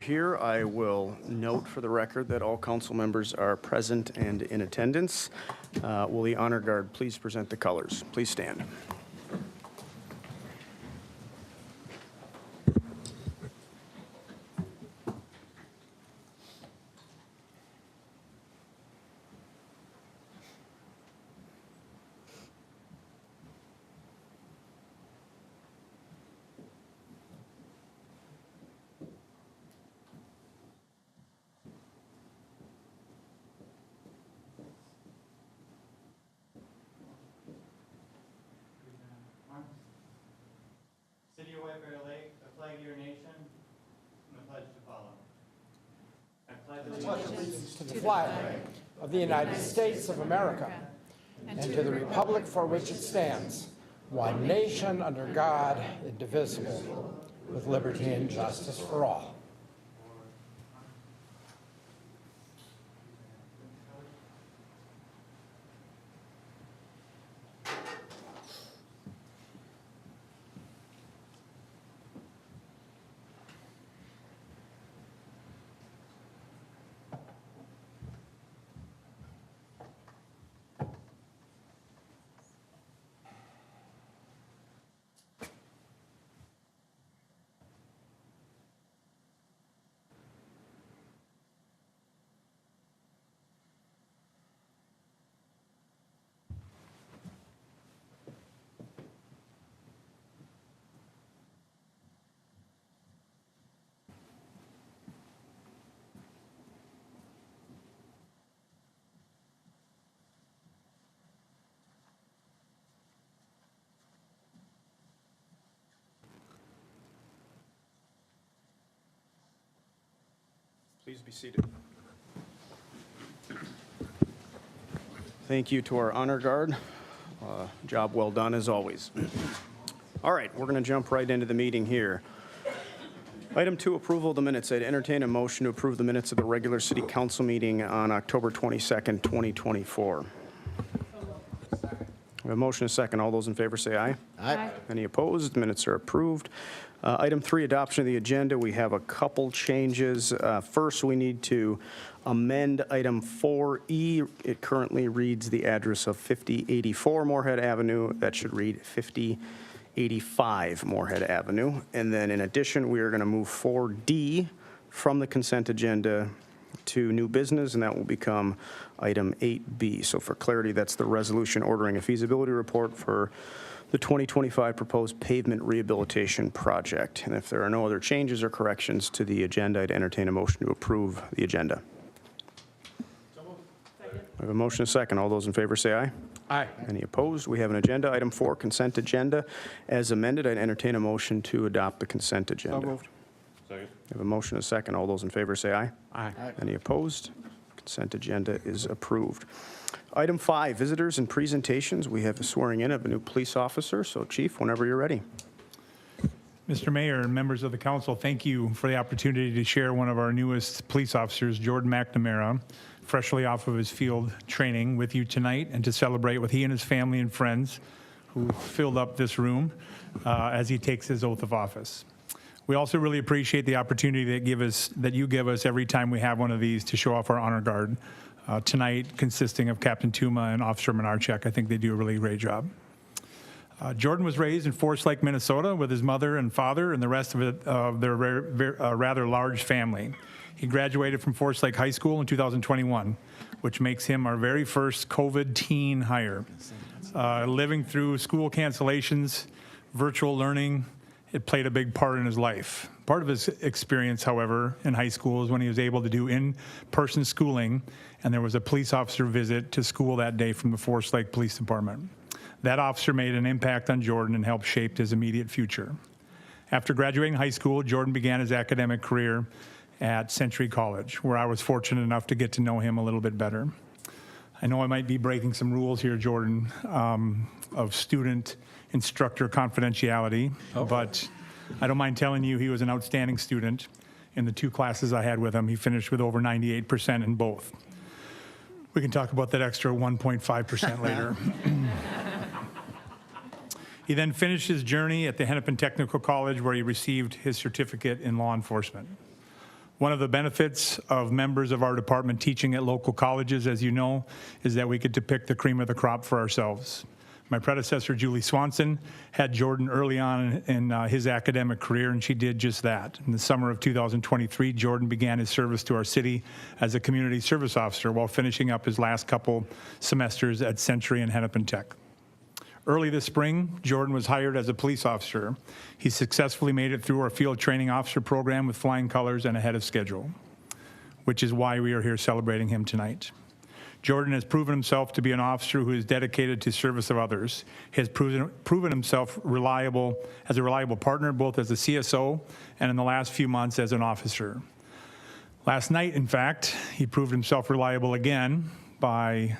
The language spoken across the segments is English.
Here, I will note for the record that all council members are present and in attendance. Will the honor guard please present the colors? Please stand. City of White Bear Lake, a flag of your nation, and a pledge to follow. I pledge allegiance to the flag of the United States of America and to the republic for which it stands, one nation under God, indivisible, with liberty and justice for all. Please be seated. Thank you to our honor guard. Job well done as always. All right, we're going to jump right into the meeting here. Item 2, approval of the minutes. I'd entertain a motion to approve the minutes of the regular city council meeting on October 22nd, 2024. We have a motion and a second. All those in favor say aye. Aye. Any opposed? The minutes are approved. Item 3, adoption of the agenda. We have a couple changes. First, we need to amend item 4E. It currently reads the address of 5084 Moorhead Avenue. That should read 5085 Moorhead Avenue. And then in addition, we are going to move 4D from the consent agenda to new business, and that will become item 8B. So for clarity, that's the resolution ordering a feasibility report for the 2025 proposed pavement rehabilitation project. And if there are no other changes or corrections to the agenda, I'd entertain a motion to approve the agenda. We have a motion and a second. All those in favor say aye. Aye. Any opposed? We have an agenda. Item 4, consent agenda. As amended, I'd entertain a motion to adopt the consent agenda. So moved. Second. We have a motion and a second. All those in favor say aye. Aye. Any opposed? Consent agenda is approved. Item 5, visitors and presentations. We have a swearing in of a new police officer. So Chief, whenever you're ready. Mr. Mayor and members of the council, thank you for the opportunity to share one of our newest police officers, Jordan McNamara, freshly off of his field training with you tonight, and to celebrate with he and his family and friends who filled up this room as he takes his oath of office. We also really appreciate the opportunity that you give us every time we have one of these to show off our honor guard. Tonight, consisting of Captain Tuma and Officer Menarchek. I think they do a really great job. Jordan was raised in Forest Lake, Minnesota with his mother and father and the rest of their rather large family. He graduated from Forest Lake High School in 2021, which makes him our very first COVID teen hire. Living through school cancellations, virtual learning, it played a big part in his life. Part of his experience, however, in high school is when he was able to do in-person schooling, and there was a police officer visit to school that day from the Forest Lake Police Department. That officer made an impact on Jordan and helped shape his immediate future. After graduating high school, Jordan began his academic career at Century College, where I was fortunate enough to get to know him a little bit better. I know I might be breaking some rules here, Jordan, of student-instructor confidentiality, but I don't mind telling you he was an outstanding student. In the 2 classes I had with him, he finished with over 98% in both. We can talk about that extra 1.5% later. He then finished his journey at the Hennepin Technical College, where he received his certificate in law enforcement. One of the benefits of members of our department teaching at local colleges, as you know, is that we get to pick the cream of the crop for ourselves. My predecessor, Julie Swanson, had Jordan early on in his academic career, and she did just that. In the summer of 2023, Jordan began his service to our city as a community service officer while finishing up his last couple semesters at Century and Hennepin Tech. Early this spring, Jordan was hired as a police officer. He successfully made it through our field training officer program with flying colors and ahead of schedule, which is why we are here celebrating him tonight. Jordan has proven himself to be an officer who is dedicated to service of others. He has proven himself as a reliable partner, both as a CSO and in the last few months as an officer. Last night, in fact, he proved himself reliable again by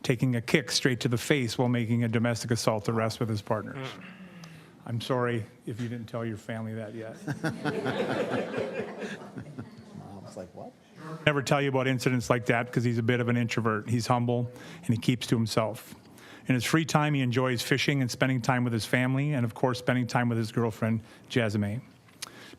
taking a kick straight to the face while making a domestic assault arrest with his partners. I'm sorry if you didn't tell your family that yet. It's like, what? Never tell you about incidents like that because he's a bit of an introvert. He's humble and he keeps to himself. In his free time, he enjoys fishing and spending time with his family and, of course, spending time with his girlfriend, Jasmine.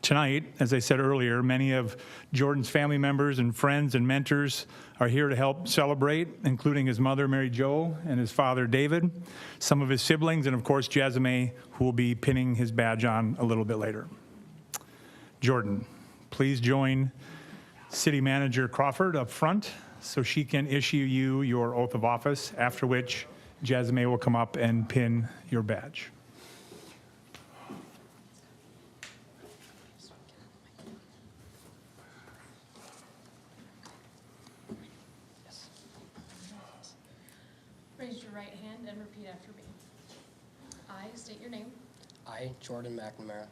Tonight, as I said earlier, many of Jordan's family members and friends and mentors are here to help celebrate, including his mother, Mary Jo, and his father, David, some of his siblings, and, of course, Jasmine, who will be pinning his badge on a little bit later. Jordan, please join City Manager Crawford up front so she can issue you your oath of office, after which Jasmine will come up and pin your badge. Raise your right hand and repeat after me. I state your name, I, Jordan McNamara,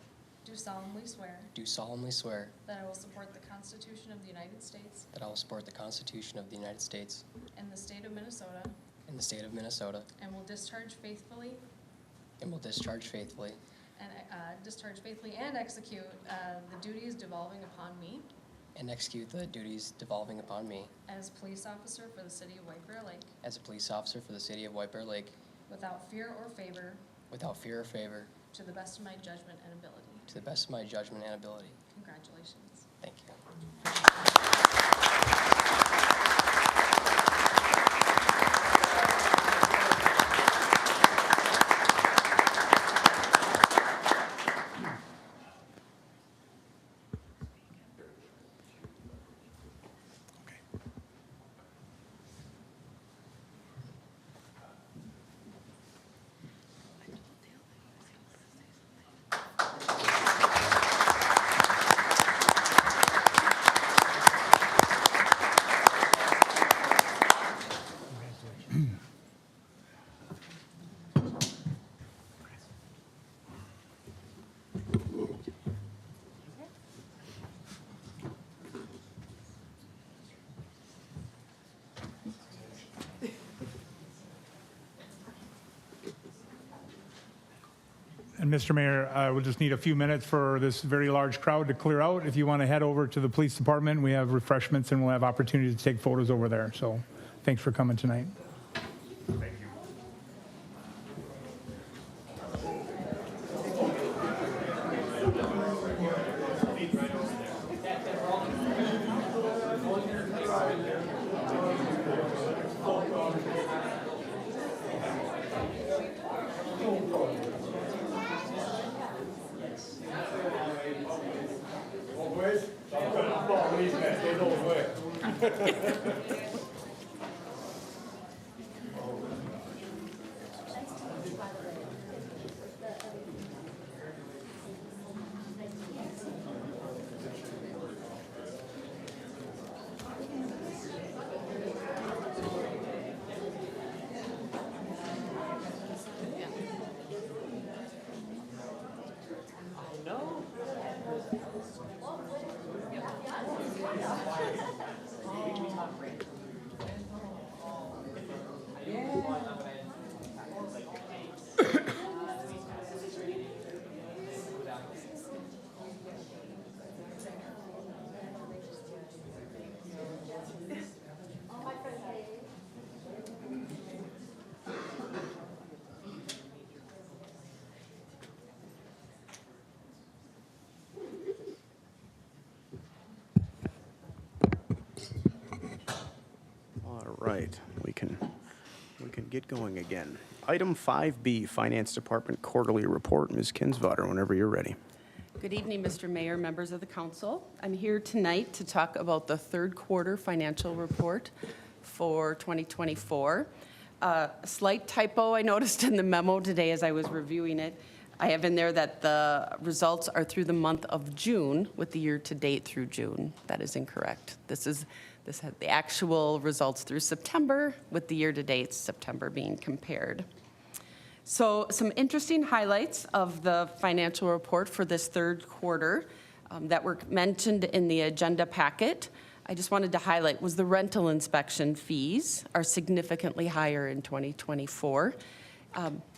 do solemnly swear do solemnly swear that I will support the Constitution of the United States that I will support the Constitution of the United States and the state of Minnesota, and the state of Minnesota, and will discharge faithfully and will discharge faithfully and execute the duties devolving upon me and execute the duties devolving upon me as police officer for the city of White Bear Lake as a police officer for the city of White Bear Lake without fear or favor, without fear or favor, to the best of my judgment and ability. to the best of my judgment and ability. Congratulations. Thank you. And Mr. Mayor, we'll just need a few minutes for this very large crowd to clear out. If you want to head over to the police department, we have refreshments and we'll have opportunity to take photos over there. So thanks for coming tonight. Thank you. All right, we can get going again. Item 5B, Finance Department Quarterly Report. Ms. Kinsvater, whenever you're ready. Good evening, Mr. Mayor, members of the council. I'm here tonight to talk about the third quarter financial report for 2024. A slight typo I noticed in the memo today as I was reviewing it. I have in there that the results are through the month of June with the year-to-date through June. That is incorrect. This had the actual results through September with the year-to-date September being compared. So some interesting highlights of the financial report for this third quarter that were mentioned in the agenda packet. I just wanted to highlight was the rental inspection fees are significantly higher in 2024.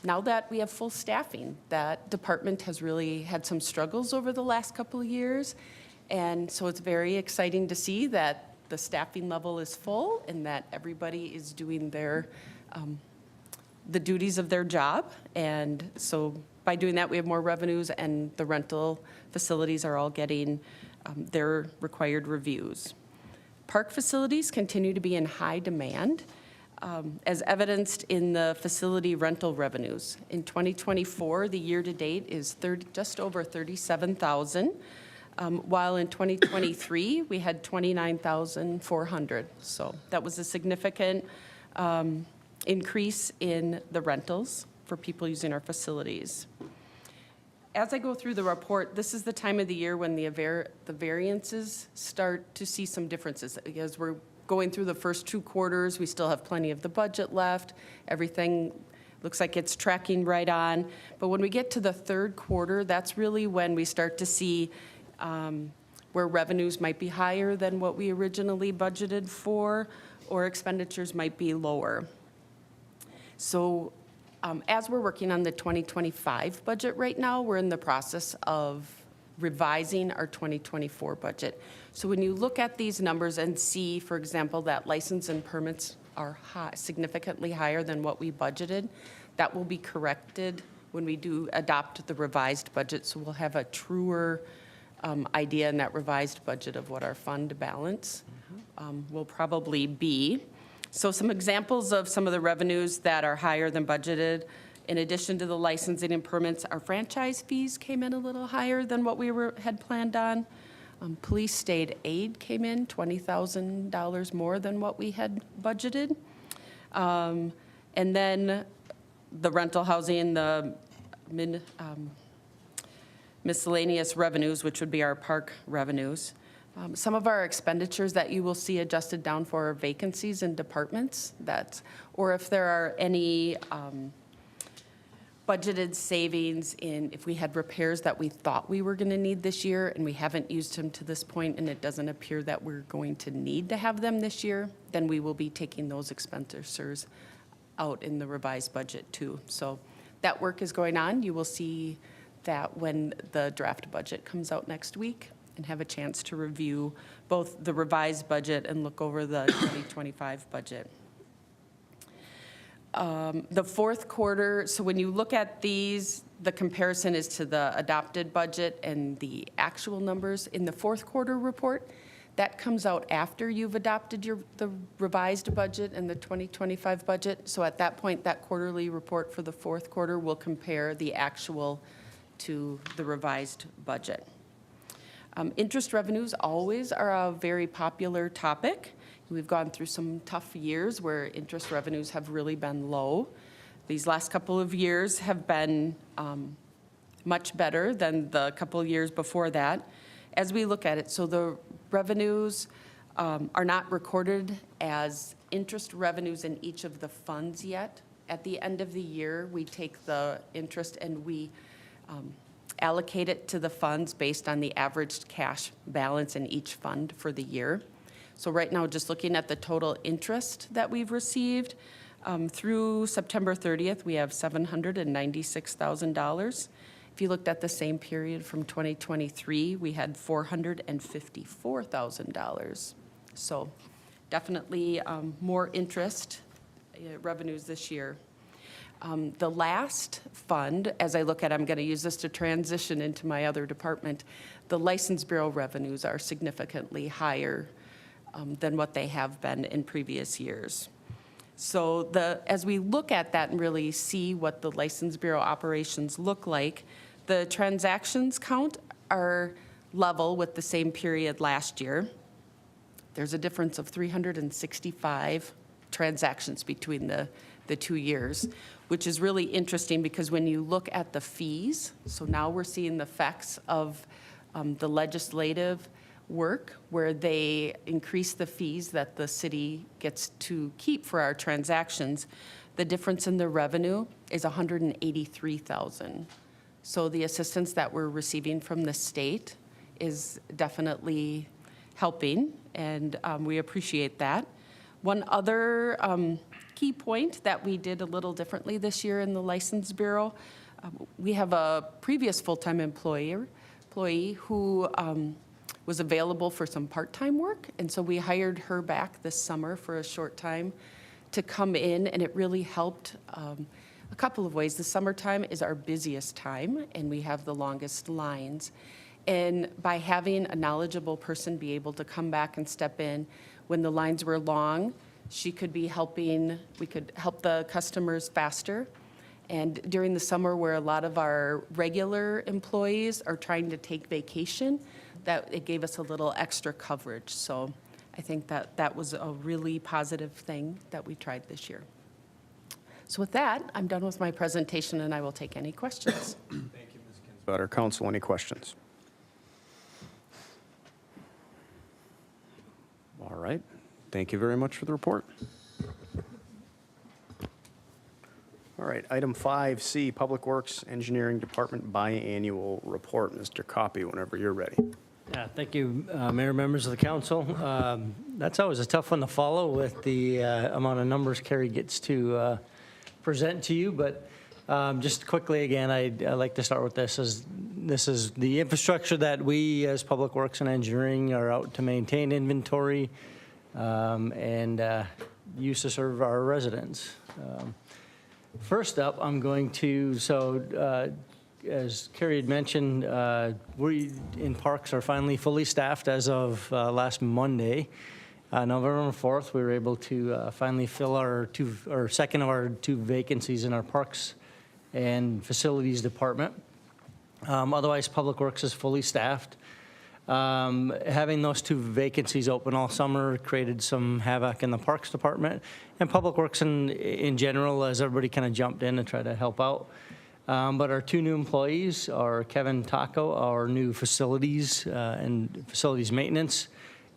Now that we have full staffing, that department has really had some struggles over the last couple of years. And so it's very exciting to see that the staffing level is full and that everybody is doing the duties of their job. And so by doing that, we have more revenues and the rental facilities are all getting their required reviews. Park facilities continue to be in high demand, as evidenced in the facility rental revenues. In 2024, the year-to-date is just over $37,000, while in 2023, we had $29,400. So that was a significant increase in the rentals for people using our facilities. As I go through the report, this is the time of the year when the variances start to see some differences. As we're going through the first two quarters, we still have plenty of the budget left. Everything looks like it's tracking right on. But when we get to the third quarter, that's really when we start to see where revenues might be higher than what we originally budgeted for, or expenditures might be lower. So as we're working on the 2025 budget right now, we're in the process of revising our 2024 budget. So when you look at these numbers and see, for example, that license and permits are significantly higher than what we budgeted, that will be corrected when we do adopt the revised budget. So we'll have a truer idea in that revised budget of what our fund balance will probably be. So some examples of some of the revenues that are higher than budgeted. In addition to the licensing and permits, our franchise fees came in a little higher than what we had planned on. Police state aid came in $20,000 more than what we had budgeted. And then the rental housing, the miscellaneous revenues, which would be our park revenues. Some of our expenditures that you will see adjusted down for are vacancies in departments, or if there are any budgeted savings in if we had repairs that we thought we were going to need this year and we haven't used them to this point and it doesn't appear that we're going to need to have them this year, then we will be taking those expenditures out in the revised budget too. So that work is going on. You will see that when the draft budget comes out next week, and have a chance to review both the revised budget and look over the 2025 budget. The fourth quarter, so when you look at these, the comparison is to the adopted budget and the actual numbers in the fourth quarter report. That comes out after you've adopted the revised budget and the 2025 budget. So at that point, that quarterly report for the fourth quarter will compare the actual to the revised budget. Interest revenues always are a very popular topic. We've gone through some tough years where interest revenues have really been low. These last couple of years have been much better than the couple of years before that. As we look at it, so the revenues are not recorded as interest revenues in each of the funds yet. At the end of the year, we take the interest and we allocate it to the funds based on the average cash balance in each fund for the year. So right now, just looking at the total interest that we've received, through September 30th, we have $796,000. If you looked at the same period from 2023, we had $454,000. So definitely more interest revenues this year. The last fund, as I look at, I'm going to use this to transition into my other department, the License Bureau revenues are significantly higher than what they have been in previous years. So as we look at that and really see what the License Bureau operations look like, the transactions count are level with the same period last year. There's a difference of 365 transactions between the 2 years, which is really interesting because when you look at the fees, so now we're seeing the effects of the legislative work where they increase the fees that the city gets to keep for our transactions. The difference in the revenue is $183,000. So the assistance that we're receiving from the state is definitely helping, and we appreciate that. One other key point that we did a little differently this year in the License Bureau, we have a previous full-time employee who was available for some part-time work, and so we hired her back this summer for a short time to come in, and it really helped a couple of ways. The summertime is our busiest time, and we have the longest lines. And by having a knowledgeable person be able to come back and step in when the lines were long, we could help the customers faster. And during the summer where a lot of our regular employees are trying to take vacation, that it gave us a little extra coverage. So I think that was a really positive thing that we tried this year. So with that, I'm done with my presentation and I will take any questions. Thank you, Ms. Kinsella. Council, any questions? All right. Thank you very much for the report. All right, item 5C, Public Works Engineering Department Biannual Report. Mr. Copy, whenever you're ready. Yeah, thank you, Mayor, members of the council. That's always a tough one to follow with the amount of numbers Carrie gets to present to you, but just quickly again, I'd like to start with this. This is the infrastructure that we as Public Works and Engineering are out to maintain inventory and use to serve our residents. First up, I'm going to, as Carrie had mentioned, we in parks are finally fully staffed as of last Monday. November 4th, we were able to finally fill our second of our 2 vacancies in our Parks and Facilities Department. Otherwise, Public Works is fully staffed. Having those 2 vacancies open all summer created some havoc in the Parks Department and Public Works in general, as everybody kind of jumped in to try to help out. But our 2 new employees are Kevin Taco, our new facilities and facilities maintenance,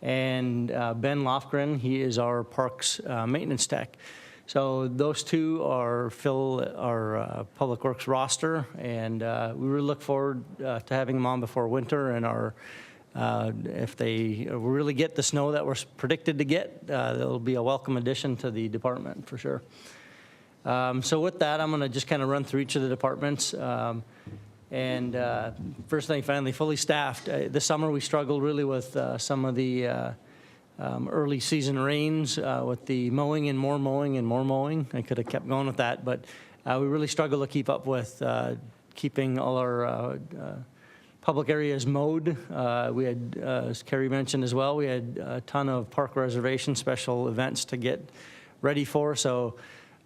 and Ben Lofgren, he is our parks maintenance tech. So those 2 are fill our Public Works roster, and we really look forward to having them on before winter. And if they really get the snow that we're predicted to get, they'll be a welcome addition to the department for sure. So with that, I'm going to just kind of run through each of the departments. First thing, finally, fully staffed. This summer, we struggled really with some of the early season rains with the mowing and more mowing and more mowing. I could have kept going with that, but we really struggled to keep up with keeping all our public areas mowed. We had, as Carrie mentioned as well, we had a ton of park reservation special events to get ready for. So,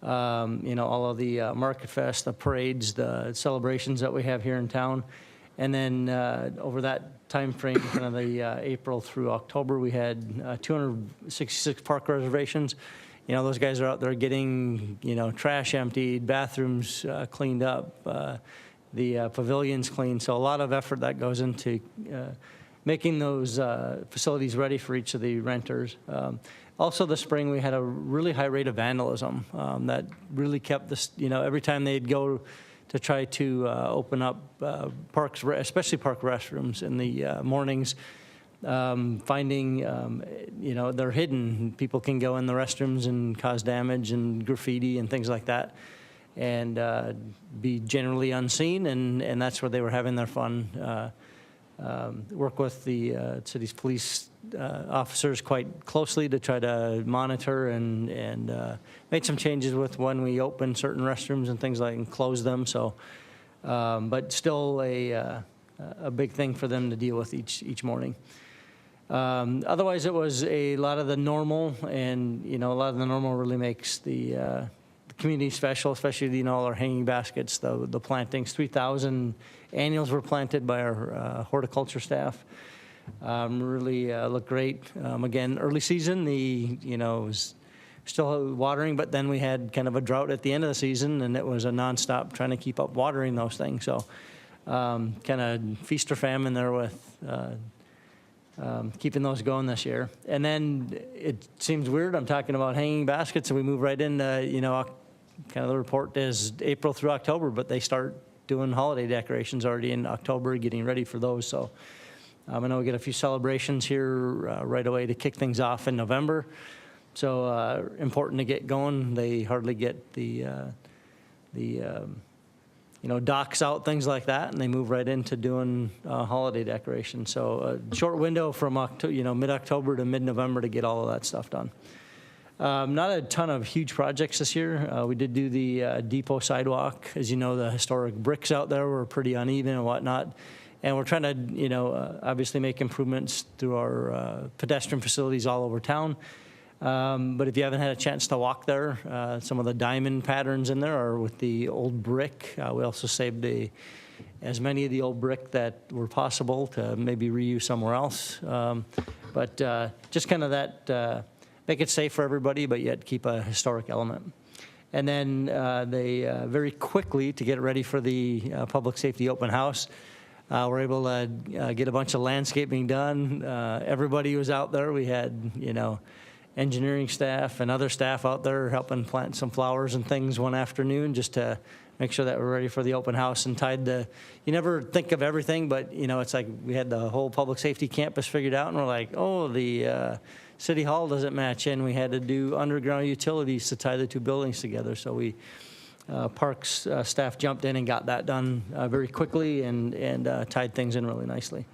all of the Market Fest, the parades, the celebrations that we have here in town. And then over that time frame, kind of the April through October, we had 266 park reservations. Those guys are out there getting, trash emptied, bathrooms cleaned up, the pavilions cleaned. So a lot of effort that goes into making those facilities ready for each of the renters. Also this spring, we had a really high rate of vandalism that really kept this, every time they'd go to try to open up parks, especially park restrooms in the mornings, finding, they're hidden. People can go in the restrooms and cause damage and graffiti and things like that, and be generally unseen, and that's where they were having their fun. Work with the city's police officers quite closely to try to monitor and made some changes with when we open certain restrooms and things like and close them. So, but still a big thing for them to deal with each morning. Otherwise, it was a lot of the normal, and, a lot of the normal really makes the community special, especially, all our hanging baskets, the plantings. 3,000 annuals were planted by our horticulture staff. Really looked great. Again, early season, it was still watering, but then we had kind of a drought at the end of the season, and it was a nonstop trying to keep up watering those things. So kind of feast or famine there with keeping those going this year. And then it seems weird, I'm talking about hanging baskets, and we move right into, kind of the report is April through October, but they start doing holiday decorations already in October, getting ready for those. So I know we get a few celebrations here right away to kick things off in November. So important to get going. They hardly get the docks out, things like that, and they move right into doing holiday decorations. So a short window from mid-October to mid-November to get all of that stuff done. Not a ton of huge projects this year. We did do the depot sidewalk. As you know, the historic bricks out there were pretty uneven and whatnot. And we're trying to, obviously make improvements through our pedestrian facilities all over town. But if you haven't had a chance to walk there, some of the diamond patterns in there are with the old brick. We also saved as many of the old brick that were possible to maybe reuse somewhere else. But just kind of that, make it safe for everybody, but yet keep a historic element. And then they very quickly, to get ready for the public safety open house, we're able to get a bunch of landscaping done. Everybody was out there. We had, engineering staff and other staff out there helping plant some flowers and things one afternoon just to make sure that we're ready for the open house, and you never think of everything, but, it's like we had the whole public safety campus figured out, and we're like, oh, the City Hall doesn't match in. We had to do underground utilities to tie the two buildings together. So we, Parks staff jumped in and got that done very quickly and tied things in really nicely.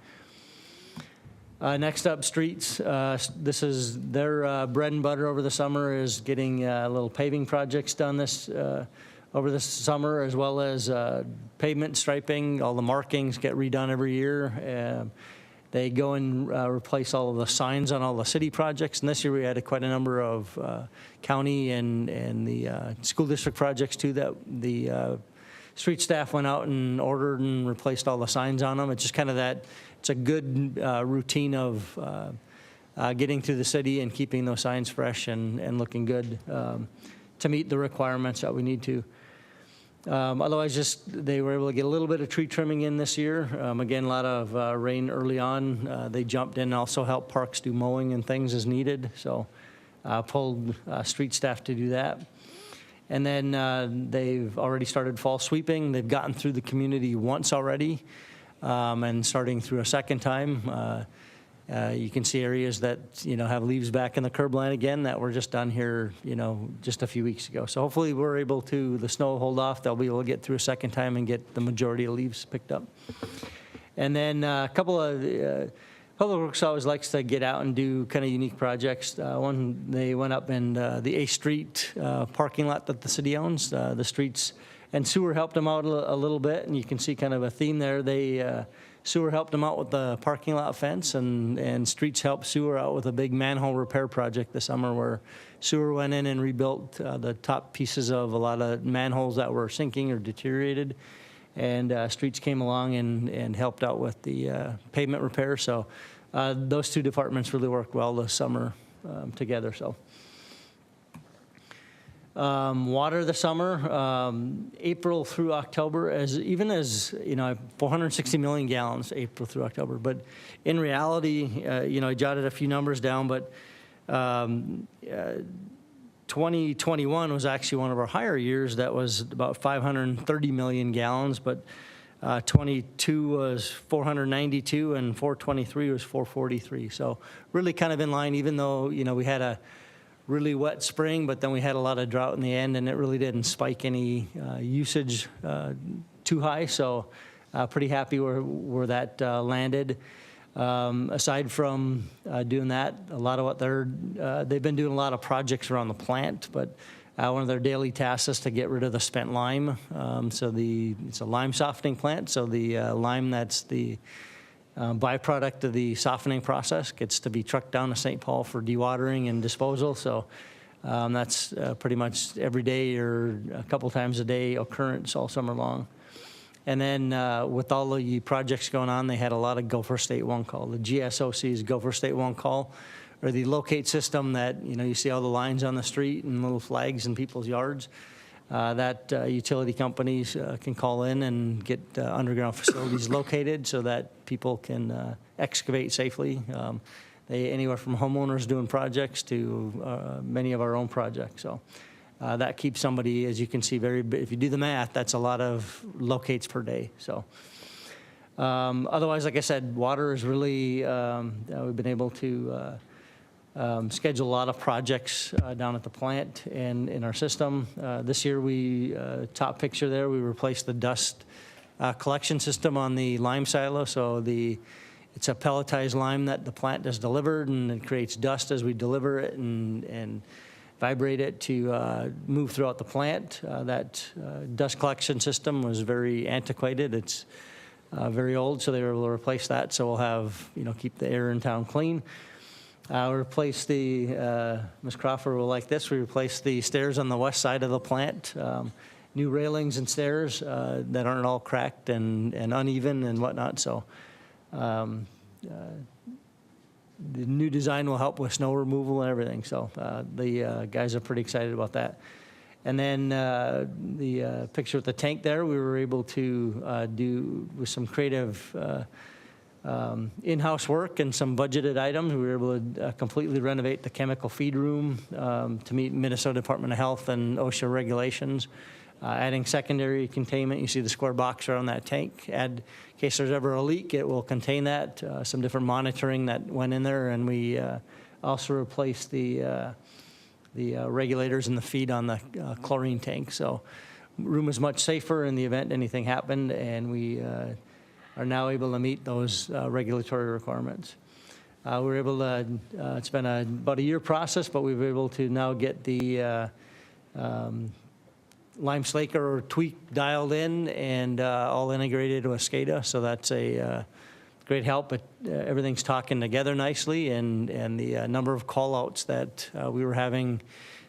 Next up, streets. This is their bread and butter over the summer, is getting little paving projects done over this summer, as well as pavement striping. All the markings get redone every year. They go and replace all of the signs on all the city projects. And this year we had quite a number of county and the school district projects too, that the street staff went out and ordered and replaced all the signs on them. It's just kind of that, it's a good routine of getting through the city and keeping those signs fresh and looking good to meet the requirements that we need to. Otherwise, they were able to get a little bit of tree trimming in this year. Again, a lot of rain early on. They jumped in and also helped parks do mowing and things as needed. So pulled street staff to do that. And then they've already started fall sweeping. They've gotten through the community once already, and starting through a second time. You can see areas that, have leaves back in the curb line again that were just done here, just a few weeks ago. So hopefully we're able to, the snow will hold off, they'll be able to get through a second time and get the majority of leaves picked up. And then a couple of, Public Works always likes to get out and do kind of unique projects. One, they went up in the A Street parking lot that the city owns. The streets and sewer helped them out a little bit, and you can see kind of a theme there. They sewer helped them out with the parking lot fence, and streets helped sewer out with a big manhole repair project this summer, where sewer went in and rebuilt the top pieces of a lot of manholes that were sinking or deteriorated, and streets came along and helped out with the pavement repair. So those two departments really worked well this summer together. So. Water this summer, April through October, even as 460 million gallons April through October. But in reality, I jotted a few numbers down, but 2021 was actually one of our higher years. That was about 530 million gallons, but 22 was 492 and 423 was 443. So really kind of in line, even though, we had a really wet spring, but then we had a lot of drought in the end, and it really didn't spike any usage too high. So pretty happy where that landed. Aside from doing that, a lot of what they've been doing a lot of projects around the plant, but one of their daily tasks is to get rid of the spent lime. It's a lime softening plant, so the lime that's the byproduct of the softening process, gets to be trucked down to St. Paul for dewatering and disposal. So that's pretty much every day or a couple times a day occurrence all summer long. And then with all of the projects going on, they had a lot of Gopher State One Call. The GSOC's Gopher State One Call, or the locate system that, you see all the lines on the street and little flags in people's yards. That utility companies can call in and get underground facilities located so that people can excavate safely. Anywhere from homeowners doing projects to many of our own projects. So that keeps somebody, as you can see, if you do the math, that's a lot of locates per day. So otherwise, like I said, water is really, we've been able to schedule a lot of projects down at the plant and in our system. This year, top picture there, we replaced the dust collection system on the lime silo. So it's a pelletized lime that the plant has delivered, and it creates dust as we deliver it and vibrate it to move throughout the plant. That dust collection system was very antiquated. It's very old, so they were able to replace that. So we'll have, keep the air in town clean. We replaced Ms. Crawford will like this, we replaced the stairs on the west side of the plant. New railings and stairs that aren't all cracked and uneven and whatnot. So the new design will help with snow removal and everything. So the guys are pretty excited about that. And then the picture with the tank there, we were able to do with some creative in-house work and some budgeted items. We were able to completely renovate the chemical feed room to meet Minnesota Department of Health and OSHA regulations. Adding secondary containment, you see the square box around that tank. In case there's ever a leak, it will contain that. Some different monitoring that went in there, and we also replaced the regulators and the feed on the chlorine tank. So room is much safer in the event anything happened, and we are now able to meet those regulatory requirements. We were able to, it's been about a year process, but we were able to now get the lime slaker or tweak dialed in and all integrated with SCADA. So that's a great help. But everything's talking together nicely, and the number of call-outs that we were having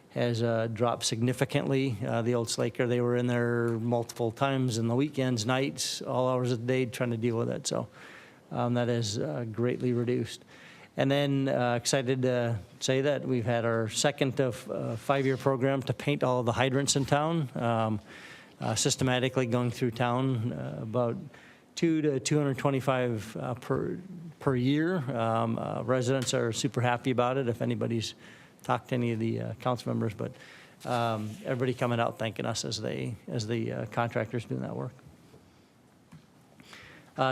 has dropped significantly. The old slaker, they were in there multiple times in the weekends, nights, all hours of the day trying to deal with it. So that is greatly reduced. And then excited to say that we've had our second of 5-year program to paint all of the hydrants in town, systematically going through town, about 200 to 225 per year. Residents are super happy about it. If anybody's talked to any of the council members, but everybody coming out thanking us as the contractors doing that work.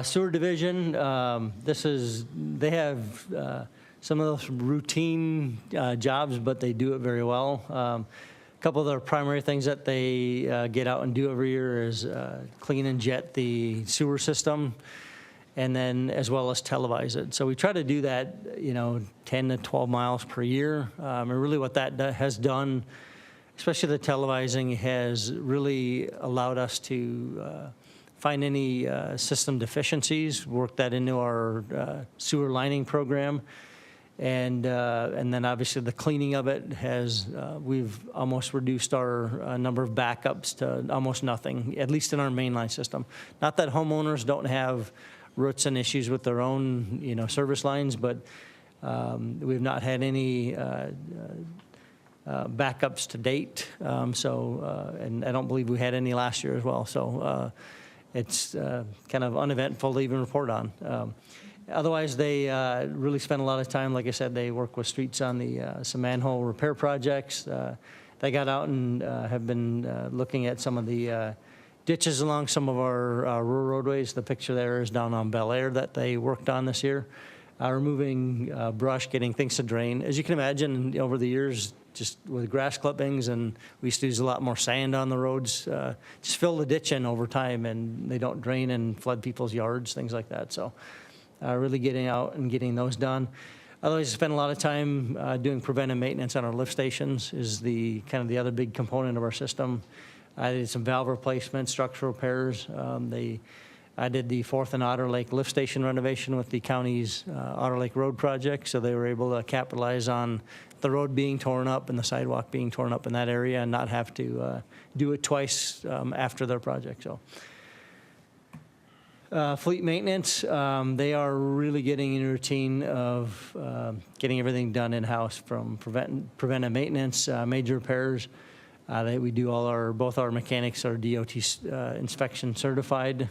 Sewer division, they have some of those routine jobs, but they do it very well. A couple of the primary things that they get out and do every year is clean and jet the sewer system, and then as well as televise it. So we try to do that, 10 to 12 miles per year. And really what that has done, especially the televising, has really allowed us to find any system deficiencies, work that into our sewer lining program. And then obviously the cleaning of it has, we've almost reduced our number of backups to almost nothing, at least in our mainline system. Not that homeowners don't have roots and issues with their own, service lines, but we've not had any backups to date. And I don't believe we had any last year as well. So it's kind of uneventful to even report on. Otherwise, they really spend a lot of time. Like I said, they work with streets on some manhole repair projects. They got out and have been looking at some of the ditches along some of our rural roadways. The picture there is down on Bel Air that they worked on this year. Removing brush, getting things to drain. As you can imagine, over the years, just with grass clippings, and we used to use a lot more sand on the roads, just fill the ditch in over time, and they don't drain and flood people's yards, things like that. So really getting out and getting those done. Otherwise, spend a lot of time doing preventive maintenance on our lift stations is the kind of the other big component of our system. I did some valve replacement, structural repairs. They I did the 4th and Otter Lake lift station renovation with the county's Otter Lake Road project, so they were able to capitalize on the road being torn up and the sidewalk being torn up in that area and not have to do it twice after their project. So, fleet maintenance, they are really getting in a routine of getting everything done in-house, from preventive maintenance, major repairs. We do both our mechanics are DOT inspection certified.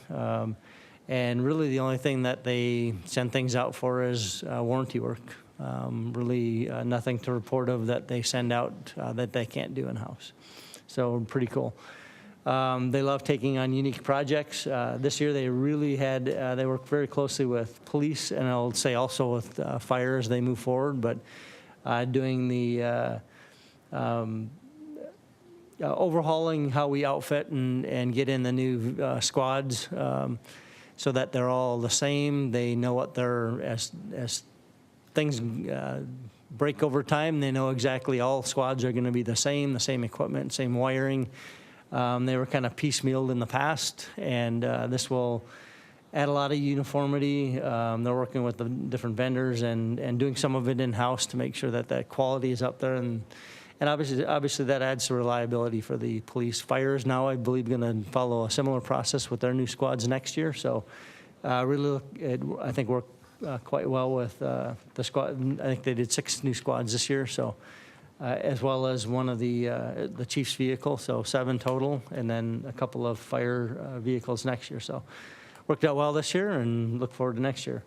And really the only thing that they send things out for is warranty work. Really nothing to report of that they send out that they can't do in-house. So pretty cool. They love taking on unique projects. This year they really had, they worked very closely with police, and I'll say also with fire as they move forward, but doing the overhauling how we outfit and get in the new squads so that they're all the same. They know what they're, as things break over time, they know exactly all squads are going to be the same equipment, same wiring. They were kind of piecemealed in the past, and this will add a lot of uniformity. They're working with the different vendors and doing some of it in-house to make sure that that quality is up there. And obviously that adds to reliability for the police. Fire is now, I believe, going to follow a similar process with their new squads next year. So really, I think worked quite well with the squad. I think they did 6 new squads this year. So as well as one of the chief's vehicle, so 7 total, and then a couple of fire vehicles next year. So worked out well this year, and look forward to next year.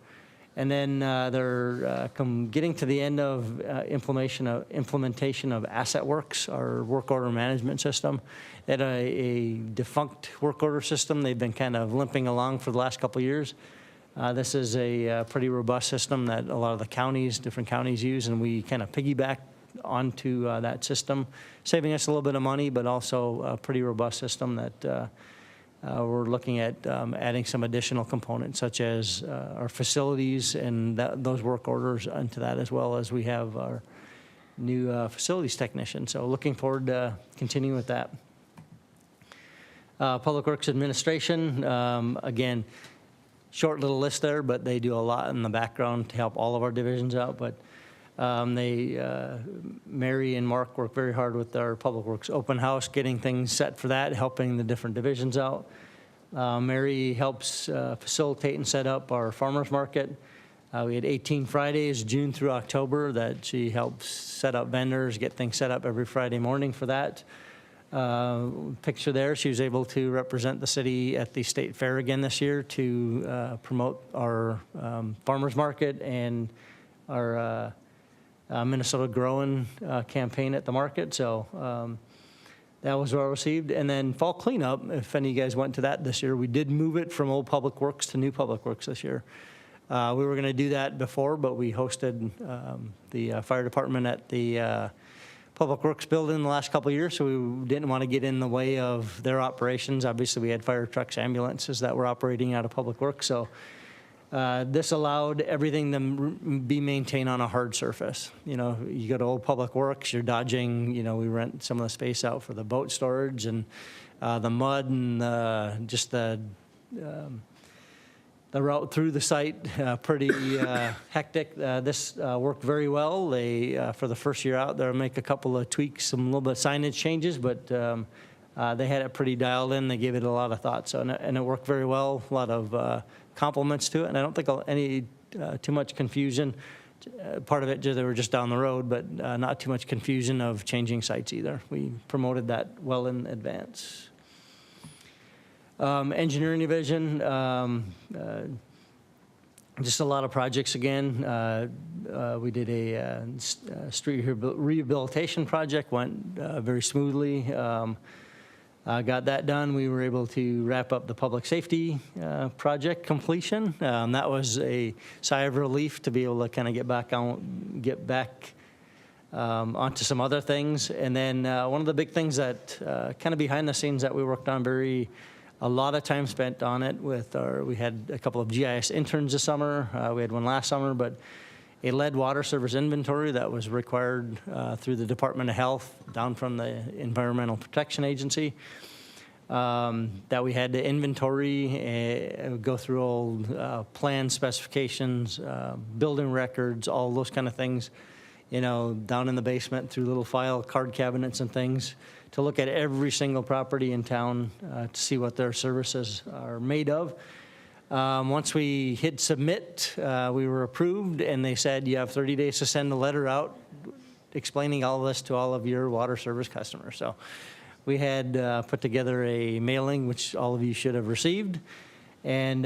And then they're getting to the end of implementation of AssetWorks, our work order management system. They had a defunct work order system. They've been kind of limping along for the last couple of years. This is a pretty robust system that a lot of the counties, different counties use, and we kind of piggyback onto that system, saving us a little bit of money, but also a pretty robust system that we're looking at adding some additional components, such as our facilities and those work orders into that, as well as we have our new facilities technician. So looking forward to continuing with that. Public Works Administration, again, short little list there, but they do a lot in the background to help all of our divisions out. But Mary and Mark work very hard with our Public Works open house, getting things set for that, helping the different divisions out. Mary helps facilitate and set up our farmers market. We had 18 Fridays, June through October, that she helps set up vendors, get things set up every Friday morning for that. Picture there, she was able to represent the city at the state fair again this year to promote our farmers market and our Minnesota Growing campaign at the market. So that was well received. And then fall cleanup, if any of you guys went to that this year, we did move it from old Public Works to new Public Works this year. We were going to do that before, but we hosted the fire department at the Public Works building the last couple of years, so we didn't want to get in the way of their operations. Obviously, we had fire trucks, ambulances that were operating out of Public Works, so this allowed everything to be maintained on a hard surface. You know, you go to old Public Works, you're dodging, you know, we rent some of the space out for the boat storage and the mud and just the route through the site, pretty hectic. This worked very well. They, for the first year out, they'll make a couple of tweaks, some little bit of signage changes, but they had it pretty dialed in. They gave it a lot of thought, so and it worked very well. A lot of compliments to it, and I don't think any too much confusion. Part of it, they were just down the road, but not too much confusion of changing sites either. We promoted that well in advance. Engineering division, just a lot of projects again. We did a street rehabilitation project, went very smoothly. Got that done. We were able to wrap up the public safety project completion. That was a sigh of relief to be able to kind of get back onto some other things. And then one of the big things that kind of behind the scenes that we worked on a lot of time spent on it with we had a couple of GIS interns this summer. We had one last summer, but a lead water service inventory that was required through the Department of Health down from the Environmental Protection Agency. that we had to inventory, go through old plan specifications, building records, all those kind of things, down in the basement through little file card cabinets and things, to look at every single property in town to see what their services are made of. Once we hit submit, we were approved, and they said you have 30 days to send a letter out explaining all of this to all of your water service customers. So we had put together a mailing, which all of you should have received, and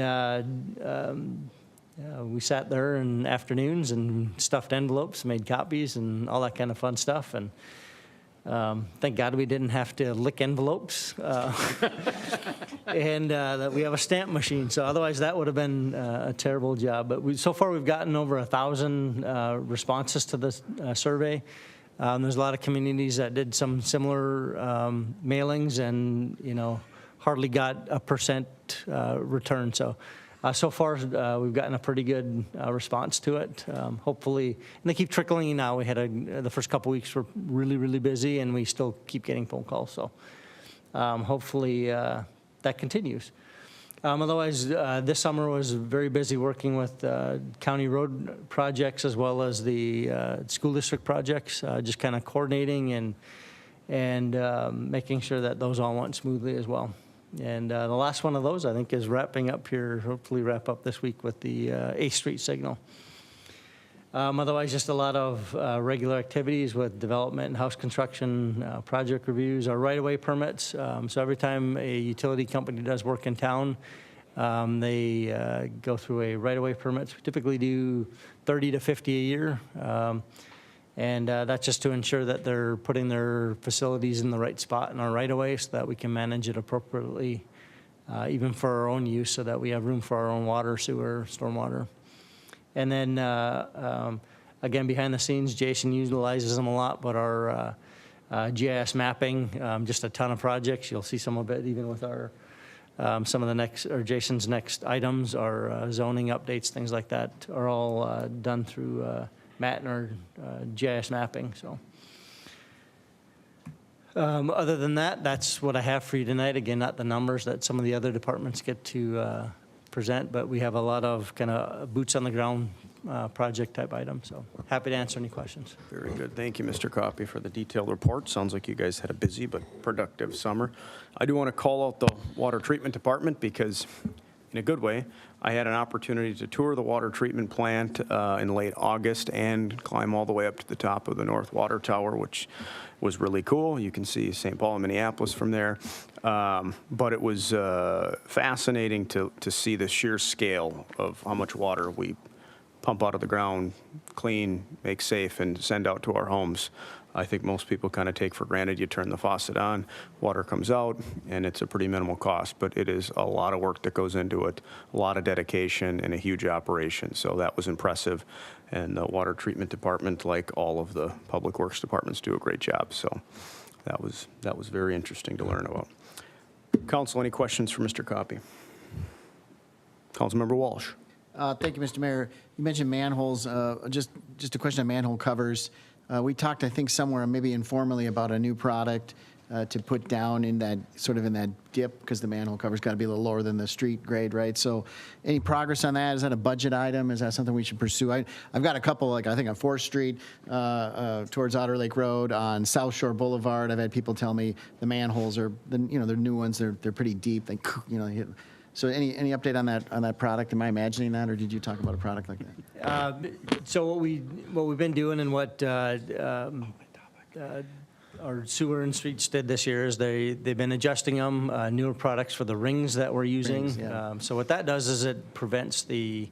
we sat there in afternoons and stuffed envelopes, made copies, and all that kind of fun stuff. And thank God we didn't have to lick envelopes, and that we have a stamp machine. So otherwise, that would have been a terrible job. But so far, we've gotten over 1,000 responses to this survey. There's a lot of communities that did some similar mailings, and hardly got a percent return. So. So far, we've gotten a pretty good response to it. Hopefully, and they keep trickling in now. We had the first couple weeks were really, really busy, and we still keep getting phone calls. So hopefully that continues. Otherwise, this summer was very busy working with county road projects as well as the school district projects, just kind of coordinating and making sure that those all went smoothly as well. And the last one of those, I think, is wrapping up here, hopefully wrap up this week with the 8th Street signal. Otherwise, just a lot of regular activities with development and house construction, project reviews, our right-of-way permits. So every time a utility company does work in town, they go through a right-of-way permits. We typically do 30 to 50 a year. And that's just to ensure that they're putting their facilities in the right spot in our right-of-way so that we can manage it appropriately, even for our own use, so that we have room for our own water, sewer, stormwater. And then, again, behind the scenes, Jason utilizes them a lot, but our GIS mapping, just a ton of projects. You'll see some of it even with our some of the next, or Jason's next items, our zoning updates, things like that, are all done through Matt and our GIS mapping. So other than that, that's what I have for you tonight. Again, not the numbers that some of the other departments get to present, but we have a lot of kind of boots on the ground project type items. So happy to answer any questions. Very good. Thank you, Mr. Coffey, for the detailed report. Sounds like you guys had a busy but productive summer. I do want to call out the water treatment department because, in a good way, I had an opportunity to tour the water treatment plant in late August and climb all the way up to the top of the North Water Tower, which was really cool. You can see St. Paul and Minneapolis from there. But it was fascinating to see the sheer scale of how much water we pump out of the ground, clean, make safe, and send out to our homes. I think most people kind of take for granted you turn the faucet on, water comes out, and it's a pretty minimal cost, but it is a lot of work that goes into it, a lot of dedication, and a huge operation. So that was impressive, and the water treatment department, like all of the public works departments, do a great job. So that was very interesting to learn about. Council, any questions for Mr. Coffey? Councilmember Walsh. Thank you, Mr. Mayor. You mentioned manholes. Just a question on manhole covers. We talked, I think, somewhere maybe informally about a new product to put down in that sort of in that dip, because the manhole cover's got to be a little lower than the street grade, right? So any progress on that? Is that a budget item? Is that something we should pursue? I've got a couple, like I think on 4th Street towards Otter Lake Road, on South Shore Boulevard. I've had people tell me the manholes are, they're new ones. They're pretty deep. They, hit. So any update on that product? Am I imagining that, or did you talk about a product like that? So what we've been doing, and what our sewer and streets did this year, is they've been adjusting them, newer products for the rings that we're using. Rings, yeah. So what that does is it prevents the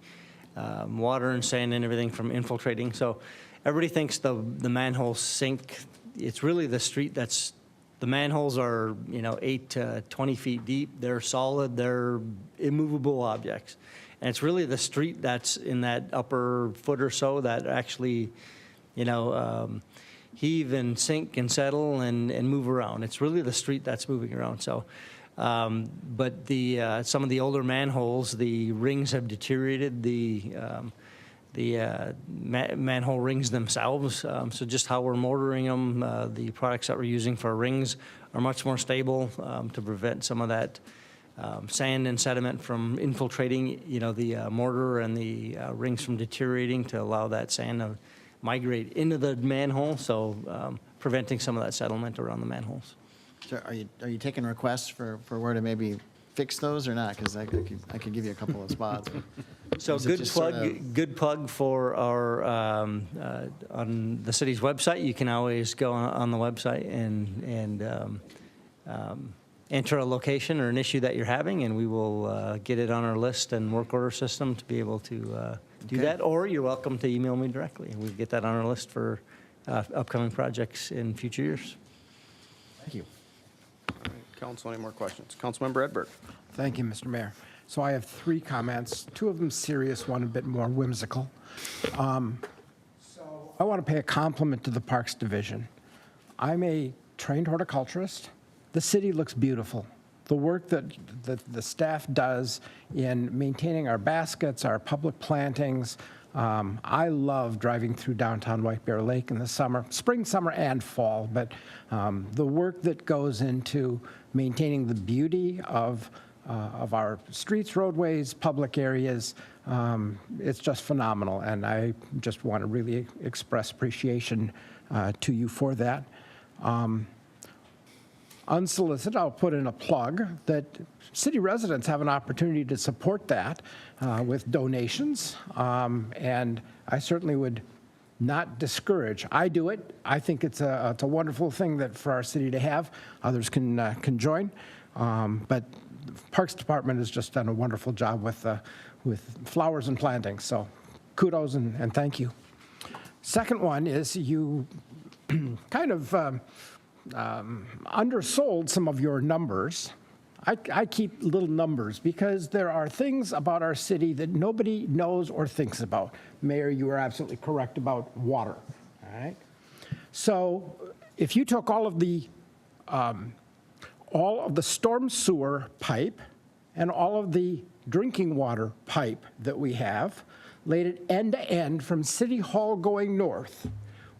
water and sand and everything from infiltrating. So everybody thinks the manholes sink. It's really the street that's. The manholes are, 8 to 20 feet deep. They're solid. They're immovable objects. And it's really the street that's in that upper foot or so that actually, heave and sink and settle and move around. It's really the street that's moving around. So, but some of the older manholes, the rings have deteriorated. manhole rings themselves. So just how we're mortaring them, the products that we're using for rings are much more stable to prevent some of that sand and sediment from infiltrating, the mortar and the rings from deteriorating, to allow that sand to migrate into the manhole, so preventing some of that settlement around the manholes. So are you taking requests for where to maybe fix those or not? Because I could give you a couple of spots. So Is it good just plug, sort of- good plug for our, on the city's website. You can always go on the website and enter a location or an issue that you're having, and we will get it on our list and work order system to be able to do Okay. that. Or you're welcome to email me directly, and we get that on our list for upcoming projects in future years. Thank you. Council, any more questions? Councilmember Edberg. Thank you, Mr. Mayor. So I have 3 comments, 2 of them serious, one a bit more whimsical. So I want to pay a compliment to the Parks Division. I'm a trained horticulturist. The city looks beautiful. The work that the staff does in maintaining our baskets, our public plantings. I love driving through downtown White Bear Lake in the summer, spring, summer, and fall. But the work that goes into maintaining the beauty of our streets, roadways, public areas, it's just phenomenal. And I just want to really express appreciation to you for that. Unsolicited, I'll put in a plug that city residents have an opportunity to support that with donations. And I certainly would not discourage. I do it. I think it's a wonderful thing that for our city to have. Others can join. But the Parks Department has just done a wonderful job with flowers and plantings. So kudos and thank you. Second one is you kind of undersold some of your numbers. I keep little numbers because there are things about our city that nobody knows or thinks about. Mayor, you are absolutely correct about water. All right. So if you took all of the storm sewer pipe and all of the drinking water pipe that we have, laid it end to end from City Hall going north,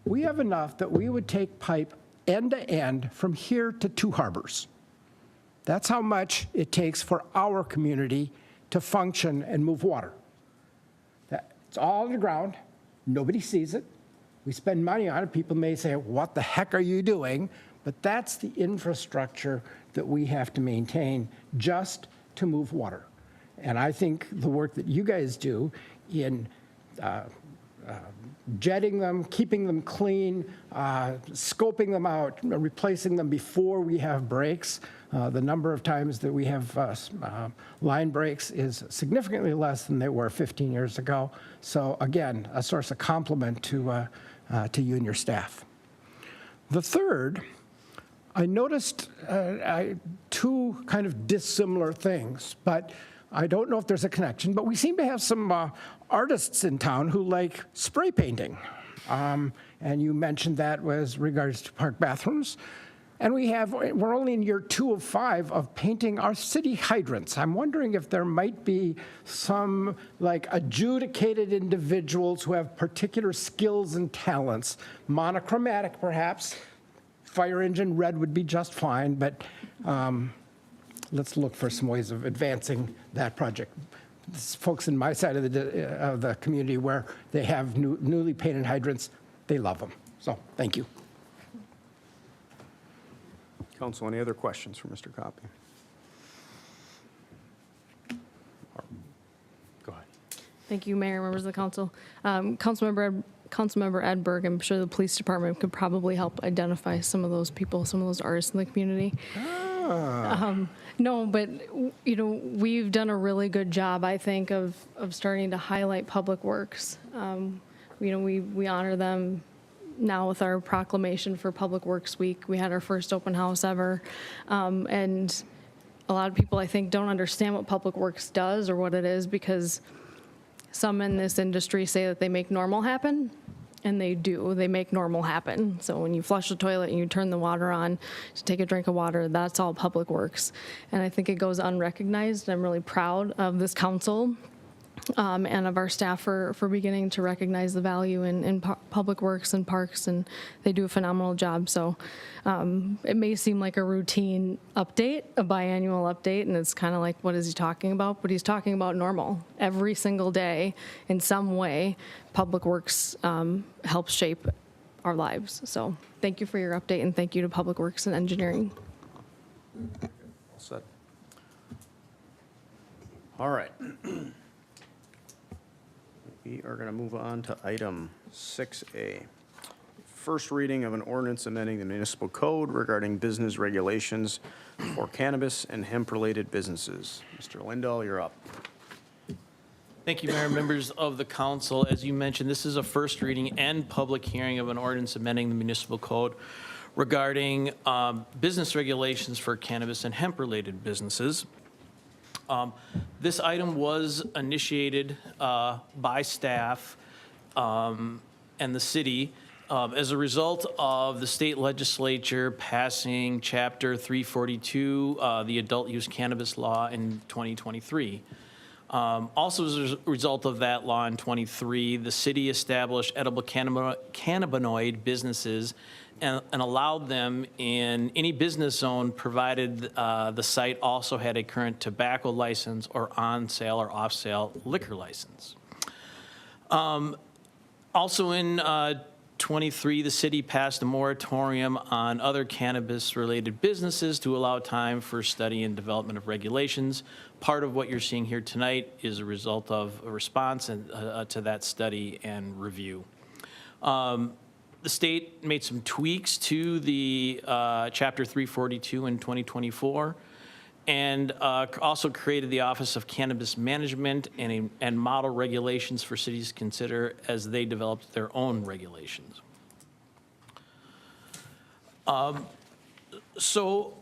we have enough that we would take pipe end to end from here to 2 Harbors. That's how much it takes for our community to function and move water. It's all underground. Nobody sees it. We spend money on it. People may say, what the heck are you doing? But that's the infrastructure that we have to maintain just to move water. And I think the work that you guys do in jetting them, keeping them clean, scoping them out, replacing them before we have breaks. The number of times that we have line breaks is significantly less than they were 15 years ago. So again, a source of compliment to you and your staff. The third, I noticed 2 kind of dissimilar things, but I don't know if there's a connection, but we seem to have some artists in town who like spray painting. And you mentioned that with regards to park bathrooms. And we're only in year 2 of 5 of painting our city hydrants. I'm wondering if there might be some like adjudicated individuals who have particular skills and talents, monochromatic perhaps. Fire engine red would be just fine, but let's look for some ways of advancing that project. Folks in my side of the community where they have newly painted hydrants, they love them. So thank you. Council, any other questions for Mr. Copy? Go ahead. Thank you, Mayor, members of the council. Councilmember Edberg, I'm sure the police department could probably help identify some of those people, some of those artists in the community. No, but, we've done a really good job, I think, of starting to highlight public works. We honor them now with our proclamation for Public Works Week. We had our first open house ever. And a lot of people, I think, don't understand what Public Works does or what it is, because some in this industry say that they make normal happen, and they do. They make normal happen. So when you flush the toilet and you turn the water on to take a drink of water, that's all Public Works. And I think it goes unrecognized. I'm really proud of this council and of our staff for beginning to recognize the value in public works and parks, and they do a phenomenal job. So it may seem like a routine update, a biannual update, and it's kind of like, what is he talking about? But he's talking about normal. Every single day, in some way, public works helps shape our lives. So thank you for your update, and thank you to Public Works and Engineering. All set. All right. We are going to move on to item 6A. First reading of an ordinance amending the municipal code regarding business regulations for cannabis and hemp-related businesses. Mr. Lindahl, you're up. Thank you, Mayor, members of the council. As you mentioned, this is a first reading and public hearing of an ordinance amending the municipal code regarding business regulations for cannabis and hemp-related businesses. This item was initiated by staff and the city as a result of the state legislature passing Chapter 342, the adult use cannabis law in 2023. Also, as a result of that law in 23, the city established edible cannabinoid businesses and allowed them in any business zone provided the site also had a current tobacco license or on-sale or off-sale liquor license. Also in 23, the city passed a moratorium on other cannabis-related businesses to allow time for study and development of regulations. Part of what you're seeing here tonight is a result of a response to that study and review. The state made some tweaks to the Chapter 342 in 2024 and also created the Office of Cannabis Management and model regulations for cities to consider as they developed their own regulations. So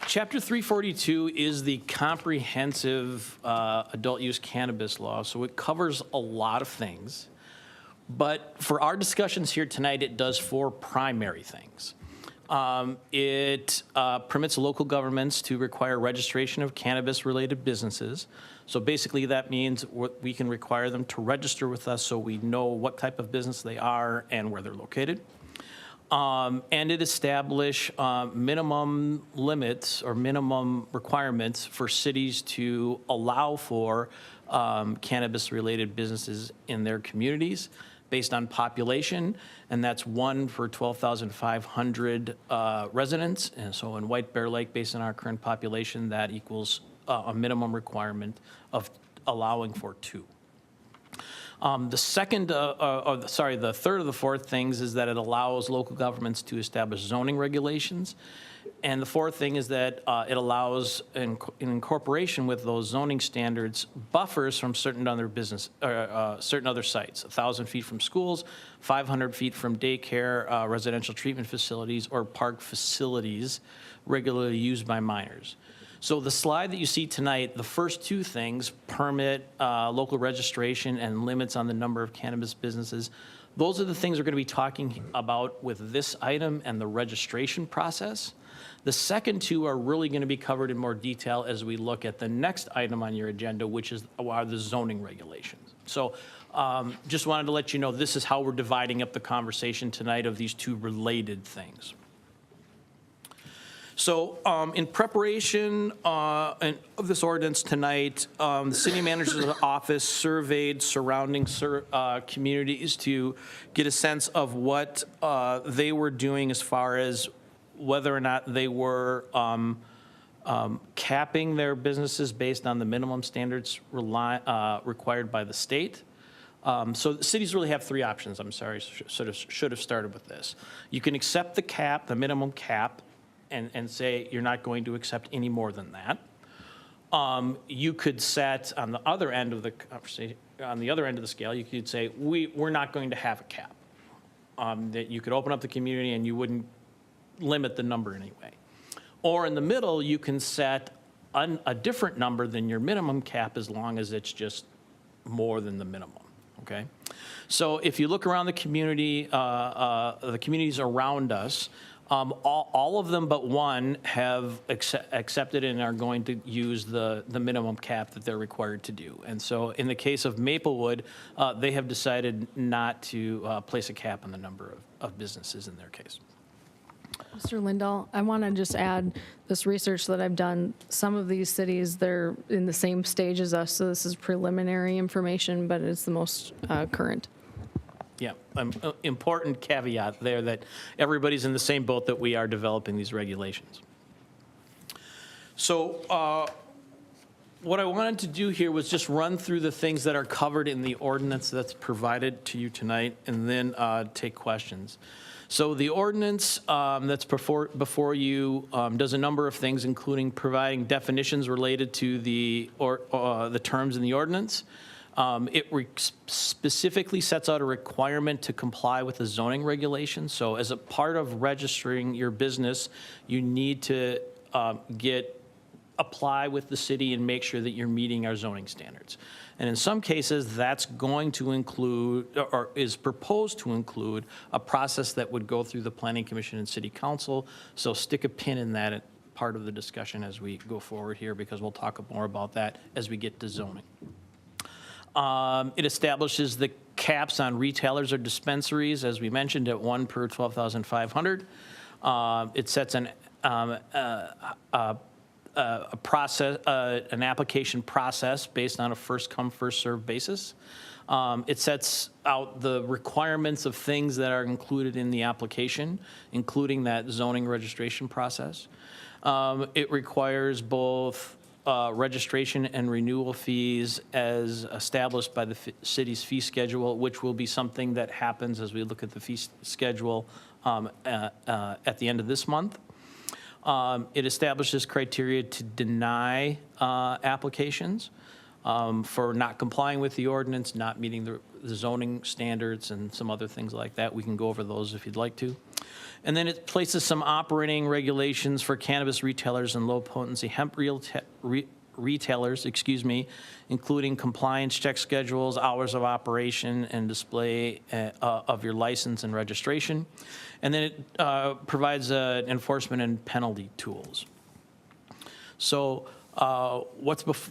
Chapter 342 is the comprehensive adult use cannabis law, so it covers a lot of things. But for our discussions here tonight, it does four primary things. It permits local governments to require registration of cannabis-related businesses. So basically, that means we can require them to register with us so we know what type of business they are and where they're located. And it establishes minimum limits or minimum requirements for cities to allow for cannabis-related businesses in their communities based on population, and that's one for 12,500 residents. And so in White Bear Lake, based on our current population, that equals a minimum requirement of allowing for two. The third of the four things is that it allows local governments to establish zoning regulations. And the fourth thing is that it allows, in incorporation with those zoning standards, buffers from certain other certain other sites, 1,000 feet from schools, 500 feet from daycare, residential treatment facilities, or park facilities regularly used by minors. So the slide that you see tonight, the first two things, permit, local registration, and limits on the number of cannabis businesses, those are the things we're going to be talking about with this item and the registration process. The second two are really going to be covered in more detail as we look at the next item on your agenda, which are the zoning regulations. So just wanted to let you know this is how we're dividing up the conversation tonight of these two related things. So in preparation of this ordinance tonight, the city manager's office surveyed surrounding communities to get a sense of what they were doing as far as whether or not they were capping their businesses based on the minimum standards required by the state. So the cities really have three options. I'm sorry, should have started with this. You can accept the cap, the minimum cap, and say you're not going to accept any more than that. You could set on the other end of the conversation, on the other end of the scale, you could say we're not going to have a cap. That you could open up the community and you wouldn't limit the number anyway. Or in the middle, you can set a different number than your minimum cap as long as it's just more than the minimum. Okay. So if you look around the community, the communities around us, All of them but one have accepted and are going to use the minimum cap that they're required to do. And so in the case of Maplewood, they have decided not to place a cap on the number of businesses in their case. Mr. Lindahl, I want to just add this research that I've done. Some of these cities, they're in the same stage as us, so this is preliminary information, but it's the most current. Yeah, important caveat there that everybody's in the same boat that we are developing these regulations. So what I wanted to do here was just run through the things that are covered in the ordinance that's provided to you tonight and then take questions. So the ordinance that's before you does a number of things, including providing definitions related to the terms in the ordinance. It specifically sets out a requirement to comply with the zoning regulations. So as a part of registering your business, you need to apply with the city and make sure that you're meeting our zoning standards. And in some cases, that's going to include, or is proposed to include, a process that would go through the Planning Commission and City Council. So stick a pin in that part of the discussion as we go forward here, because we'll talk more about that as we get to zoning. It establishes the caps on retailers or dispensaries, as we mentioned, at 1 per 12,500. It sets an application process based on a first come, first served basis. It sets out the requirements of things that are included in the application, including that zoning registration process. It requires both registration and renewal fees as established by the city's fee schedule, which will be something that happens as we look at the fee schedule at the end of this month. It establishes criteria to deny applications for not complying with the ordinance, not meeting the zoning standards, and some other things like that. We can go over those if you'd like to. And then it places some operating regulations for cannabis retailers and low-potency hemp retailers, including compliance check schedules, hours of operation, and display of your license and registration. And then it provides enforcement and penalty tools. So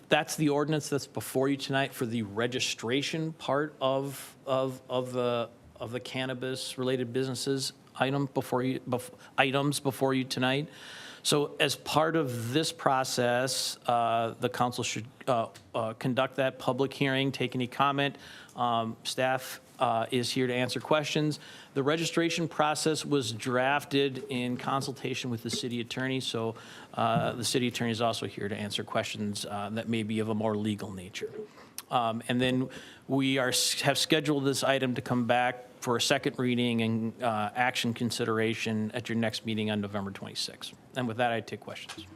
that's the ordinance that's before you tonight for the registration part of the cannabis-related businesses items before you tonight. So as part of this process, the council should conduct that public hearing, take any comment. Staff is here to answer questions. The registration process was drafted in consultation with the city attorney, so the city attorney is also here to answer questions that may be of a more legal nature. And then we have scheduled this item to come back for a second reading and action consideration at your next meeting on November 26th. And with that, I take questions.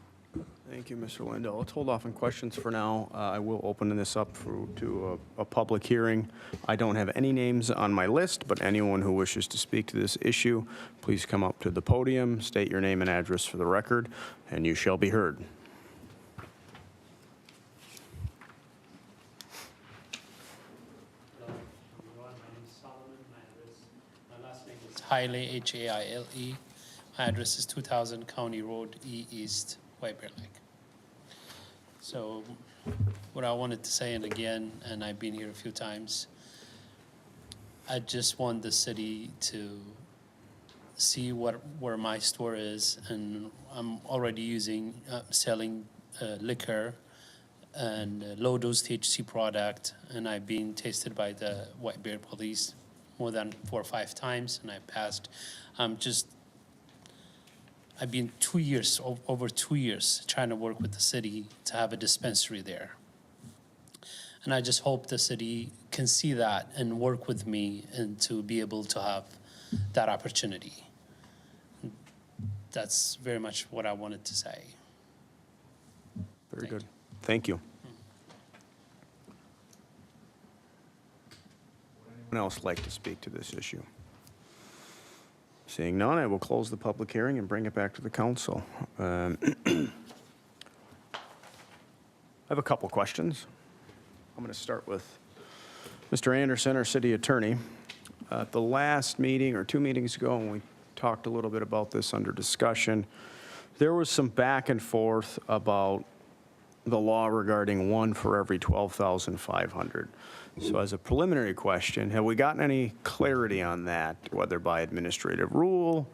Thank you, Mr. Lindahl. Let's hold off on questions for now. I will open this up to a public hearing. I don't have any names on my list, but anyone who wishes to speak to this issue, please come up to the podium, state your name and address for the record, and you shall be heard. Haile, Haile. My address is 2000 County Road, E East, White Bear Lake. So what I wanted to say, and again, and I've been here a few times, I just want the city to see where my store is, and I'm already selling liquor and low-dose THC product, and I've been tested by the White Bear Police more than 4 or 5 times, and I passed. I've been 2 years, over 2 years, trying to work with the city to have a dispensary there. And I just hope the city can see that and work with me and to be able to have that opportunity. That's very much what I wanted to say. Very good. Thank you. Would anyone else like to speak to this issue? Seeing none, I will close the public hearing and bring it back to the council. I have a couple questions. I'm going to start with Mr. Anderson, our city attorney. At the last meeting or 2 meetings ago, when we talked a little bit about this under discussion. There was some back and forth about the law regarding one for every 12,500. So as a preliminary question, have we gotten any clarity on that, whether by administrative rule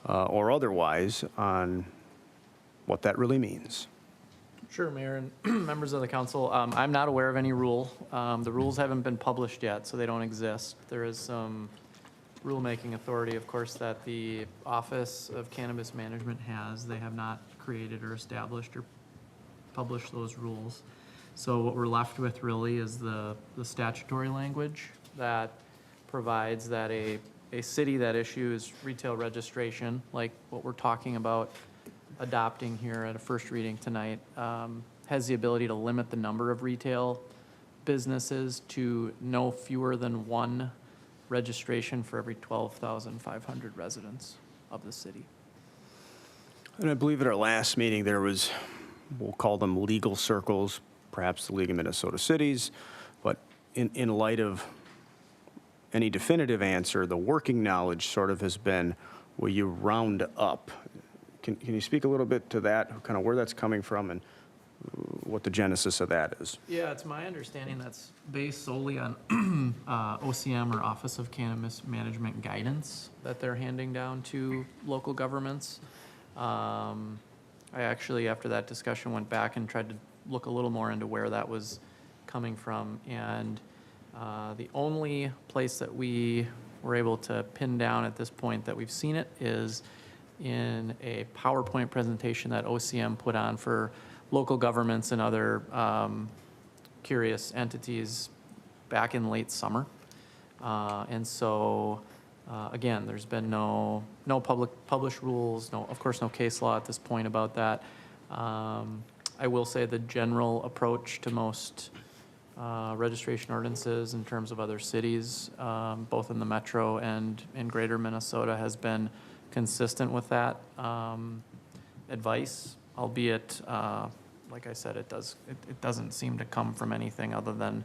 or otherwise, on what that really means? Sure, Mayor and members of the council. I'm not aware of any rule. The rules haven't been published yet, so they don't exist. There is some rulemaking authority, of course, that the Office of Cannabis Management has. They have not created or established or published those rules. So what we're left with really is the statutory language that provides that a city that issues retail registration, like what we're talking about adopting here at a first reading tonight, has the ability to limit the number of retail businesses to no fewer than one registration for every 12,500 residents of the city. And I believe at our last meeting, there was, we'll call them legal circles, perhaps the League of Minnesota Cities, but in light of any definitive answer, the working knowledge sort of has been, will you round up? Can you speak a little bit to that, kind of where that's coming from and what the genesis of that is? Yeah, it's my understanding that's based solely on OCM, or Office of Cannabis Management guidance that they're handing down to local governments. I actually, after that discussion, went back and tried to look a little more into where that was coming from. And the only place that we were able to pin down at this point that we've seen it is in a PowerPoint presentation that OCM put on for local governments and other curious entities back in late summer. And so, again, there's been no published rules, of course, no case law at this point about that. I will say the general approach to most registration ordinances in terms of other cities, both in the metro and in greater Minnesota, has been consistent with that advice, albeit, like I said, it doesn't seem to come from anything other than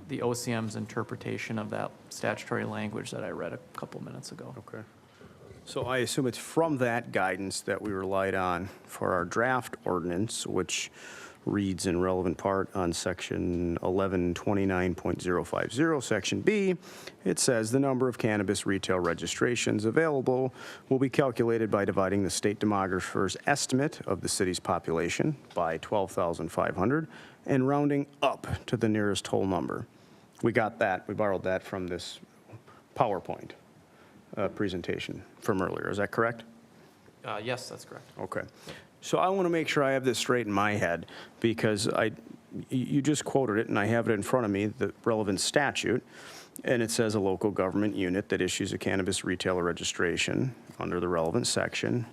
the OCM's interpretation of that statutory language that I read a couple minutes ago. Okay. So I assume it's from that guidance that we relied on for our draft ordinance, which reads in relevant part on section 1129.050, section B. It says the number of cannabis retail registrations available will be calculated by dividing the state demographer's estimate of the city's population by 12,500 and rounding up to the nearest whole number. We got that, we borrowed that from this PowerPoint presentation from earlier. Is that correct? Yes, that's correct. Okay. So I want to make sure I have this straight in my head, because you just quoted it, and I have it in front of me, the relevant statute, and it says a local government unit that issues a cannabis retailer registration under the relevant section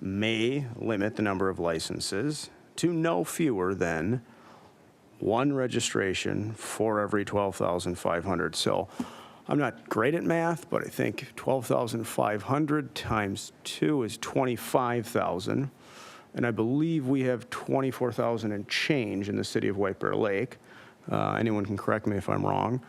may limit the number of licenses to no fewer than one registration for every 12,500. So I'm not great at math, but I think 12,500 times 2 is 25,000. And I believe we have 24,000 and change in the city of White Bear Lake. Anyone can correct me if I'm wrong.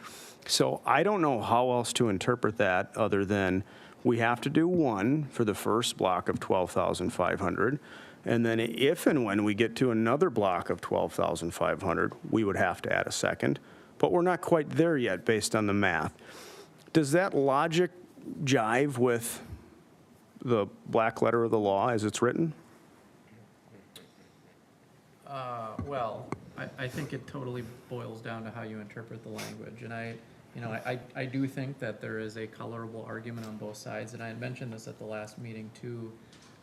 So I don't know how else to interpret that other than we have to do one for the first block of 12,500. And then if and when we get to another block of 12,500, we would have to add a second. But we're not quite there yet based on the math. Does that logic jive with the black letter of the law as it's written? Well, I think it totally boils down to how you interpret the language. And I do think that there is a colorable argument on both sides. And I had mentioned this at the last meeting too.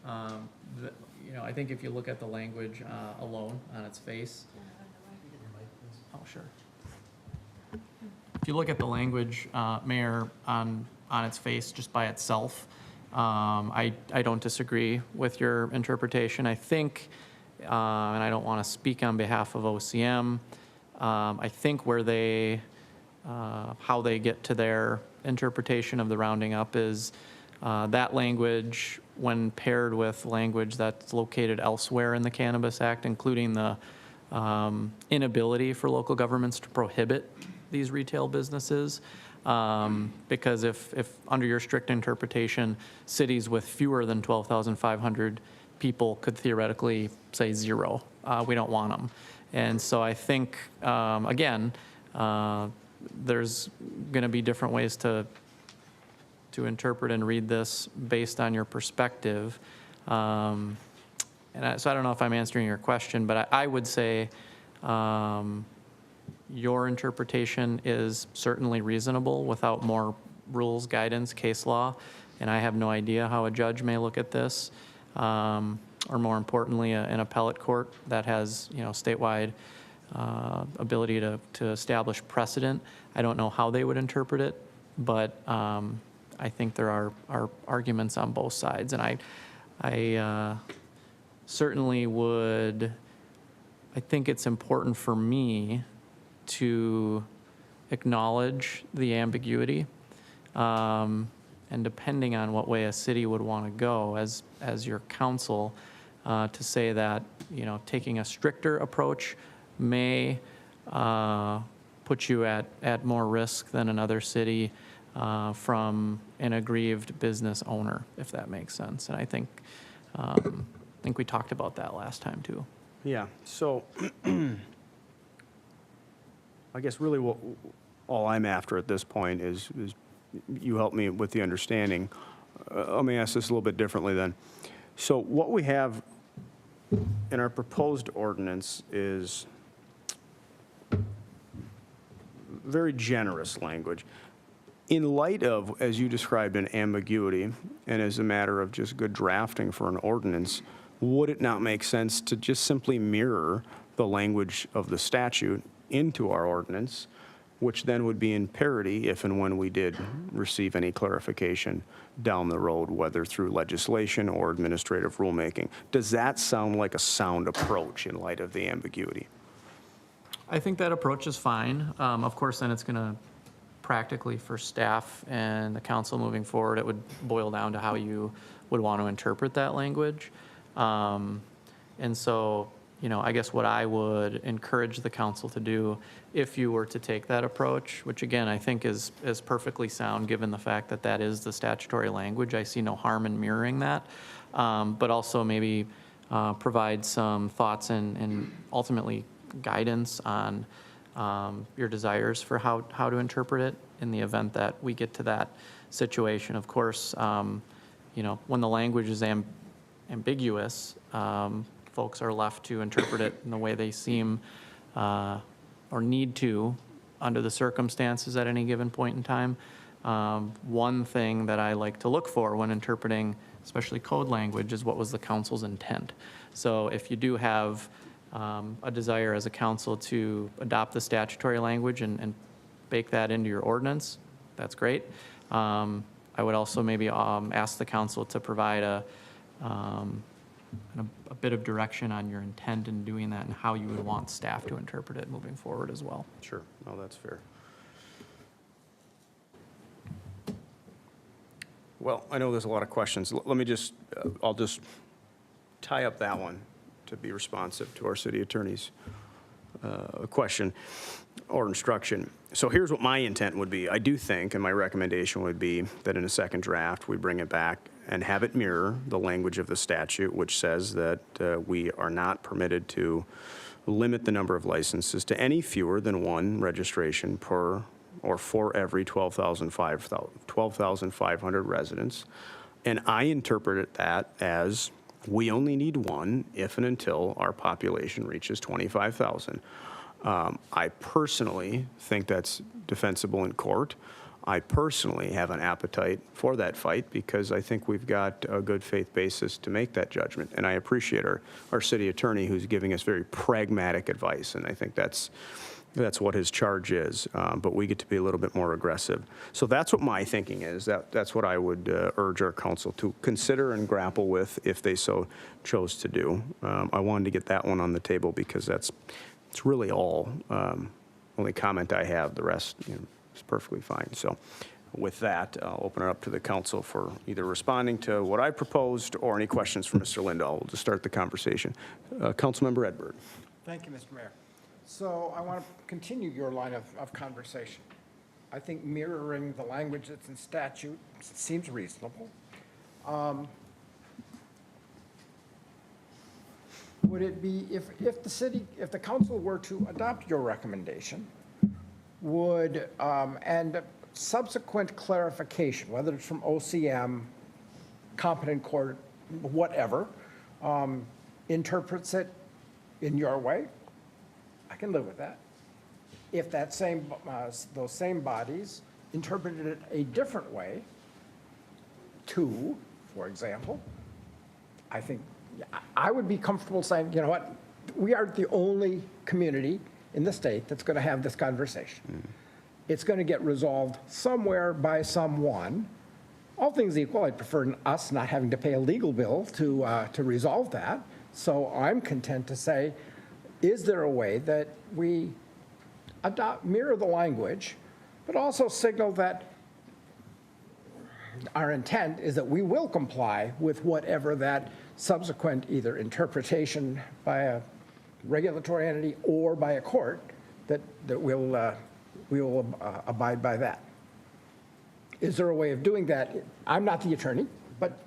I think if you look at the language alone on its face. Oh, sure. If you look at the language, Mayor, on its face, just by itself, I don't disagree with your interpretation. I think, and I don't want to speak on behalf of OCM, I think where they, how they get to their interpretation of the rounding up is that language, when paired with language that's located elsewhere in the Cannabis Act, including the inability for local governments to prohibit these retail businesses, Because if under your strict interpretation, cities with fewer than 12,500 people could theoretically say 0. We don't want them. And so I think, again, there's going to be different ways to interpret and read this based on your perspective. So I don't know if I'm answering your question, but I would say your interpretation is certainly reasonable without more rules, guidance, case law, and I have no idea how a judge may look at this, or more importantly, an appellate court that has, statewide ability to establish precedent. I don't know how they would interpret it, but I think there are arguments on both sides, and I certainly would. I think it's important for me to acknowledge the ambiguity, and depending on what way a city would want to go as your counsel, to say that, taking a stricter approach may put you at more risk than another city from an aggrieved business owner, if that makes sense. And I think we talked about that last time too. Yeah, so I guess really all I'm after at this point is you help me with the understanding. Let me ask this a little bit differently then. So what we have in our proposed ordinance is very generous language. In light of, as you described, an ambiguity, and as a matter of just good drafting for an ordinance, would it not make sense to just simply mirror the language of the statute into our ordinance, which then would be in parity if and when we did receive any clarification down the road, whether through legislation or administrative rulemaking? Does that sound like a sound approach in light of the ambiguity? I think that approach is fine. Of course, then it's going to practically for staff and the council moving forward, it would boil down to how you would want to interpret that language. And so, I guess what I would encourage the council to do if you were to take that approach, which again, I think is perfectly sound given the fact that that is the statutory language. I see no harm in mirroring that, but also maybe provide some thoughts and ultimately guidance on your desires for how to interpret it in the event that we get to that situation. Of course, when the language is ambiguous, folks are left to interpret it in the way they seem or need to under the circumstances at any given point in time. One thing that I like to look for when interpreting, especially code language, is what was the council's intent. So if you do have a desire as a council to adopt the statutory language and bake that into your ordinance, that's great. I would also maybe ask the council to provide a bit of direction on your intent in doing that and how you would want staff to interpret it moving forward as well. Sure, no, that's fair. Well, I know there's a lot of questions. Let me just, I'll just tie up that one to be responsive to our city attorney's question or instruction. So here's what my intent would be. I do think, and my recommendation would be, that in a second draft, we bring it back and have it mirror the language of the statute, which says that we are not permitted to limit the number of licenses to any fewer than one registration per or for every 12,500 residents. And I interpret that as we only need one if and until our population reaches 25,000. I personally think that's defensible in court. I personally have an appetite for that fight because I think we've got a good faith basis to make that judgment. And I appreciate our city attorney who's giving us very pragmatic advice. And I think that's what his charge is. But we get to be a little bit more aggressive. So that's what my thinking is. That's what I would urge our council to consider and grapple with if they so chose to do. I wanted to get that one on the table because it's really all only comment I have. The rest, is perfectly fine. So with that, I'll open it up to the council for either responding to what I proposed or any questions for Mr. Lindahl. We'll just start the conversation. Councilmember Edberg. Thank you, Mr. Mayor. So I want to continue your line of conversation. I think mirroring the language that's in statute seems reasonable. Would it be, if the council were to adopt your recommendation, would, and subsequent clarification, whether it's from OCM, competent court, whatever, interprets it in your way, I can live with that. If that those same bodies interpreted it a different way, too, for example, I think I would be comfortable saying, you know what, we are the only community in the state that's going to have this conversation. It's going to get resolved somewhere by someone. All things equal, I'd prefer us not having to pay a legal bill to resolve that. So I'm content to say, is there a way that we mirror the language, but also signal that our intent is that we will comply with whatever that subsequent either interpretation by a regulatory entity or by a court that we will abide by that. Is there a way of doing that? I'm not the attorney, but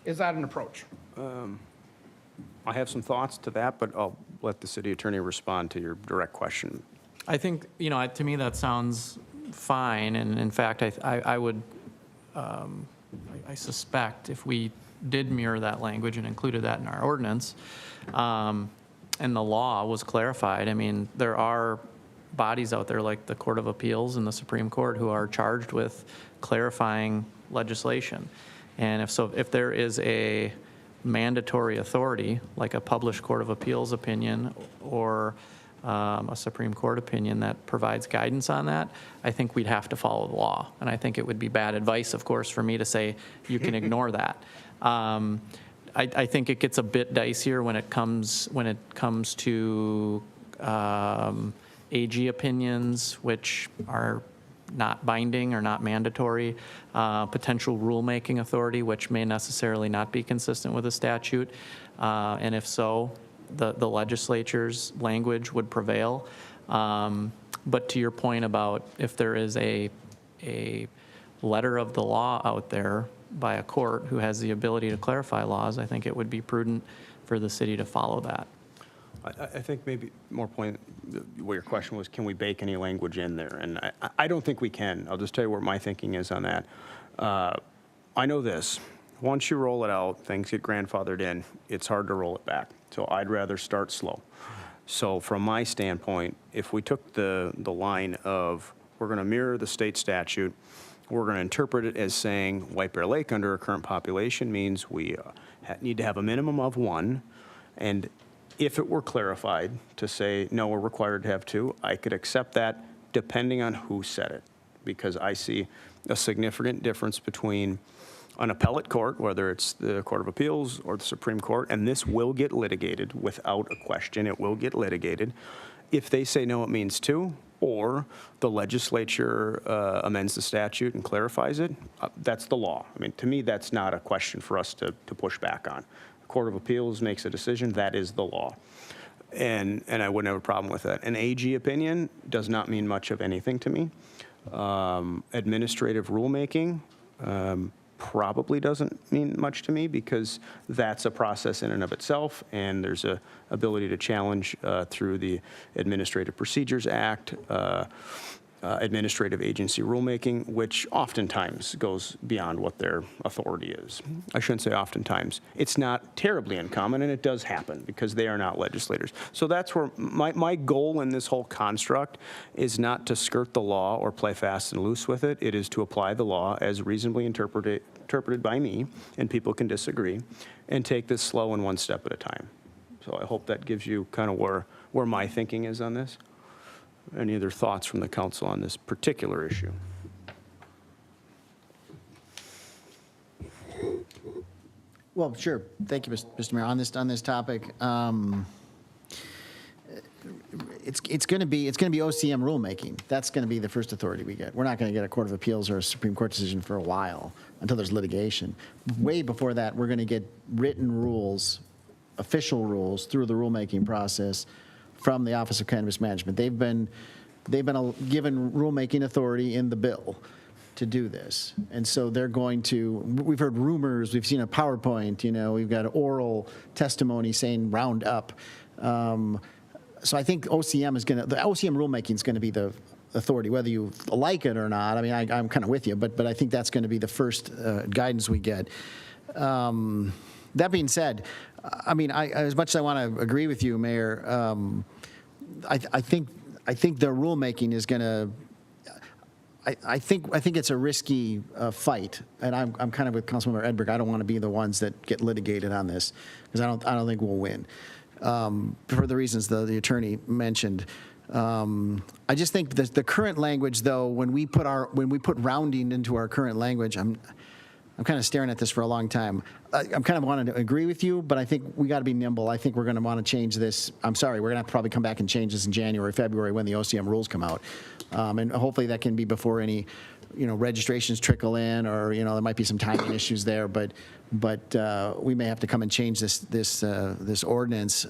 is that an approach? I have some thoughts to that, but I'll let the city attorney respond to your direct question. I think, to me, that sounds fine, and in fact, I would, I suspect if we did mirror that language and included that in our ordinance, and the law was clarified, I mean, there are bodies out there like the Court of Appeals and the Supreme Court who are charged with clarifying legislation. And if there is a mandatory authority, like a published Court of Appeals opinion or a Supreme Court opinion that provides guidance on that, I think we'd have to follow the law. And I think it would be bad advice, of course, for me to say you can ignore that. I think it gets a bit dicier when it comes to AG opinions, which are not binding or not mandatory, potential rulemaking authority, which may necessarily not be consistent with the statute, and if so, the legislature's language would prevail. But to your point about if there is a letter of the law out there by a court who has the ability to clarify laws, I think it would be prudent for the city to follow that. I think maybe more point, where your question was, can we bake any language in there? And I don't think we can. I'll just tell you where my thinking is on that. I know this. Once you roll it out, things get grandfathered in. It's hard to roll it back. So I'd rather start slow. So from my standpoint, if we took the line of we're going to mirror the state statute, we're going to interpret it as saying White Bear Lake under a current population means we need to have a minimum of 1. And if it were clarified to say, no, we're required to have 2, I could accept that depending on who said it, because I see a significant difference between an appellate court, whether it's the Court of Appeals or the Supreme Court, and this will get litigated without a question. It will get litigated. If they say, no, it means 2, or the legislature amends the statute and clarifies it, that's the law. I mean, to me, that's not a question for us to push back on. Court of Appeals makes a decision, that is the law. And I wouldn't have a problem with that. An AG opinion does not mean much of anything to me. Administrative rulemaking probably doesn't mean much to me because that's a process in and of itself, and there's a ability to challenge through the Administrative Procedures Act, administrative agency rulemaking, which oftentimes goes beyond what their authority is. I shouldn't say oftentimes. It's not terribly uncommon, and it does happen because they are not legislators. So that's where my goal in this whole construct is not to skirt the law or play fast and loose with it. It is to apply the law as reasonably interpreted by me, and people can disagree, and take this slow and one step at a time. So I hope that gives you kind of where my thinking is on this. Any other thoughts from the council on this particular issue? Well, sure. Thank you, Mr. Mayor. On this topic, it's going to be OCM rulemaking. That's going to be the first authority we get. We're not going to get a Court of Appeals or a Supreme Court decision for a while until there's litigation. Way before that, we're going to get written rules, official rules through the rulemaking process from the Office of Cannabis Management. They've been they've been given rulemaking authority in the bill to do this. And so they're going to, we've heard rumors, we've seen a PowerPoint, we've got oral testimony saying round up. So I think the OCM rulemaking is going to be the authority, whether you like it or not. I mean, I'm kind of with you, but I think that's going to be the first guidance we get. That being said, I mean, as much as I want to agree with you, Mayor, I think the rulemaking is going to. I think it's a risky fight, and I'm kind of with Councilmember Edberg. I don't want to be the ones that get litigated on this because I don't think we'll win for the reasons the attorney mentioned. I just think that the current language, though, when we put rounding into our current language, I'm kind of staring at this for a long time. I'm kind of wanting to agree with you, but I think we got to be nimble. I think we're going to want to change this. I'm sorry, we're going to have to probably come back and change this in January, February when the OCM rules come out, and hopefully that can be before any, registrations trickle in, or there might be some timing issues there, but we may have to come and change this ordinance.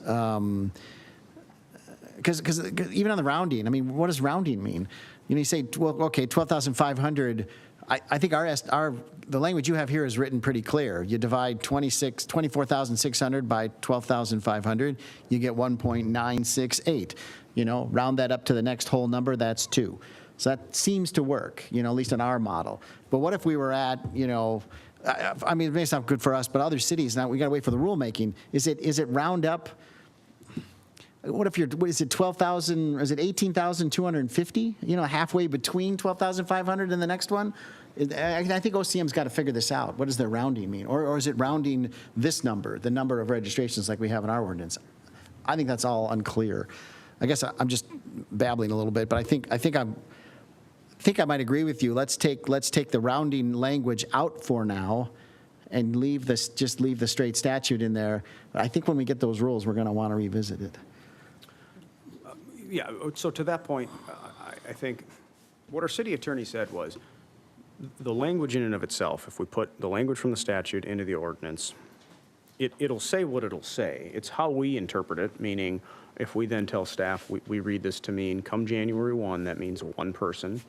Because even on the rounding, I mean, what does rounding mean? You say, well, okay, 12,500. I think the language you have here is written pretty clear. You divide 24,600 by 12,500, you get 1.968. Round that up to the next whole number, that's 2. So that seems to work, at least in our model. But what if we were at, I mean, it may sound good for us, but other cities, now we got to wait for the rulemaking. Is it round up? What if is it 12,000, is it 18,250? Halfway between 12,500 and the next one? I think OCM's got to figure this out. What does their rounding mean? Or is it rounding this number, the number of registrations like we have in our ordinance? I think that's all unclear. I guess I'm just babbling a little bit, but I think I might agree with you. Let's take the rounding language out for now and just leave the straight statute in there. But I think when we get those rules, we're going to want to revisit it. Yeah, so to that point, I think what our city attorney said was the language in and of itself, if we put the language from the statute into the ordinance, it'll say what it'll say. It's how we interpret it, meaning if we then tell staff, we read this to mean come January 1, that means one person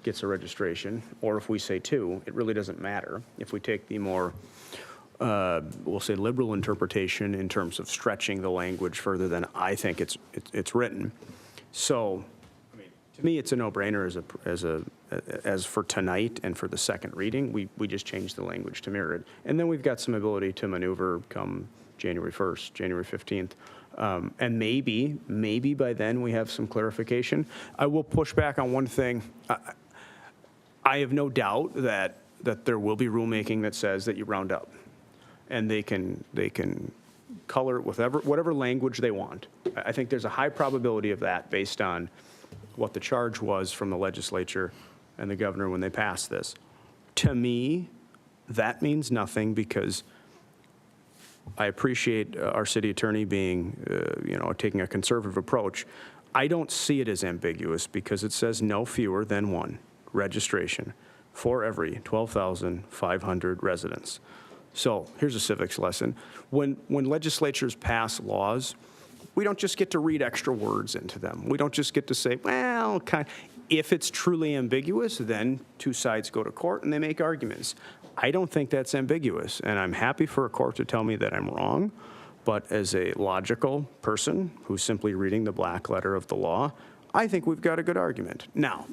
gets a registration, or if we say 2, it really doesn't matter. If we take the more we'll say liberal interpretation in terms of stretching the language further than I think it's written. So, I mean, to me, it's a no-brainer as for tonight and for the second reading. We just change the language to mirror it, and then we've got some ability to maneuver come January 1st, January 15th, and maybe by then we have some clarification. I will push back on one thing. I have no doubt that there will be rulemaking that says that you round up. And they can color it with whatever language they want. I think there's a high probability of that based on what the charge was from the legislature and the governor when they passed this. To me, that means nothing because I appreciate our city attorney being, taking a conservative approach. I don't see it as ambiguous because it says no fewer than one registration for every 12,500 residents. So here's a civics lesson. When legislatures pass laws, we don't just get to read extra words into them. We don't just get to say, well, if it's truly ambiguous, then two sides go to court and they make arguments. I don't think that's ambiguous, and I'm happy for a court to tell me that I'm wrong, but as a logical person who's simply reading the black letter of the law, I think we've got a good argument. Now,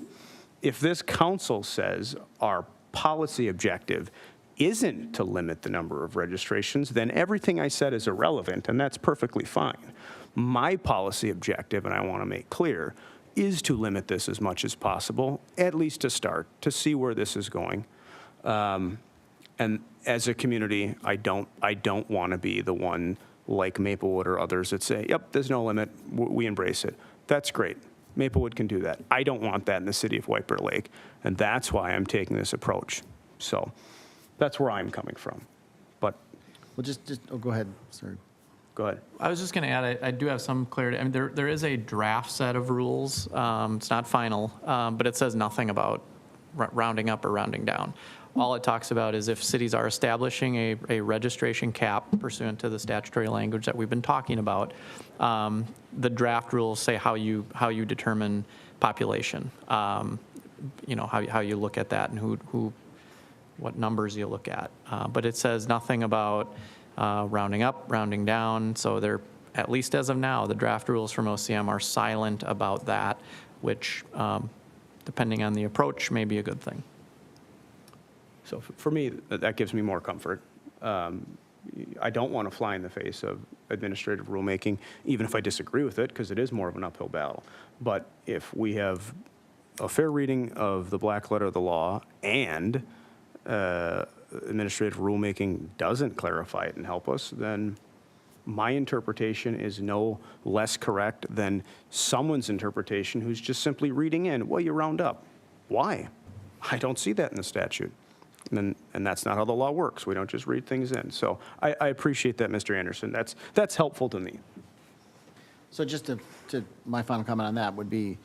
if this council says our policy objective isn't to limit the number of registrations, then everything I said is irrelevant, and that's perfectly fine. My policy objective, and I want to make clear, is to limit this as much as possible, at least to start, to see where this is going. And as a community, I don't want to be the one like Maplewood or others that say, yep, there's no limit, we embrace it. That's great. Maplewood can do that. I don't want that in the city of White Bear Lake, and that's why I'm taking this approach. So that's where I'm coming from. But Well, go ahead, sir. Go ahead. I was just going to add, I do have some clarity. I mean, there is a draft set of rules. It's not final, but it says nothing about rounding up or rounding down. All it talks about is if cities are establishing a registration cap pursuant to the statutory language that we've been talking about, the draft rules say how you determine population. You know, how you look at that and what numbers you look at. But it says nothing about rounding up, rounding down. So they're, at least as of now, the draft rules from OCM are silent about that, which, depending on the approach, may be a good thing. So for me, that gives me more comfort. I don't want to fly in the face of administrative rulemaking, even if I disagree with it, because it is more of an uphill battle. But if we have a fair reading of the black letter of the law and administrative rulemaking doesn't clarify it and help us, then my interpretation is no less correct than someone's interpretation who's just simply reading in, well, you round up. Why? I don't see that in the statute. And that's not how the law works. We don't just read things in. So I appreciate that, Mr. Anderson. That's helpful to me. So just to my final comment on that would be,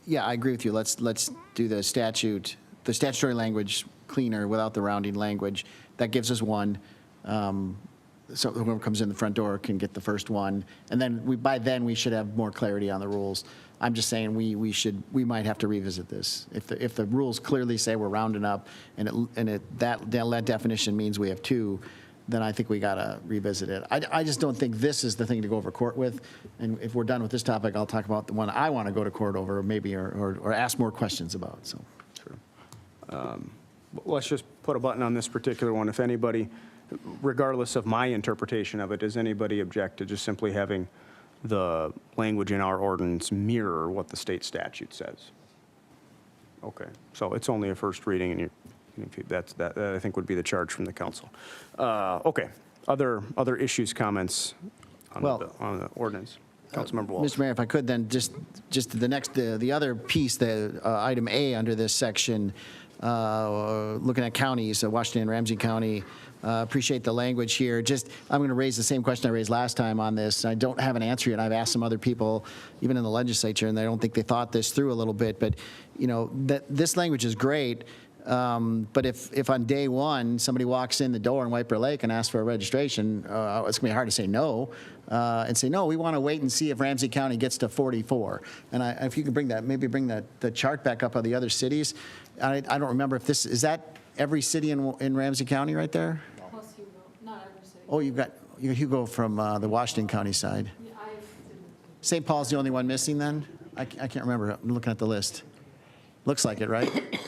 yeah, I agree with you. Let's do the statutory language cleaner without the rounding language. That gives us one. So whoever comes in the front door can get the first one. And then by then we should have more clarity on the rules. I'm just saying we might have to revisit this. If the rules clearly say we're rounding up and that definition means we have two, then I think we got to revisit it. I just don't think this is the thing to go over court with. And if we're done with this topic, I'll talk about the one I want to go to court over, maybe, or ask more questions about. So, Let's just put a button on this particular one. If anybody, regardless of my interpretation of it, does anybody object to just simply having the language in our ordinance mirror what the state statute says? Okay, so it's only a first reading, and that I think would be the charge from the council. Okay, other issues, comments on the ordinance? Councilmember Walsh. Mr. Mayor, if I could then just the other piece, the item A under this section, looking at counties, Washington and Ramsey County. Appreciate the language here. I'm going to raise the same question I raised last time on this. I don't have an answer yet. I've asked some other people, even in the legislature, and I don't think they thought this through a little bit. But you know, this language is great. But if on day one somebody walks in the door in White Bear Lake and asks for a registration, it's going to be hard to say no, and say no. We want to wait and see if Ramsey County gets to 44. And if you can bring the chart back up of the other cities. I don't remember if this is that every city in Ramsey County right there. Plus Hugo, not every city. Oh, you've got Hugo from the Washington County side. Yeah, St. Paul's the only one missing then? I can't remember. I'm looking at the list. Looks like it, right?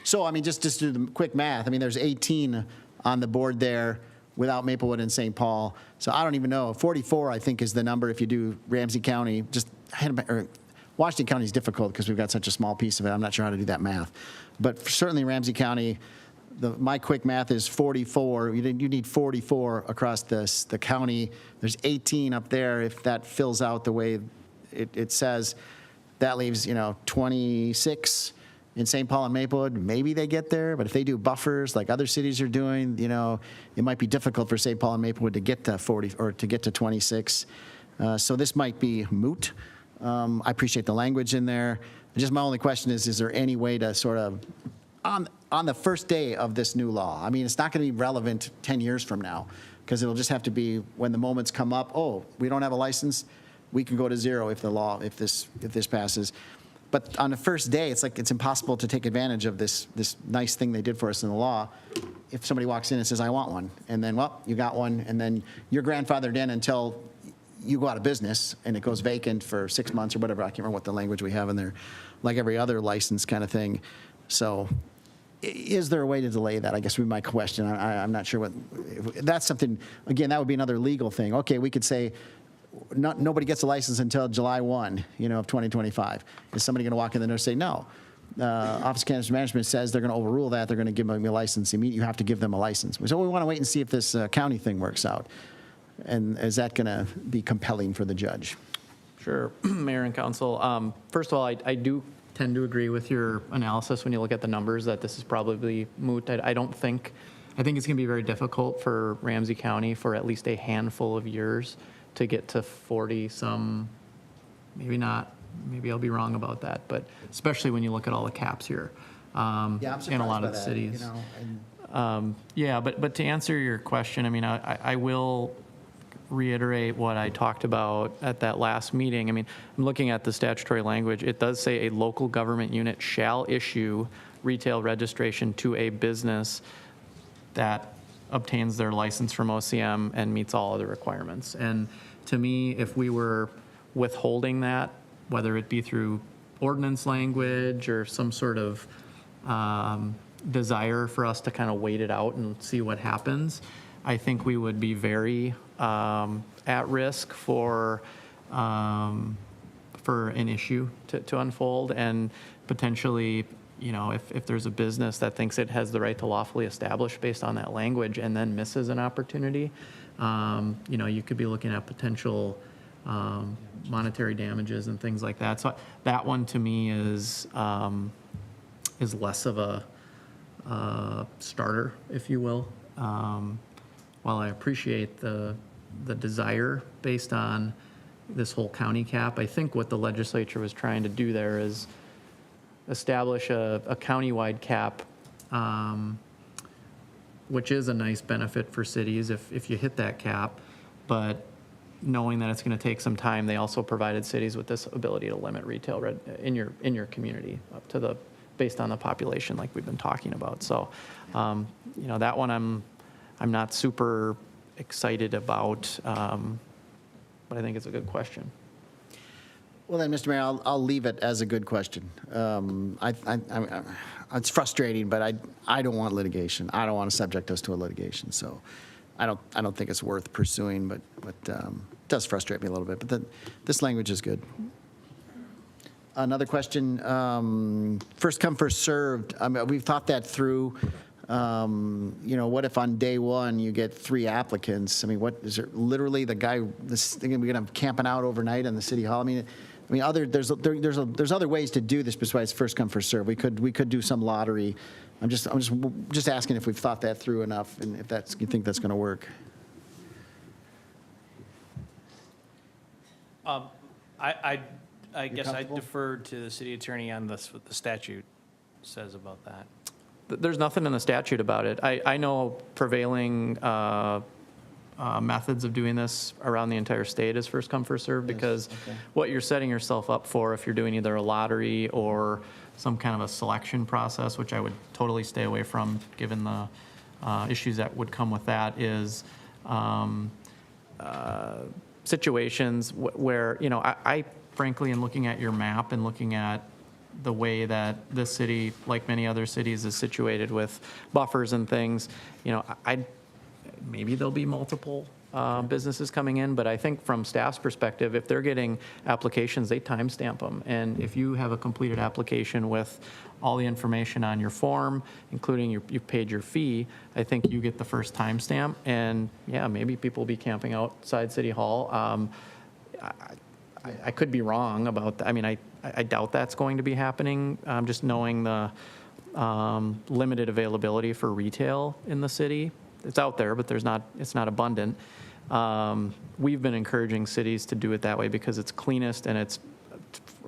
So, I mean, just do the quick math. I mean, there's 18 on the board there without Maplewood and St. Paul. So I don't even know. 44, I think, is the number if you do Ramsey County. Washington County is difficult because we've got such a small piece of it. I'm not sure how to do that math. But certainly Ramsey County, my quick math is 44. You need 44 across the county. There's 18 up there. If that fills out the way it says, that leaves 26 in St. Paul and Maplewood. Maybe they get there, but if they do buffers like other cities are doing, it might be difficult for St. Paul and Maplewood to get to 40 or to get to 26. So this might be moot. I appreciate the language in there. Just my only question is there any way to sort of, on the first day of this new law, I mean, it's not going to be relevant 10 years from now, because it'll just have to be when the moments come up, oh, we don't have a license, we can go to zero if this passes. But on the first day, it's impossible to take advantage of this nice thing they did for us in the law. If somebody walks in and says, I want one, and then, well, you got one, and then you're grandfathered in until you go out of business and it goes vacant for 6 months or whatever. I can't remember what the language we have in there, like every other license kind of thing. So is there a way to delay that? I guess would be my question. I'm not sure that's something, again, that would be another legal thing. Okay, we could say nobody gets a license until July 1, of 2025. Is somebody going to walk in there and say no? Office of Cannabis Management says they're going to overrule that. They're going to give them a license. You have to give them a license. So we want to wait and see if this county thing works out. And is that going to be compelling for the judge? Sure, Mayor and Council. First of all, I do tend to agree with your analysis when you look at the numbers that this is probably moot. I think it's going to be very difficult for Ramsey County for at least a handful of years to get to 40 some, maybe not, maybe I'll be wrong about that, but especially when you look at all the caps here I'm surprised in a lot by of the that, cities. Yeah, but to answer your question, I mean, I will reiterate what I talked about at that last meeting. I mean, I'm looking at the statutory language. It does say a local government unit shall issue retail registration to a business that obtains their license from OCM and meets all other requirements. And to me, if we were withholding that, whether it be through ordinance language or some sort of desire for us to kind of wait it out and see what happens, I think we would be very at risk for an issue to unfold, and potentially, you know, if there's a business that thinks it has the right to lawfully establish based on that language and then misses an opportunity, you know, you could be looking at potential monetary damages and things like that. So that one to me is less of a starter, if you will. While I appreciate the desire based on this whole county cap, I think what the legislature was trying to do there is establish a countywide cap, which is a nice benefit for cities if you hit that cap. But knowing that it's going to take some time, they also provided cities with this ability to limit retail in your community up to based on the population, like we've been talking about. So, you know, that one I'm not super excited about, but I think it's a good question. Well then, Mr. Mayor, I'll leave it as a good question. It's frustrating, but I don't want litigation. I don't want to subject us to a litigation. So I don't think it's worth pursuing, but it does frustrate me a little bit. But this language is good. Another question, first come, first served. I mean, we've thought that through. You know, what if on day one you get 3 applicants? I mean, what is it? Literally, the guy, this thing, we're gonna have camping out overnight in the city hall. I mean, there's other ways to do this besides first come, first serve. We could do some lottery. I'm just asking if we've thought that through enough, and if you think that's going to work. I guess I defer to the city attorney on this, what the statute says about that. There's nothing in the statute about it. I know prevailing methods of doing this around the entire state is first come, first serve, because what you're setting yourself up for if you're doing either a lottery or some kind of a selection process, which I would totally stay away from given the issues that would come with that, is situations where, you know, I frankly, in looking at your map and looking at the way that this city, like many other cities, is situated with buffers and things, you know, maybe there'll be multiple businesses coming in, but I think from staff's perspective, if they're getting applications, they timestamp them. And if you have a completed application with all the information on your form, including you've paid your fee, I think you get the first timestamp. And yeah, maybe people will be camping outside City Hall. I could be wrong about that. I mean, I doubt that's going to be happening, just knowing the limited availability for retail in the city. It's out there, but it's not abundant. We've been encouraging cities to do it that way because it's cleanest and it's,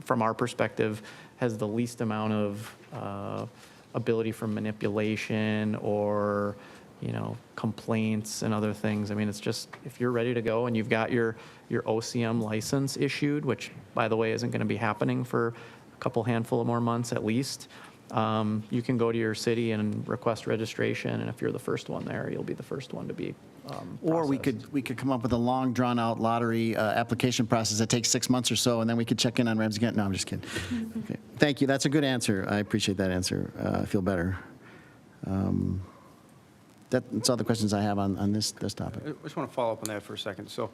from our perspective, has the least amount of ability for manipulation or, you know, complaints and other things. I mean, it's just, if you're ready to go and you've got your OCM license issued, which, by the way, isn't going to be happening for a couple handful of more months at least, you can go to your city and request registration, and if you're the first one there, you'll be the first one to be Or we processed. could come up with a long, drawn-out lottery application process that takes 6 months or so, and then we could check in on Rams again. No, I'm just kidding. Okay. Thank you. That's a good answer. I appreciate that answer. I feel better. That's all the questions I have on this topic. I just want to follow up on that for a second. So,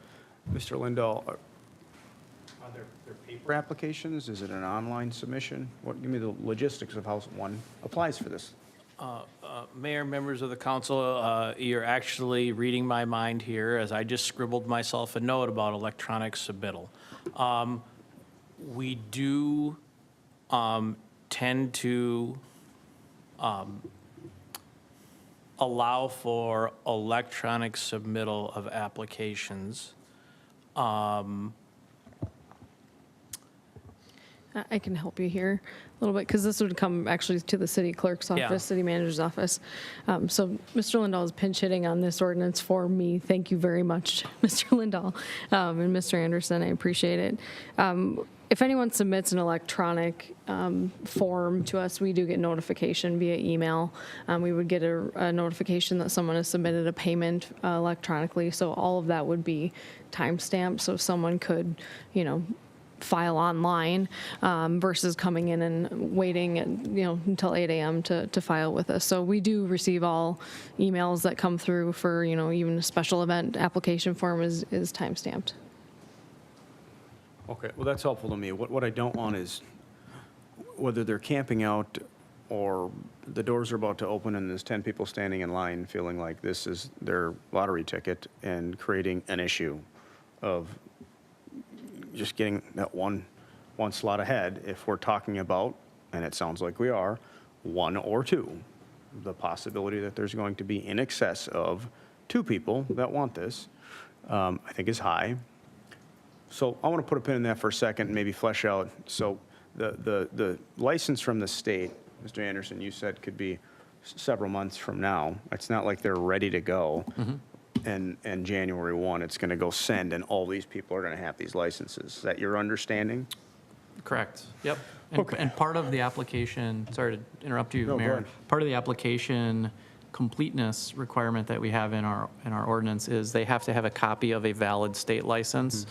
Mr. Lindahl, are there paper applications? Is it an online submission? Give me the logistics of how one applies for this. Mayor, members of the council, you're actually reading my mind here as I just scribbled myself a note about electronic submittal. We do tend to allow for electronic submittal of applications. I can help you here a little bit, because this would come actually to the city clerk's office, Yeah. city manager's office. So Mr. Lindahl is pinch hitting on this ordinance for me. Thank you very much, Mr. Lindahl, and Mr. Anderson. I appreciate it. If anyone submits an electronic form to us, we do get notification via email. We would get a notification that someone has submitted a payment electronically. So all of that would be timestamped, so someone could, file online versus coming in and waiting, until 8 a.m. to file with us. So we do receive all emails that come through for, even a special event application form is timestamped. Okay, well, that's helpful to me. What I don't want is, whether they're camping out or the doors are about to open and there's 10 people standing in line feeling like this is their lottery ticket and creating an issue of just getting that one slot ahead, if we're talking about, and it sounds like we are, 1 or 2, the possibility that there's going to be in excess of 2 people that want this, I think is high. So I want to put a pin in that for a second and maybe flesh out. So the license from the state, Mr. Anderson, you said could be several months from now. It's not like they're ready to go. And January 1, it's going to go send, and all these people are going to have these licenses. Is that your understanding? Correct. Yep. And, Okay. and part of the application, sorry to interrupt you, No, go Mayor. ahead. Part of the application completeness requirement that we have in our ordinance is they have to have a copy of a valid state license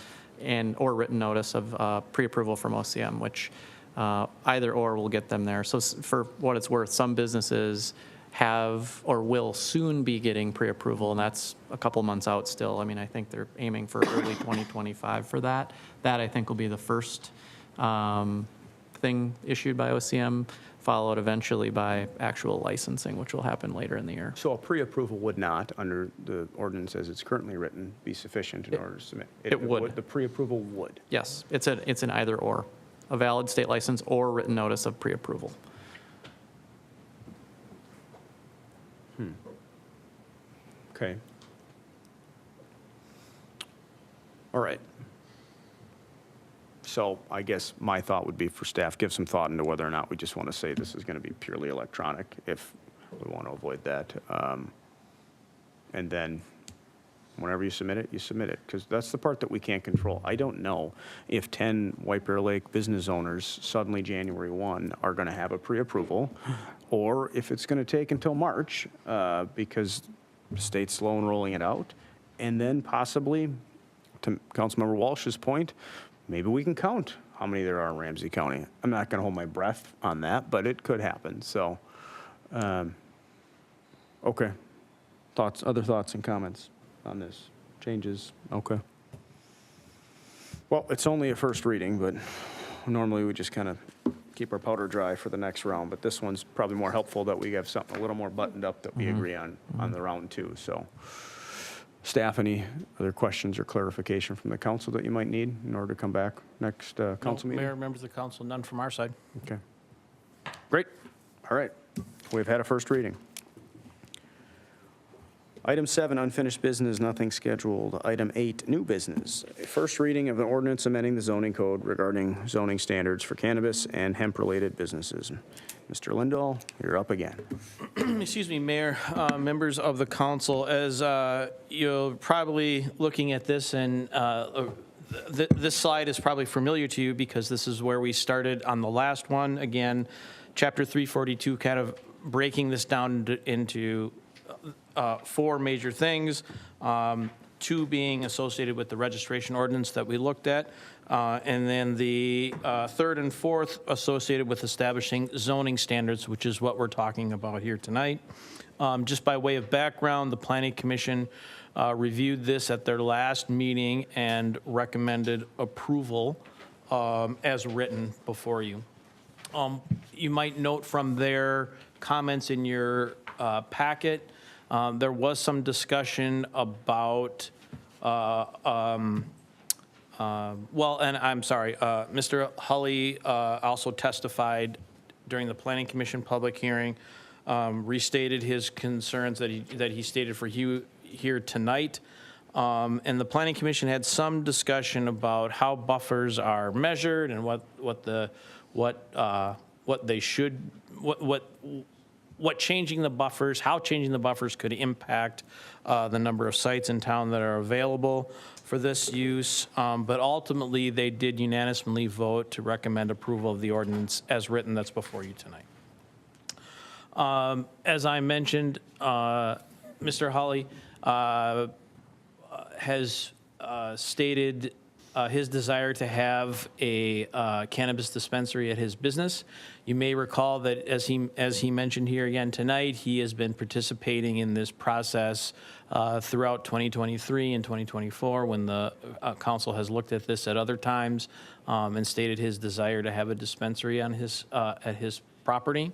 or written notice of pre-approval from OCM, which either or will get them there. So for what it's worth, some businesses have or will soon be getting pre-approval, and that's a couple months out still. I mean, I think they're aiming for early 2025 for that. That, I think, will be the first thing issued by OCM, followed eventually by actual licensing, which will happen later in the year. So a pre-approval would not, under the ordinance as it's currently written, be sufficient in order to submit? It would. The pre-approval would? Yes, it's an either or, a valid state license or written notice of pre-approval. Okay. All right. So I guess my thought would be for staff, give some thought into whether or not we just want to say this is going to be purely electronic, if we want to avoid that. And then whenever you submit it, because that's the part that we can't control. I don't know if 10 White Bear Lake business owners suddenly January 1 are going to have a pre-approval, or if it's going to take until March because the state's slow in rolling it out. And then possibly, to Councilmember Walsh's point, maybe we can count how many there are in Ramsey County. I'm not going to hold my breath on that, but it could happen. So, okay. Other thoughts and comments on this? Changes? Okay. Well, it's only a first reading, but normally we just kind of keep our powder dry for the next round. But this one's probably more helpful that we have something a little more buttoned up that we agree on the round 2. So, staff, any other questions or clarification from the council that you might need in order to come back next council meeting? Mayor, members of the council, none from our side. Okay. Great. All right. We've had a first reading. Item 7, unfinished business, nothing scheduled. Item 8, new business. First reading of an ordinance amending the zoning code regarding zoning standards for cannabis and hemp-related businesses. Mr. Lindahl, you're up again. Excuse me, Mayor, members of the council, as you're probably looking at this, and this slide is probably familiar to you because this is where we started on the last one. Again, Chapter 342, kind of breaking this down into 4 major things, 2 being associated with the registration ordinance that we looked at, and then the 3rd and 4th associated with establishing zoning standards, which is what we're talking about here tonight. Just by way of background, the Planning Commission reviewed this at their last meeting and recommended approval as written before you. You might note from their comments in your packet, there was some discussion about, well, and I'm sorry, Mr. Hulley also testified during the Planning Commission public hearing, restated his concerns that he stated for you here tonight. And the Planning Commission had some discussion about how buffers are measured and what changing the buffers, how changing the buffers could impact the number of sites in town that are available for this use. But ultimately, they did unanimously vote to recommend approval of the ordinance as written that's before you tonight. As I mentioned, Mr. Hawley has stated his desire to have a cannabis dispensary at his business. You may recall that as he mentioned here again tonight, he has been participating in this process throughout 2023 and 2024 when the council has looked at this at other times and stated his desire to have a dispensary on his at his property.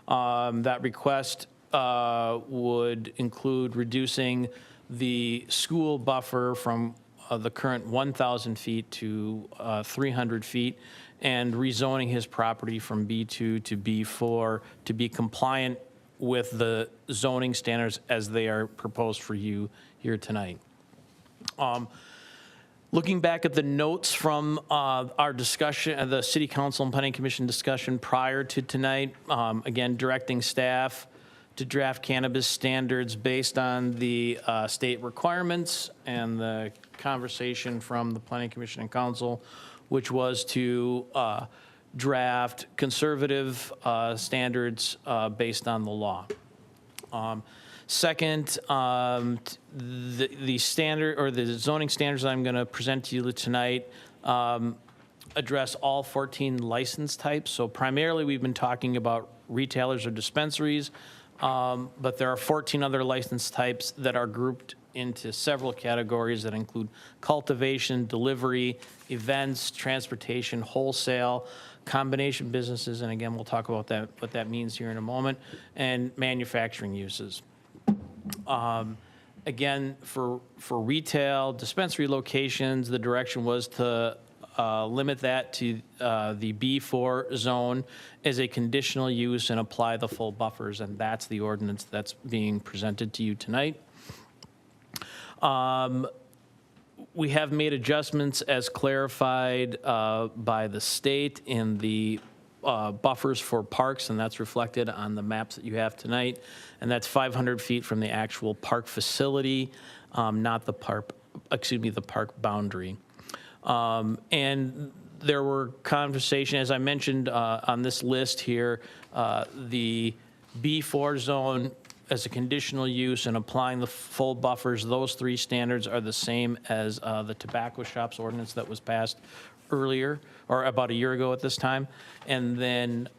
That request would include reducing the school buffer from the current 1,000 feet to 300 feet and rezoning his property from B2 to B4 to be compliant with the zoning standards as they are proposed for you here tonight. Looking back at the notes from our discussion, the City Council and Planning Commission discussion prior to tonight, again, directing staff to draft cannabis standards based on the state requirements and the conversation from the Planning Commission and Council, which was to draft conservative standards based on the law. Second, the standard or the zoning standards I'm going to present to you tonight address all 14 license types. So primarily we've been talking about retailers or dispensaries, but there are 14 other license types that are grouped into several categories that include cultivation, delivery, events, transportation, wholesale, combination businesses, and again, we'll talk about that, what that means here in a moment, and manufacturing uses. Again, for retail dispensary locations, the direction was to limit that to the B4 zone as a conditional use and apply the full buffers, and that's the ordinance that's being presented to you tonight. We have made adjustments as clarified by the state in the buffers for parks, and that's reflected on the maps that you have tonight. And that's 500 feet from the actual park facility, not the park, the park boundary. And there were conversations, as I mentioned on this list here, the B4 zone as a conditional use and applying the full buffers, those three standards are the same as the tobacco shops ordinance that was passed earlier, or about a year ago at this time. And then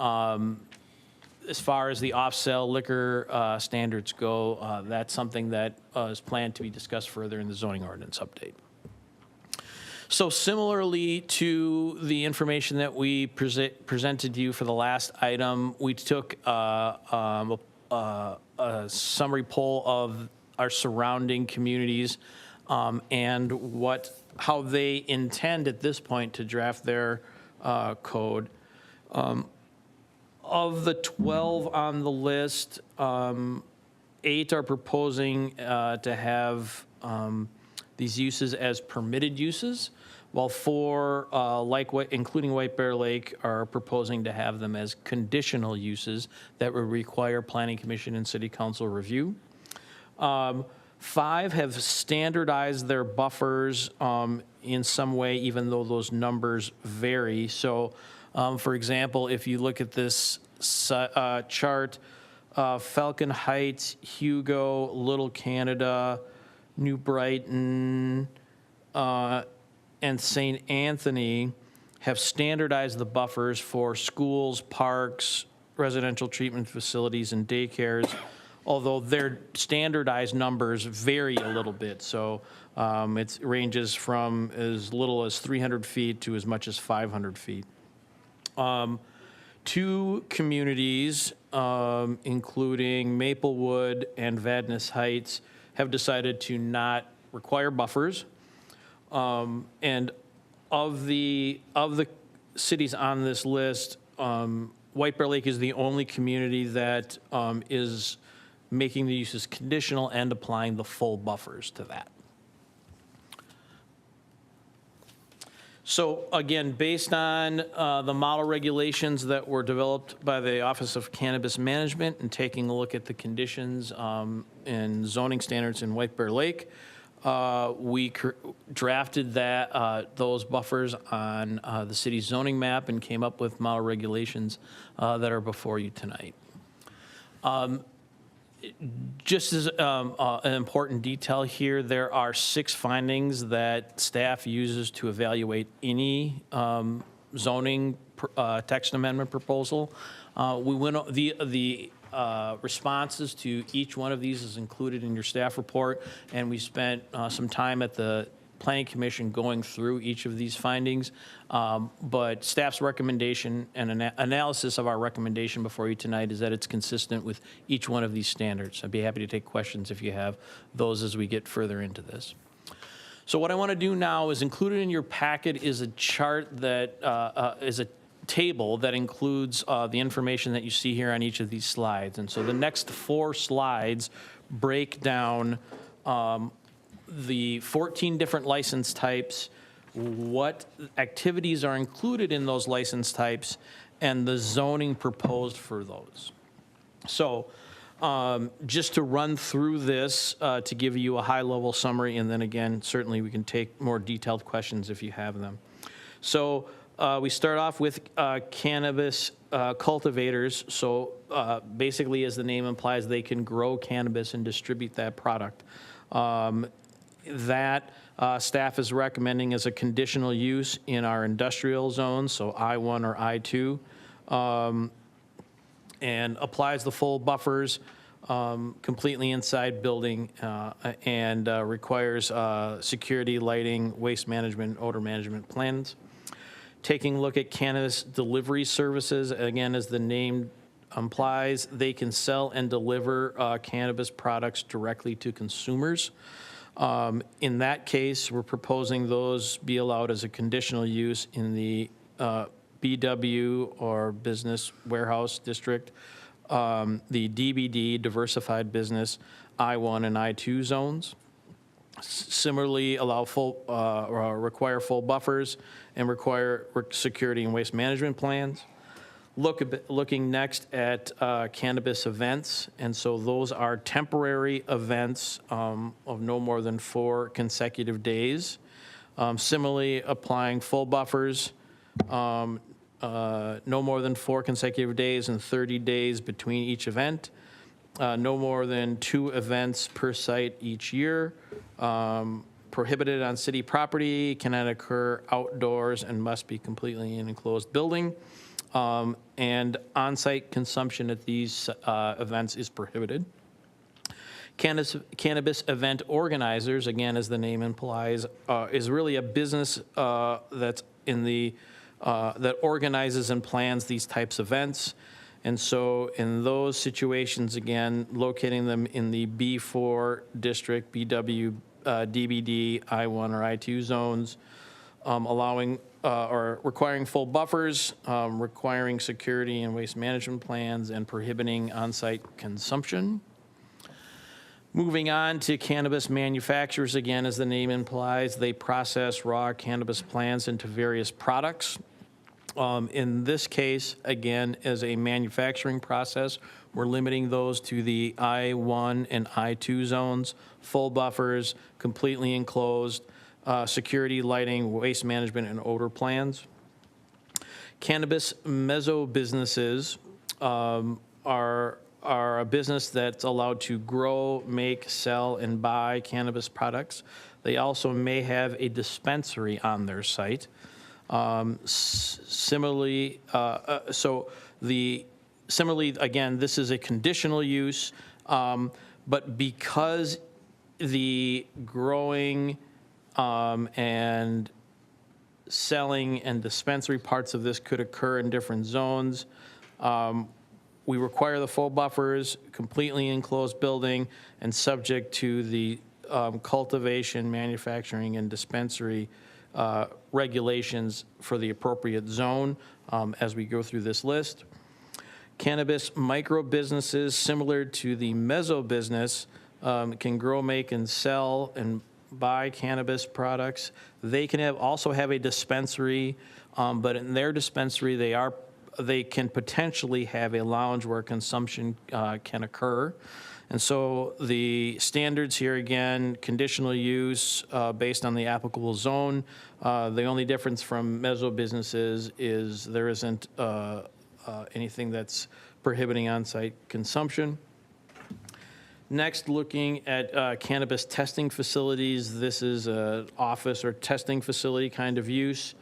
as far as the off-sale liquor standards go, that's something that is planned to be discussed further in the zoning ordinance update. So similarly to the information that we presented to you for the last item, we took a summary poll of our surrounding communities and how they intend at this point to draft their code. Of the 12 on the list, 8 are proposing to have these uses as permitted uses, while 4, including White Bear Lake, are proposing to have them as conditional uses that would require Planning Commission and City Council review. 5 have standardized their buffers in some way, even though those numbers vary. So, for example, if you look at this chart, Falcon Heights, Hugo, Little Canada, New Brighton, and St. Anthony have standardized the buffers for schools, parks, residential treatment facilities, and daycares, although their standardized numbers vary a little bit. So it ranges from as little as 300 feet to as much as 500 feet. 2 communities, including Maplewood and Vadnais Heights, have decided to not require buffers. And of the cities on this list, White Bear Lake is the only community that is making the uses conditional and applying the full buffers to that. So again, based on the model regulations that were developed by the Office of Cannabis Management and taking a look at the conditions and zoning standards in White Bear Lake, we drafted those buffers on the city's zoning map and came up with model regulations that are before you tonight. Just as an important detail here, there are 6 findings that staff uses to evaluate any zoning text amendment proposal. We went the responses to each one of these is included in your staff report, and we spent some time at the Planning Commission going through each of these findings. But staff's recommendation and analysis of our recommendation before you tonight is that it's consistent with each one of these standards. I'd be happy to take questions if you have those as we get further into this. So what I want to do now is included in your packet is a chart that is a table that includes the information that you see here on each of these slides. And so the next 4 slides break down the 14 different license types, what activities are included in those license types, and the zoning proposed for those. So just to run through this to give you a high-level summary, and then again, certainly we can take more detailed questions if you have them. So we start off with cannabis cultivators. So basically, as the name implies, they can grow cannabis and distribute that product. That staff is recommending as a conditional use in our industrial zones, so I-1 or I-2, and applies the full buffers completely inside building and requires security, lighting, waste management, odor management plans. Taking a look at cannabis delivery services, again, as the name implies, they can sell and deliver cannabis products directly to consumers. In that case, we're proposing those be allowed as a conditional use in the BW or Business Warehouse District, the DBD, Diversified Business, I-1 and I-2 zones. Similarly, allow full, require full buffers and require security and waste management plans. Looking next at cannabis events, and so those are temporary events of no more than 4 consecutive days. Similarly, applying full buffers, no more than 4 consecutive days and 30 days between each event. No more than 2 events per site each year. Prohibited on city property, cannot occur outdoors, and must be completely in an enclosed building. And on-site consumption at these events is prohibited. Cannabis event organizers, again, as the name implies, is really a business that's in the that organizes and plans these types of events. And so in those situations, again, locating them in the B4 district, BW, DBD, I-1 or I-2 zones, allowing or requiring full buffers, requiring security and waste management plans, and prohibiting on-site consumption. Moving on to cannabis manufacturers, again, as the name implies, they process raw cannabis plants into various products. In this case, again, as a manufacturing process, we're limiting those to the I-1 and I-2 zones, full buffers, completely enclosed, security, lighting, waste management, and odor plans. Cannabis mezzo businesses are a business that's allowed to grow, make, sell, and buy cannabis products. They also may have a dispensary on their site. Similarly, again, this is a conditional use, but because the growing and selling and dispensary parts of this could occur in different zones, we require the full buffers, completely enclosed building, and subject to the cultivation, manufacturing, and dispensary regulations for the appropriate zone as we go through this list. Cannabis micro businesses, similar to the mezzo business, can grow, make, and sell and buy cannabis products. They can also have a dispensary, but in their dispensary, they can potentially have a lounge where consumption can occur. And so the standards here, again, conditional use based on the applicable zone. The only difference from mezzo businesses is there isn't anything that's prohibiting on-site consumption. Next, looking at cannabis testing facilities. This is an office or testing facility kind of use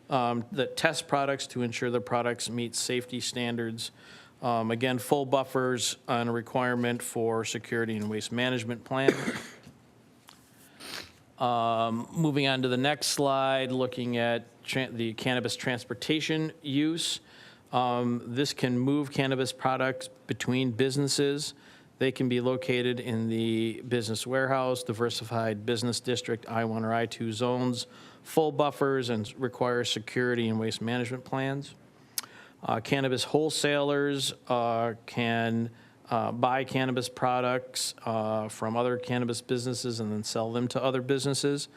that tests products to ensure the products meet safety standards. Again, full buffers and a requirement for security and waste management plan. Moving on to the next slide, looking at the cannabis transportation use. This can move cannabis products between businesses. They can be located in the business warehouse, diversified business district, I-1 or I-2 zones, full buffers, and require security and waste management plans. Cannabis wholesalers can buy cannabis products from other cannabis businesses and then sell them to other businesses.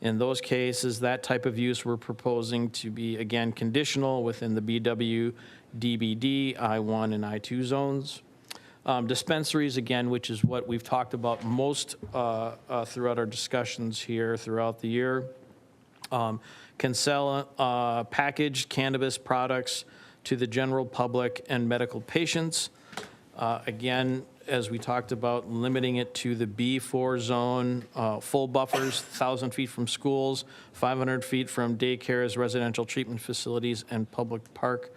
In those cases, that type of use we're proposing to be, again, conditional within the BW, DBD, I-1 and I-2 zones. Dispensaries, again, which is what we've talked about most throughout our discussions here throughout the year, can sell packaged cannabis products to the general public and medical patients. Again, as we talked about, limiting it to the B4 zone, full buffers, 1,000 feet from schools, 500 feet from daycares, residential treatment facilities, and public park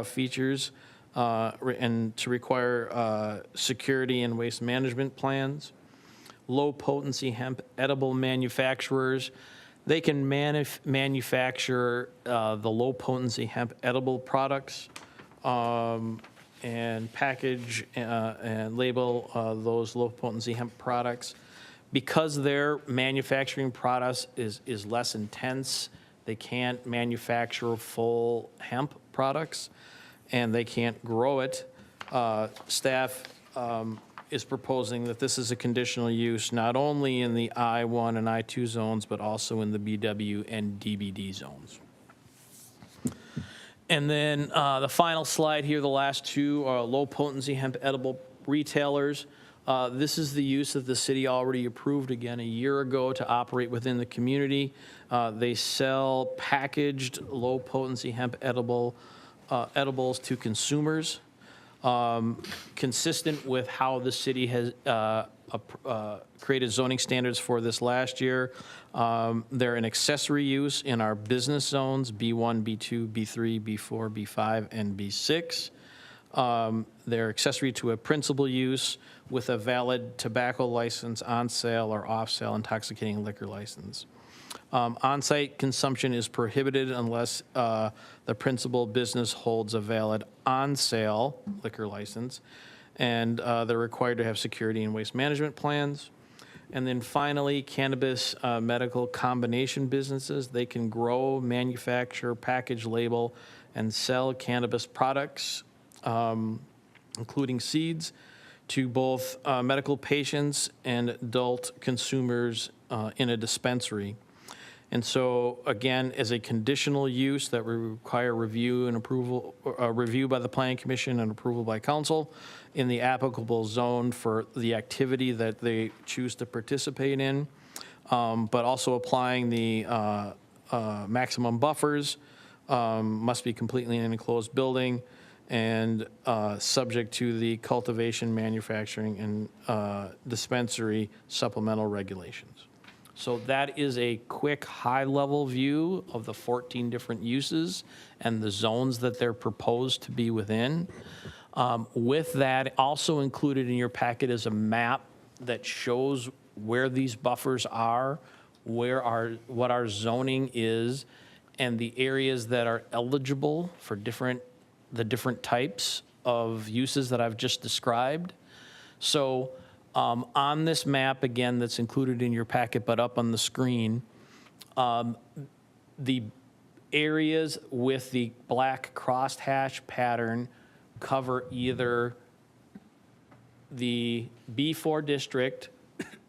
features, and to require security and waste management plans. Low potency hemp edible manufacturers, they can manufacture the low potency hemp edible products and package and label those low potency hemp products. Because their manufacturing process is less intense, they can't manufacture full hemp products and they can't grow it. Staff is proposing that this is a conditional use not only in the I-1 and I-2 zones, but also in the BW and DBD zones. And then the final slide here, the last two are low potency hemp edible retailers. This is the use that the city already approved again a year ago to operate within the community. They sell packaged low potency hemp edibles to consumers, consistent with how the city has created zoning standards for this last year. They're an accessory use in our business zones, B1, B2, B3, B4, B5, and B6. They're accessory to a principal use with a valid tobacco license, on-sale or off-sale intoxicating liquor license. On-site consumption is prohibited unless the principal business holds a valid on-sale liquor license, and they're required to have security and waste management plans. And then finally, cannabis medical combination businesses. They can grow, manufacture, package, label, and sell cannabis products, including seeds, to both medical patients and adult consumers in a dispensary. And so, again, as a conditional use that we require review and approval, review by the Planning Commission and approval by council in the applicable zone for the activity that they choose to participate in, but also applying the maximum buffers, must be completely in an enclosed building, and subject to the cultivation, manufacturing, and dispensary supplemental regulations. So that is a quick high-level view of the 14 different uses and the zones that they're proposed to be within. With that, also included in your packet is a map that shows where these buffers are, what our zoning is, and the areas that are eligible for the different types of uses that I've just described. So on this map, again, that's included in your packet but up on the screen, the areas with the black crossed hash pattern cover either the B4 district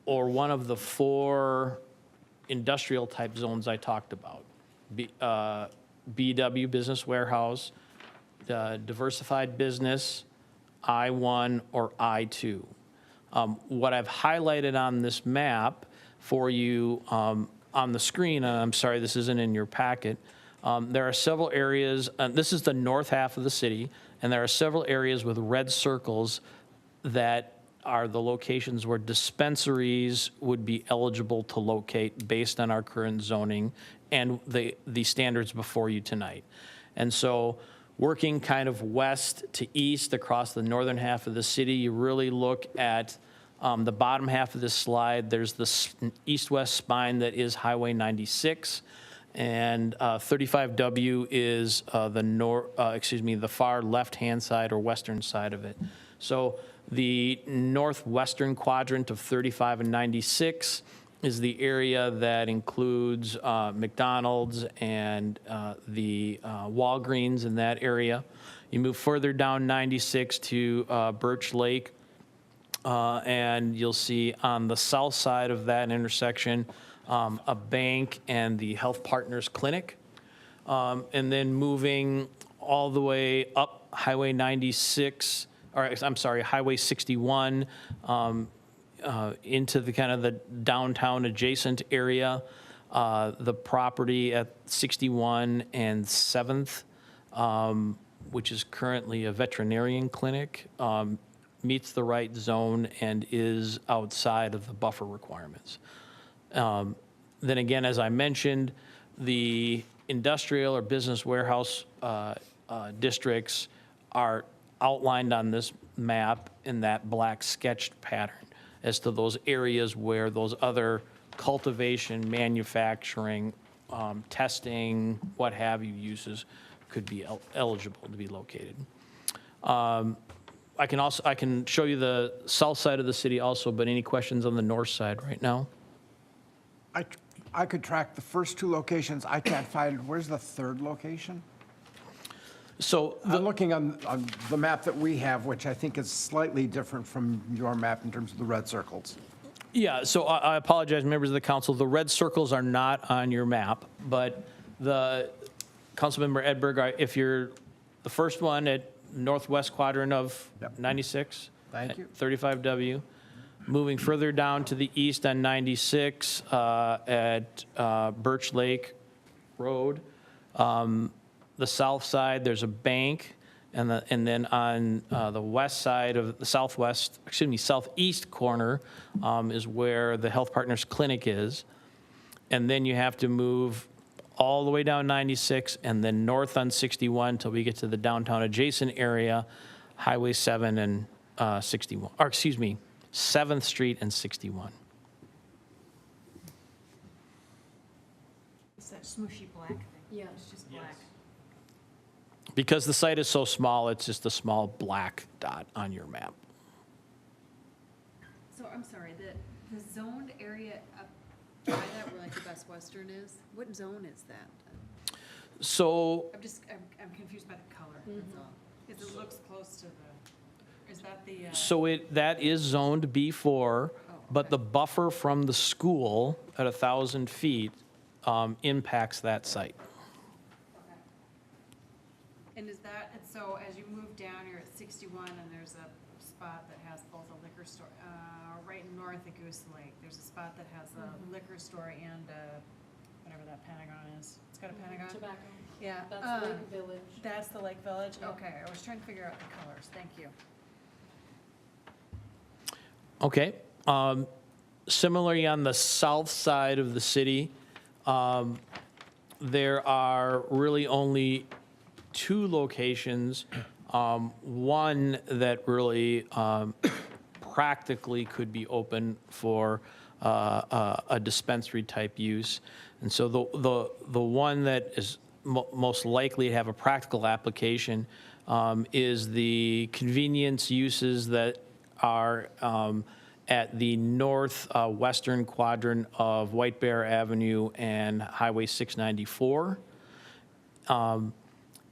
or one of the 4 industrial type zones I talked about. BW, business warehouse, diversified business, I-1 or I-2. What I've highlighted on this map for you on the screen, and I'm sorry this isn't in your packet, there are several areas, this is the north half of the city, and there are several areas with red circles that are the locations where dispensaries would be eligible to locate based on our current zoning and the standards before you tonight. And so working kind of west to east across the northern half of the city, you really look at the bottom half of this slide. There's the east-west spine that is Highway 96, and 35W is the far left-hand side or western side of it. So the northwestern quadrant of 35 and 96 is the area that includes McDonald's and the Walgreens in that area. You move further down 96 to Birch Lake, and you'll see on the south side of that intersection a bank and the Health Partners Clinic. And then moving all the way up Highway 96, or I'm sorry, Highway 61, into the kind of the downtown adjacent area, the property at 61 and 7th, which is currently a veterinarian clinic, meets the right zone and is outside of the buffer requirements. Then again, as I mentioned, the industrial or business warehouse districts are outlined on this map in that black sketched pattern as to those areas where those other cultivation, manufacturing, testing, what have you, uses could be eligible to be located. I can show you the south side of the city also, but any questions on the north side right now? I could track the first two locations. I can't find, where's the third location? So I'm looking on the map that we have, which I think is slightly different from your map in terms of the red circles. yeah, so I apologize, members of the council. The red circles are not on your map, but the Councilmember Edberg, if you're the first one at northwest quadrant of 96. Thank you. 35W. Moving further down to the east on 96 at Birch Lake Road. The south side, there's a bank, and then on the west side of the southeast corner is where the Health Partners Clinic is. And then you have to move all the way down 96 and then north on 61 until we get to the downtown adjacent area, Highway 7 and 61, or excuse me, 7th Street and 61. It's that smooshy black thing. Yeah. It's just black. Because the site is so small, it's just a small black dot on your map. So I'm sorry, the zoned area up by that where like the Best Western is, what zone is that? So I'm confused by the color, that's all. Because it looks close to the, is that the? So that is zoned B4, but the buffer from the school at 1,000 feet impacts that site. And is that, and so as you move down, you're at 61 and there's a spot that has both a liquor store, right north of Goose Lake, there's a spot that has a liquor store and whatever that Pentagon is. It's got a Pentagon? Tobacco. Yeah. That's Lake Village. That's the Lake Village? Yeah. Okay, I was trying to figure out the colors. Thank you. Okay. Similarly, on the south side of the city, there are really only two locations. One that really practically could be open for a dispensary type use. And so the one that is most likely to have a practical application is the convenience uses that are at the northwestern quadrant of White Bear Avenue and Highway 694.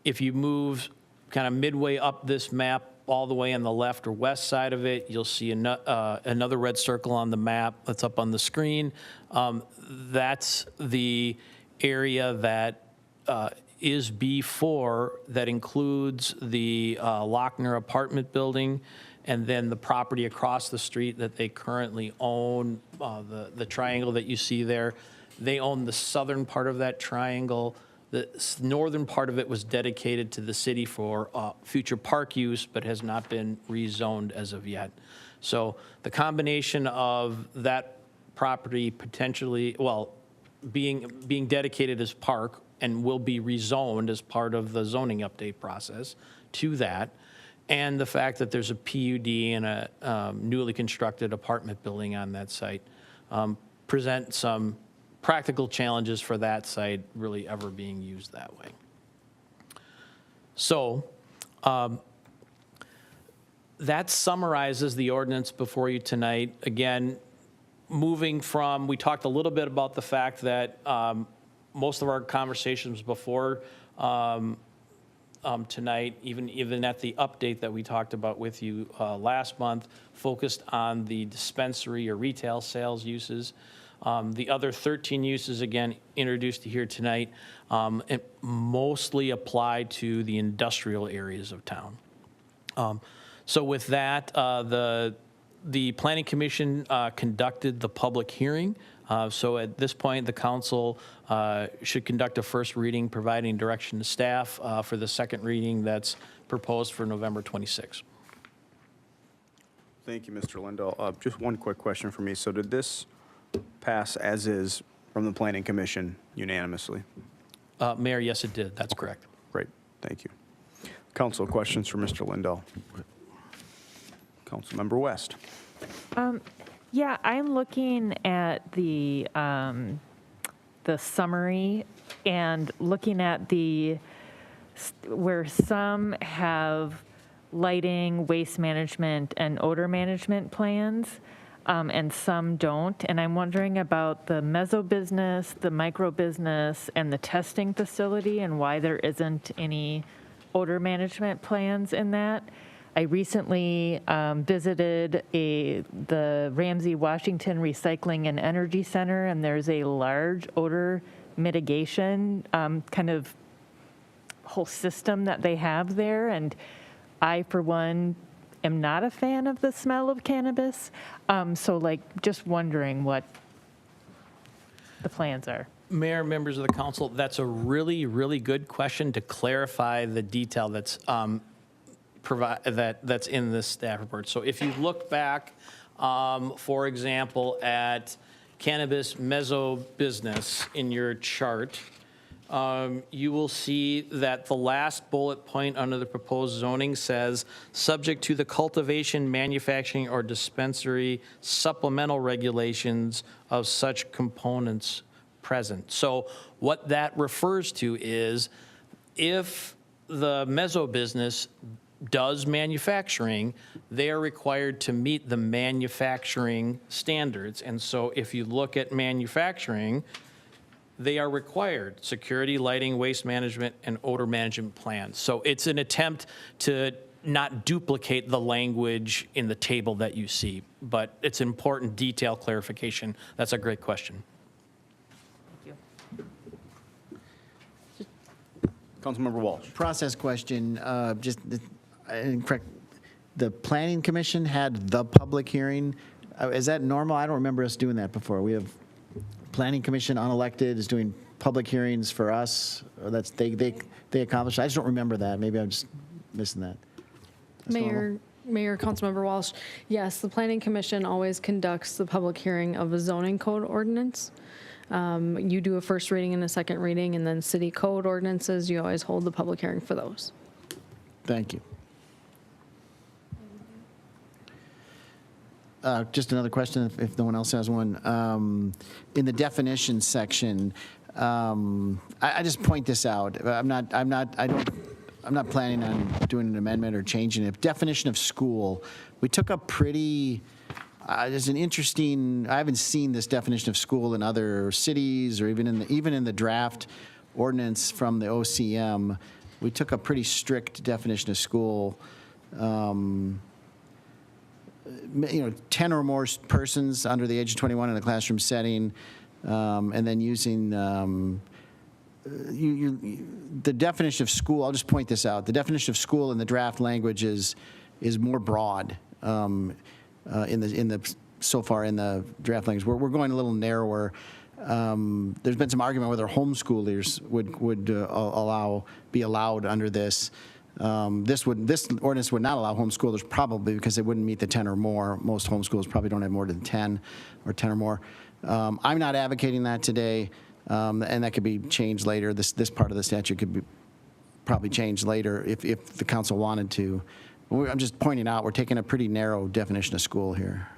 If you move kind of midway up this map all the way on the left or west side of it, you'll see another red circle on the map that's up on the screen. That's the area that is B4 that includes the Lochner apartment building and then the property across the street that they currently own, the triangle that you see there. They own the southern part of that triangle. The northern part of it was dedicated to the city for future park use, but has not been rezoned as of yet. So the combination of that property potentially, well, being dedicated as park and will be rezoned as part of the zoning update process to that, and the fact that there's a PUD and a newly constructed apartment building on that site present some practical challenges for that site really ever being used that way. So that summarizes the ordinance before you tonight. Again, moving from, we talked a little bit about the fact that most of our conversations before tonight, even at the update that we talked about with you last month, focused on the dispensary or retail sales uses. The other 13 uses, again, introduced here tonight, it mostly apply to the industrial areas of town. So with that, the Planning Commission conducted the public hearing. So at this point, the council should conduct a first reading, providing direction to staff for the second reading that's proposed for November 26th. Thank you, Mr. Lindahl. Just one quick question for me. So did this pass as is from the Planning Commission unanimously? Mayor, yes, it did. That's correct. Great, thank you. Council, questions for Mr. Lindahl? Councilmember West. Yeah, I'm looking at the summary and looking at where some have lighting, waste management, and odor management plans, and some don't. And I'm wondering about the meso business, the micro business, and the testing facility, and why there isn't any odor management plans in that. I recently visited the Ramsey Washington Recycling and Energy Center, and there's a large odor mitigation kind of whole system that they have there. And I, for one, am not a fan of the smell of cannabis. So just wondering what the plans are. Mayor, members of the council, that's a really, really good question to clarify the detail that's that's in this staff report. So if you look back, for example, at cannabis meso business in your chart, you will see that the last bullet point under the proposed zoning says, subject to the cultivation, manufacturing, or dispensary supplemental regulations of such components present. So what that refers to is if the meso business does manufacturing, they are required to meet the manufacturing standards. And so if you look at manufacturing, they are required security, lighting, waste management, and odor management plans. So it's an attempt to not duplicate the language in the table that you see, but it's important detail clarification. That's a great question. Councilmember Walsh. Process question, correct, the Planning Commission had the public hearing. Is that normal? I don't remember us doing that before. We have Planning Commission unelected is doing public hearings for us. Or that's they accomplished. I just don't remember that. Maybe I'm just missing that. That's normal? Mayor, Councilmember Walsh, yes, the Planning Commission always conducts the public hearing of a zoning code ordinance. You do a first reading and a second reading, and then city code ordinances, you always hold the public hearing for those. Thank you. Just another question, if no one else has one. In the definition section, I just point this out. I'm not planning on doing an amendment or changing it. Definition of school, we took a pretty. There's an interesting. I haven't seen this definition of school in other cities or even in the draft ordinance from the OCM. We took a pretty strict definition of school. you know, 10 or more persons under the age of 21 in a classroom setting, and then using the definition of school. I'll just point this out. The definition of school in the draft language is more broad so far in the draft language. We're going a little narrower. There's been some argument whether homeschoolers would be allowed under this. This ordinance would not allow homeschoolers, probably because they wouldn't meet the 10 or more. Most homeschoolers probably don't have more than 10 or 10 or more. I'm not advocating that today, and that could be changed later. This part of the statute could be probably changed later if the council wanted to. I'm just pointing out we're taking a pretty narrow definition of school here.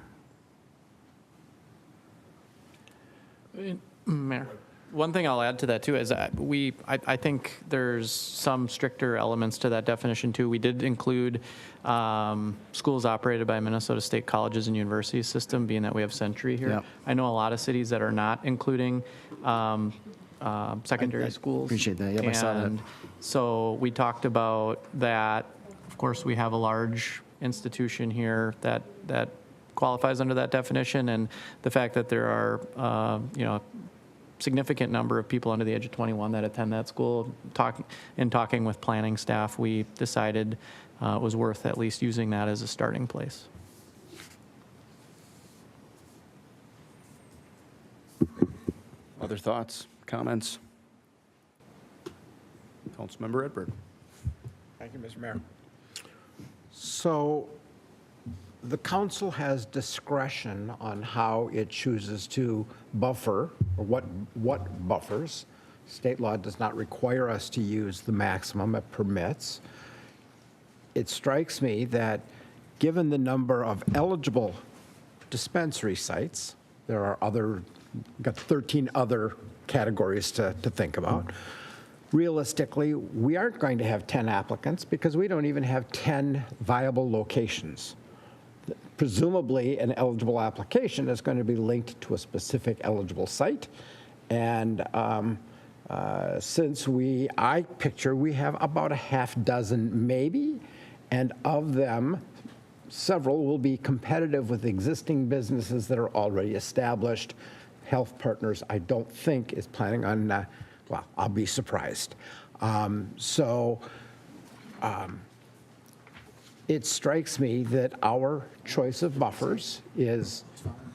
Mayor, one thing I'll add to that too is that I think there's some stricter elements to that definition too. We did include schools operated by Minnesota State Colleges and Universities system, being that we have Century here. Yep. I know a lot of cities that are not including secondary schools. Appreciate that. Yep, I saw that. And so we talked about that. Of course, we have a large institution here that qualifies under that definition, and the fact that there are, significant number of people under the age of 21 that attend that school. Talking with planning staff, we decided it was worth at least using that as a starting place. Other thoughts, comments? Councilmember Edberg. Thank you, Mr. Mayor. So the council has discretion on how it chooses to buffer, or what buffers. State law does not require us to use the maximum it permits. It strikes me that given the number of eligible dispensary sites, there are got 13 other categories to think about. Realistically, we aren't going to have 10 applicants because we don't even have 10 viable locations. Presumably, an eligible application is going to be linked to a specific eligible site. And since I picture we have about a half dozen maybe, and of them, several will be competitive with existing businesses that are already established. Health Partners, I don't think, is planning on, well, I'll be surprised. It strikes me that our choice of buffers is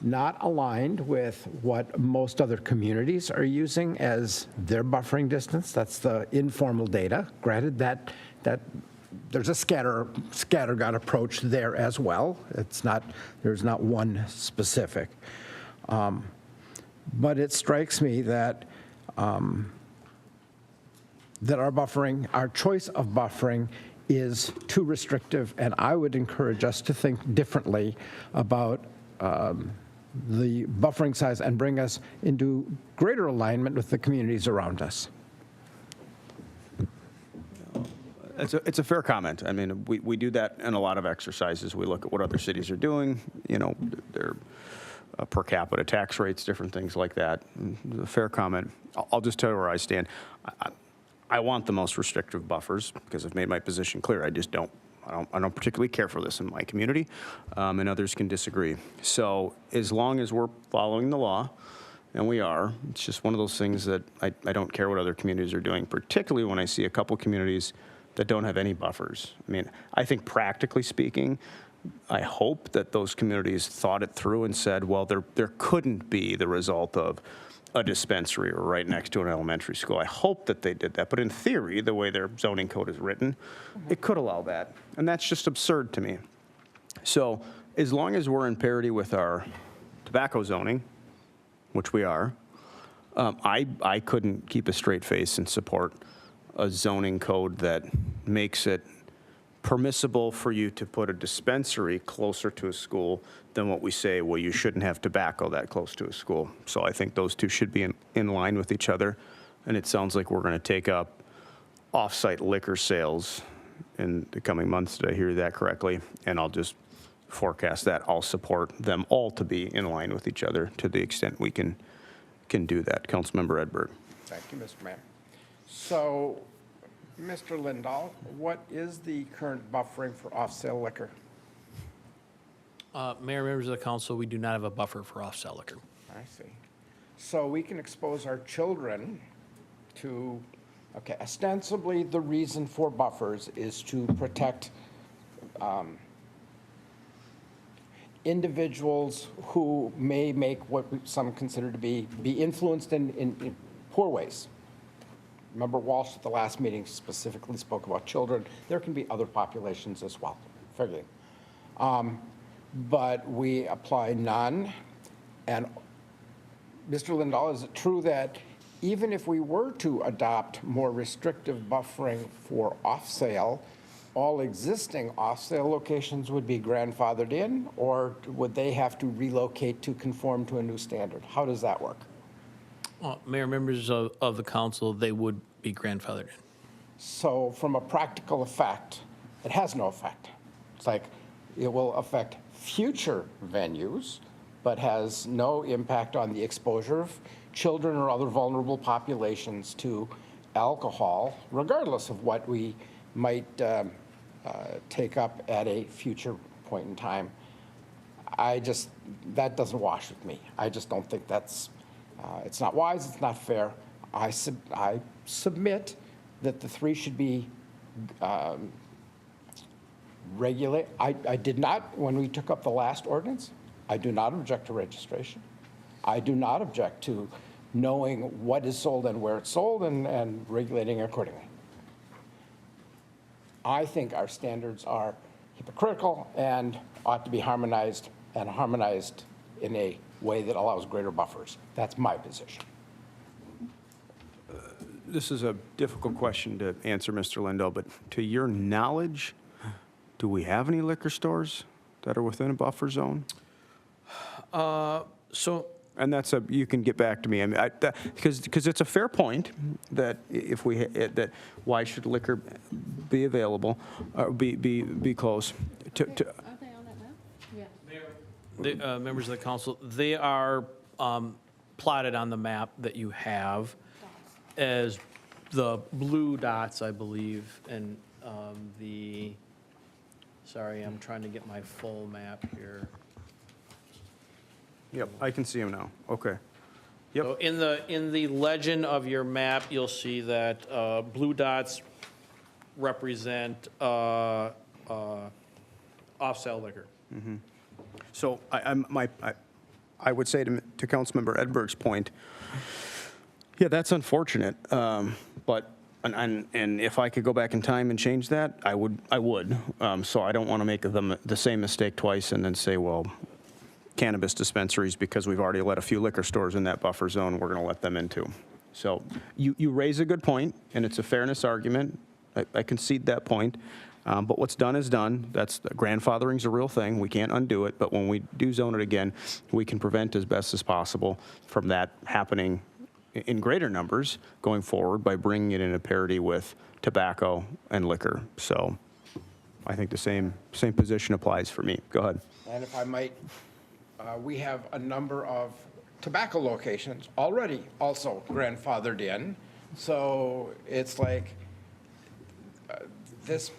not aligned with what most other communities are using as their buffering distance. That's the informal data. Granted that there's a scattergun approach there as well. There's not one specific. But it strikes me that that our choice of buffering is too restrictive, and I would encourage us to think differently about the buffering size and bring us into greater alignment with the communities around us. It's a fair comment. I mean, we do that in a lot of exercises. We look at what other cities are doing, their per capita tax rates, different things like that. A fair comment. I'll just tell you where I stand. I want the most restrictive buffers because I've made my position clear. I just don't particularly care for this in my community, and others can disagree. So as long as we're following the law, and we are, it's just one of those things that I don't care what other communities are doing, particularly when I see a couple communities that don't have any buffers. I mean, I think practically speaking, I hope that those communities thought it through and said, well, there couldn't be the result of a dispensary or right next to an elementary school. I hope that they did that. But in theory, the way their zoning code is written, it could allow that. And that's just absurd to me. So as long as we're in parity with our tobacco zoning, which we are, I couldn't keep a straight face and support a zoning code that makes it permissible for you to put a dispensary closer to a school than what we say, well, you shouldn't have tobacco that close to a school. So I think those two should be in line with each other. And it sounds like we're going to take up off-site liquor sales in the coming months. Did I hear that correctly? And I'll just forecast that. I'll support them all to be in line with each other to the extent we can do that. Councilmember Edberg. Thank you, Mr. Mayor. So Mr. Lindahl, what is the current buffering for off-sale liquor? Mayor, members of the council, we do not have a buffer for off-sale liquor. I see. So we can expose our children to, okay, ostensibly the reason for buffers is to protect individuals who may make what some consider to be influenced in poor ways. Remember Walsh at the last meeting specifically spoke about children. There can be other populations as well, figuring. But we apply none. And Mr. Lindahl, is it true that even if we were to adopt more restrictive buffering for off-sale, all existing off-sale locations would be grandfathered in, or would they have to relocate to conform to a new standard? How does that work? Mayor, members of the council, they would be grandfathered in. So from a practical effect, it has no effect. It's like it will affect future venues, but has no impact on the exposure of children or other vulnerable populations to alcohol, regardless of what we might take up at a future point in time. That doesn't wash with me. I just don't think that's, it's not wise, it's not fair. I submit that the three should be regulate. I did not, when we took up the last ordinance, I do not object to registration. I do not object to knowing what is sold and where it's sold and regulating accordingly. I think our standards are hypocritical and ought to be harmonized, and harmonized in a way that allows greater buffers. That's my position. This is a difficult question to answer, Mr. Lindahl, but to your knowledge, do we have any liquor stores that are within a buffer zone? And that's you can get back to me. I mean, because it's a fair point that if that why should liquor be available, or be close to Aren't they on that map? Yeah. Members of the council, they are plotted on the map that you have as the blue dots, I believe, and sorry, I'm trying to get my full map here. Yep, I can see them now. Okay. Yep. So in the legend of your map, you'll see that blue dots represent off-sale liquor. So I would say to Councilmember Edberg's point, yeah, that's unfortunate. But and if I could go back in time and change that, I would. So I don't want to make the same mistake twice and then say, well, cannabis dispensaries, because we've already let a few liquor stores in that buffer zone, we're going to let them into. So you raise a good point, and it's a fairness argument. I concede that point. But what's done is done. Grandfathering's a real thing. We can't undo it. But when we do zone it again, we can prevent as best as possible from that happening in greater numbers going forward by bringing it in a parity with tobacco and liquor. So I think the same position applies for me. Go ahead. And if I might, we have a number of tobacco locations already also grandfathered in. So it's like this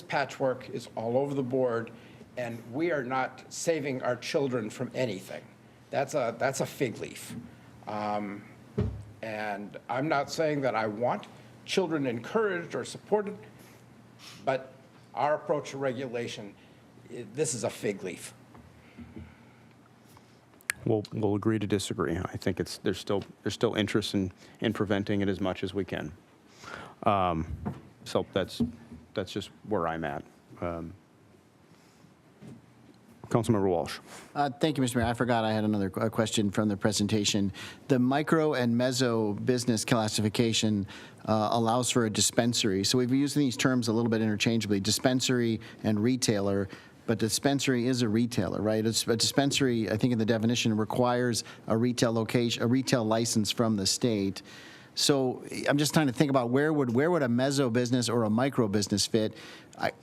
patchwork is all over the board, and we are not saving our children from anything. That's a fig leaf. And I'm not saying that I want children encouraged or supported, but our approach to regulation, this is a fig leaf. We'll agree to disagree. I think there's still interest in preventing it as much as we can. So that's just where I'm at. Councilmember Walsh. Thank you, Mr. Mayor. I forgot I had another question from the presentation. The micro and meso business classification allows for a dispensary. So we've been using these terms a little bit interchangeably, dispensary and retailer. But dispensary is a retailer, right? It's a dispensary, I think in the definition, requires a retail location, a retail license from the state. So I'm just trying to think about where would a meso business or a micro business fit?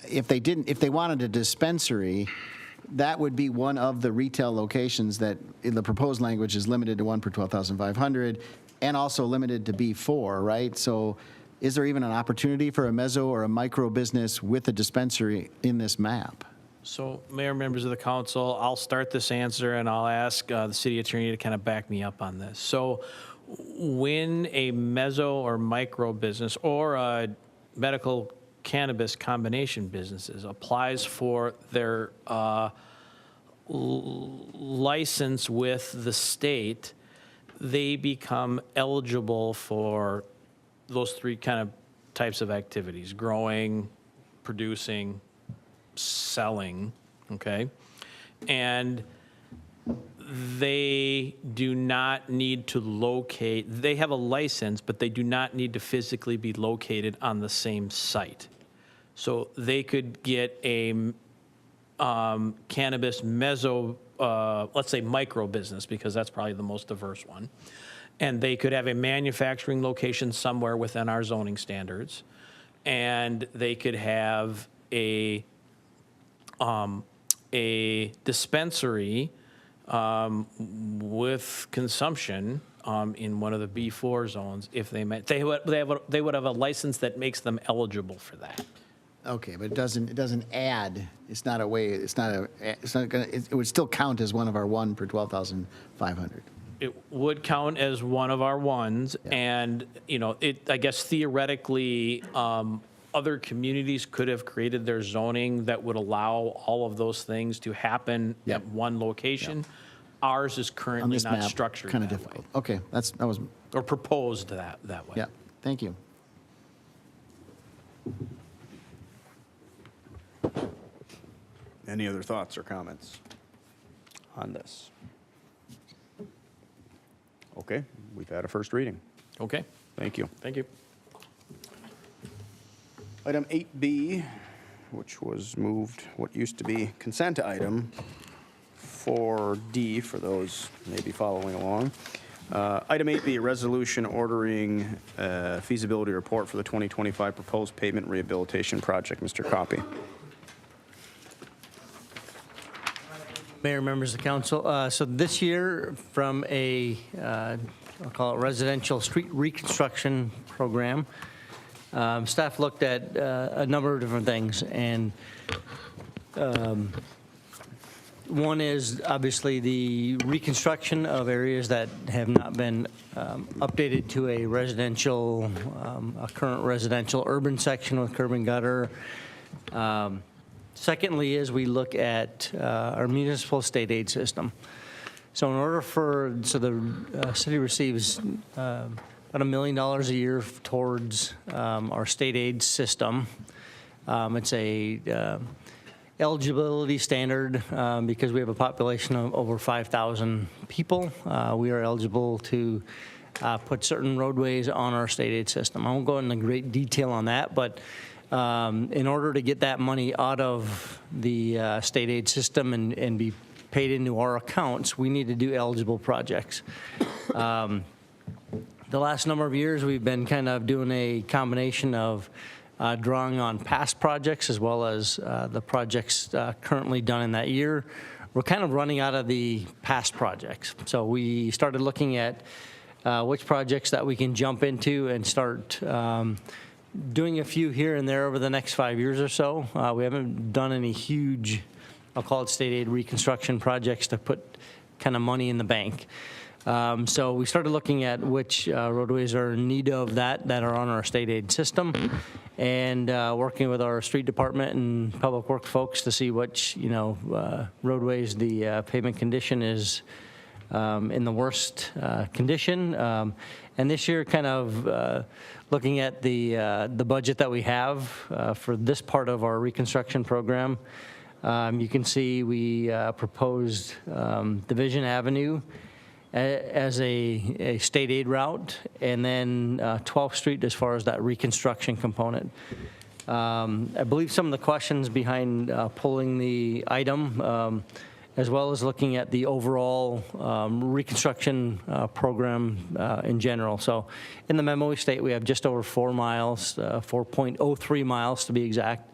If they wanted a dispensary, that would be one of the retail locations that in the proposed language is limited to 1 per 12,500 and also limited to B4, right? So is there even an opportunity for a mezzo or a micro business with a dispensary in this map? So, Mayor, members of the council, I'll start this answer and I'll ask the city attorney to kind of back me up on this. So, when a mezzo or micro business or a medical cannabis combination businesses applies for their license with the state, they become eligible for those three kind of types of activities: growing, producing, selling, okay? And they do not need to locate, they have a license, but they do not need to physically be located on the same site. So they could get a cannabis mezzo, let's say micro business, because that's probably the most diverse one. And they could have a manufacturing location somewhere within our zoning standards. And they could have a dispensary with consumption in one of the B4 zones if they met. They would have a license that makes them eligible for that. Okay, but it doesn't add, it's not gonna, it would still count as one of our 1 per 12,500. It would count as one of our ones, and, you know, I guess theoretically, other communities could have created their zoning that would allow all of those things to happen at one location. Ours is On currently this not map, structured kind of that difficult. way, Okay, that was, or proposed that way. yeah, thank you. Any other thoughts or comments on this? Okay, we've had a first reading. Okay, Thank you. thank you. Item 8B, which was moved, what used to be consent item, 4D for those maybe following along. Item 8B, a resolution ordering feasibility report for the 2025 proposed pavement rehabilitation project. Mr. Copy. Mayor, members of the council, so this year from a, I'll call it residential street reconstruction program, staff looked at a number of different things, and one is obviously the reconstruction of areas that have not been updated to a residential, a current residential urban section with curb and gutter. Secondly is we look at our municipal state aid system. So in order for, so the city receives about $1 million a year towards our state aid system. It's a eligibility standard because we have a population of over 5,000 people. We are eligible to put certain roadways on our state aid system. I won't go into great detail on that, but in order to get that money out of the state aid system and be paid into our accounts, we need to do eligible projects. The last number of years, we've been kind of doing a combination of drawing on past projects as well as the projects currently done in that year. We're kind of running out of the past projects. So we started looking at which projects that we can jump into and start doing a few here and there over the next 5 years or so. We haven't done any huge, I'll call it state aid reconstruction projects to put kind of money in the bank. So we started looking at which roadways are in need of that are on our state aid system, and working with our street department and public works folks to see which, roadways the pavement condition is in the worst condition. And this year, kind of looking at the budget that we have for this part of our reconstruction program, you can see we proposed Division Avenue as a state aid route, and then 12th Street as far as that reconstruction component. I believe some of the questions behind pulling the item, as well as looking at the overall reconstruction program in general. So in the memo we state we have just over 4 miles, 4.03 miles to be exact,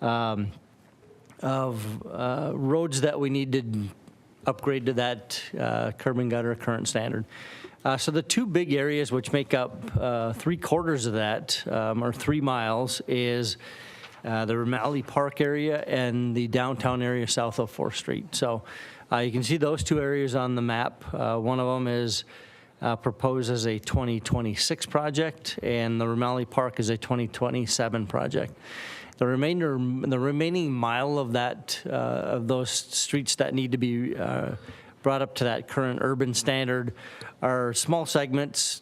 of roads that we need to upgrade to that curb and gutter current standard. So the two big areas which make up 3/4 of that, or 3 miles, is the Ramalli Park area and the downtown area south of 4th Street. So you can see those two areas on the map. One of them is proposed as a 2026 project, and the Ramalli Park is a 2027 project. The remaining mile of that, of those streets that need to be brought up to that current urban standard are small segments,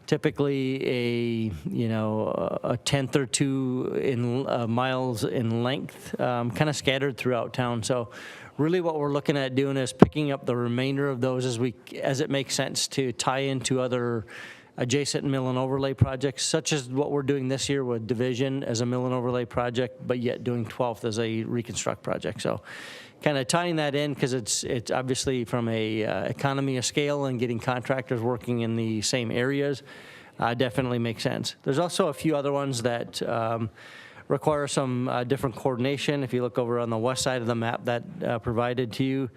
typically a tenth or two in miles in length, kind of scattered throughout town. So really what we're looking at doing is picking up the remainder of those as it makes sense to tie into other adjacent mill and overlay projects, such as what we're doing this year with Division as a mill and overlay project, but yet doing 12th as a reconstruct project. So kind of tying that in, because it's obviously from a economy of scale and getting contractors working in the same areas definitely makes sense. There's also a few other ones that require some different coordination. If you look over on the west side of the map that provided to you,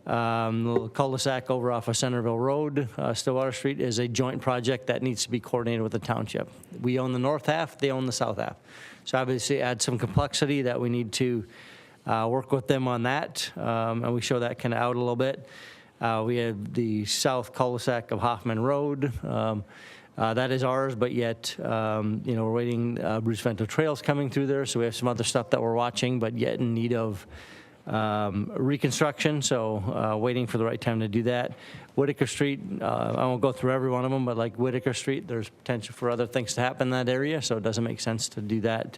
the little cul-de-sac over off of Centerville Road, Stillwater Street, is a joint project that needs to be coordinated with the township. We own the north half, they own the south half. So obviously add some complexity that we need to work with them on that, and we show that kind of out a little bit. We have the south cul-de-sac of Hoffman Road. That is ours, but yet, we're waiting, Bruce Vento Trail's coming through there, so we have some other stuff that we're watching, but yet in need of reconstruction, so waiting for the right time to do that. Whitaker Street, I won't go through every one of them, but like Whitaker Street, there's potential for other things to happen in that area, so it doesn't make sense to do that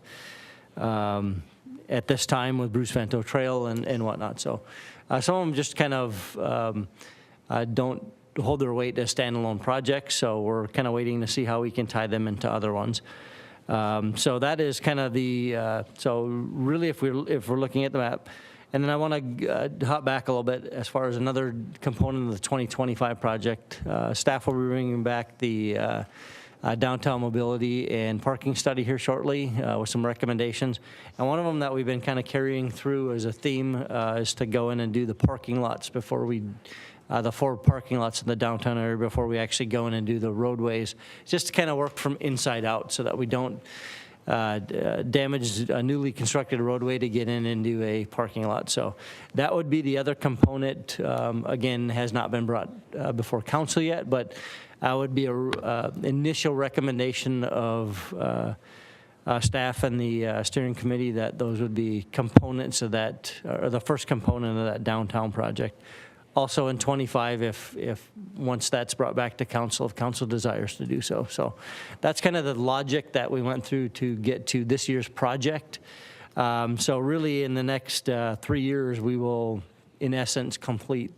at this time with Bruce Vento Trail and whatnot. So some of them just kind of don't hold their weight as standalone projects, so we're kind of waiting to see how we can tie them into other ones. So that is kind of the, so really if we're looking at the map, and then I want to hop back a little bit as far as another component of the 2025 project. Staff will be bringing back the downtown mobility and parking study here shortly with some recommendations. And one of them that we've been kind of carrying through as a theme is to go in and do the parking lots before we, the 4 parking lots in the downtown area before we actually go in and do the roadways, just to kind of work from inside out so that we don't damage a newly constructed roadway to get in and do a parking lot. So that would be the other component. Again, has not been brought before council yet, but would be a initial recommendation of staff and the steering committee that those would be components of that, or the first component of that downtown project. Also in 25, if once that's brought back to council, if council desires to do so. So that's kind of the logic that we went through to get to this year's project. So really in the next 3 years, we will, in essence, complete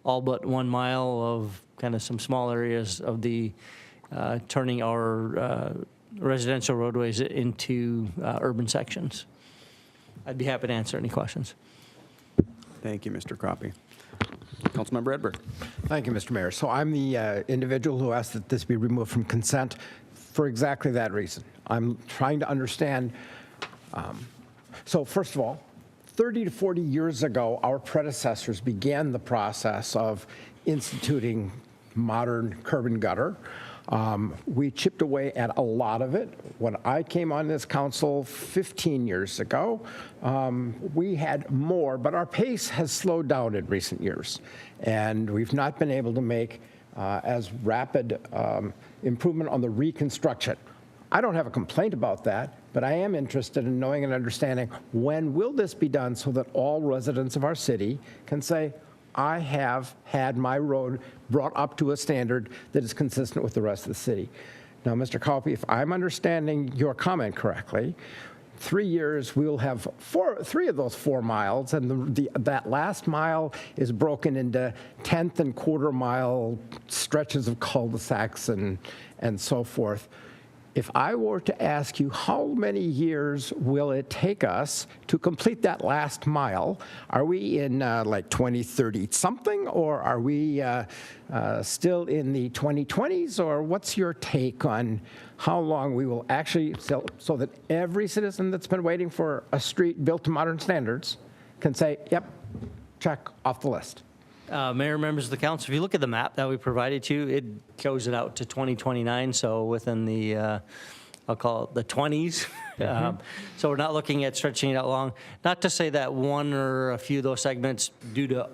all but 1 mile of kind of some small areas of the turning our residential roadways into urban sections. I'd be happy to answer any questions. Thank you, Mr. Crappie. Councilmember Edberg. Thank you, Mr. Mayor. So I'm the individual who asked that this be removed from consent for exactly that reason. I'm trying to understand. So first of all, 30 to 40 years ago, our predecessors began the process of instituting modern curb and gutter. We chipped away at a lot of it. When I came on this council 15 years ago, we had more, but our pace has slowed down in recent years. And we've not been able to make as rapid improvement on the reconstruction. I don't have a complaint about that, but I am interested in knowing and understanding when will this be done so that all residents of our city can say, I have had my road brought up to a standard that is consistent with the rest of the city. Now, Mr. Crappie, if I'm understanding your comment correctly, 3 years we'll have 3 of those 4 miles, and that last mile is broken into 10th and quarter mile stretches of cul-de-sacs and so forth. If I were to ask you how many years will it take us to complete that last mile, are we in like 2030 something, or are we still in the 2020s, or what's your take on how long we will actually, so that every citizen that's been waiting for a street built to modern standards can say, yep, check off the list? Mayor, members of the council, if you look at the map that we provided you, it shows it out to 2029, so within the, I'll call it the 20s. So we're not looking at stretching it out long. Not to say that one or a few of those segments, due to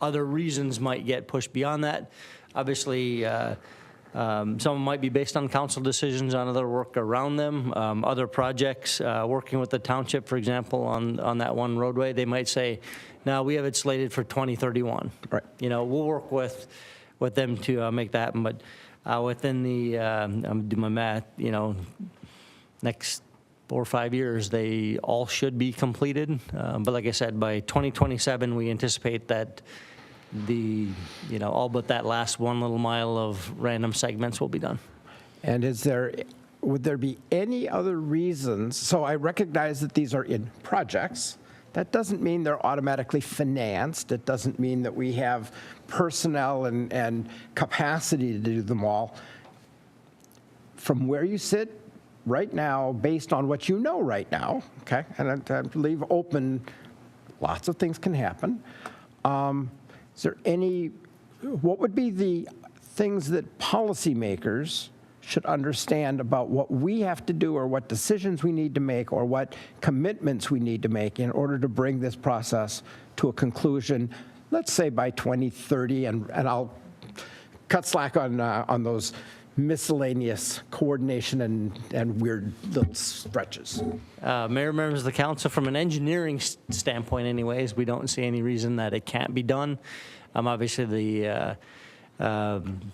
other reasons, might get pushed beyond that. Obviously, some might be based on council decisions on other work around them. Other projects, working with the township, for example, on that one roadway, they might say, no, we have it slated for 2031. Right. You know, we'll work with them to make that happen, but within the, I'm doing my math, you know, next 4 or 5 years, they all should be completed. But like I said, by 2027, we anticipate that all but that last 1 little mile of random segments will be done. And would there be any other reasons? So I recognize that these are in projects. That doesn't mean they're automatically financed. It doesn't mean that we have personnel and capacity to do them all. From where you sit right now, based on what you know right now, okay, and I leave open, lots of things can happen. Is there what would be the things that policymakers should understand about what we have to do or what decisions we need to make or what commitments we need to make in order to bring this process to a conclusion, let's say by 2030, and I'll cut slack on those miscellaneous coordination and weird little stretches. Mayor, members of the council, from an engineering standpoint anyways, we don't see any reason that it can't be done. Obviously, the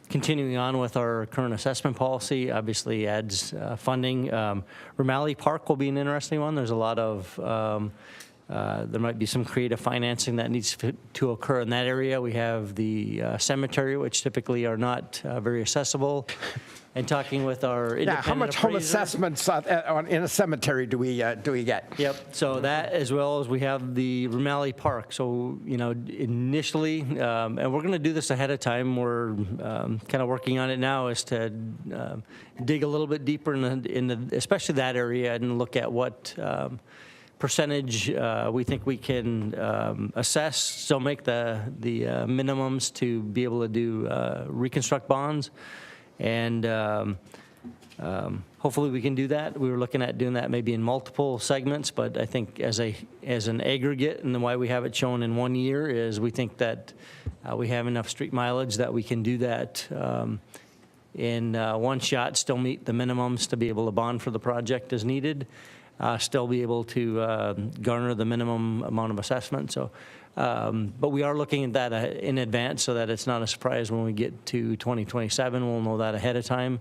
continuing on with our current assessment policy obviously adds funding. Ramalli Park will be an interesting one. There's a lot of, there might be some creative financing that needs to occur in that area. We have the cemetery, which typically are not very accessible. And talking with our independent Now, how much home appraiser- assessments in a cemetery do we get? Yep, so that as well as we have the Ramalli Park. So, you know, initially, and we're going to do this ahead of time, we're kind of working on it now, is to dig a little bit deeper in the especially that area and look at what percentage we think we can assess, so make the minimums to be able to do reconstruct bonds. And hopefully we can do that. We were looking at doing that maybe in multiple segments, but I think as an aggregate, and why we have it shown in 1 year is we think that we have enough street mileage that we can do that in one shot, still meet the minimums to be able to bond for the project as needed, still be able to garner the minimum amount of assessment. So. But we are looking at that in advance so that it's not a surprise when we get to 2027. We'll know that ahead of time.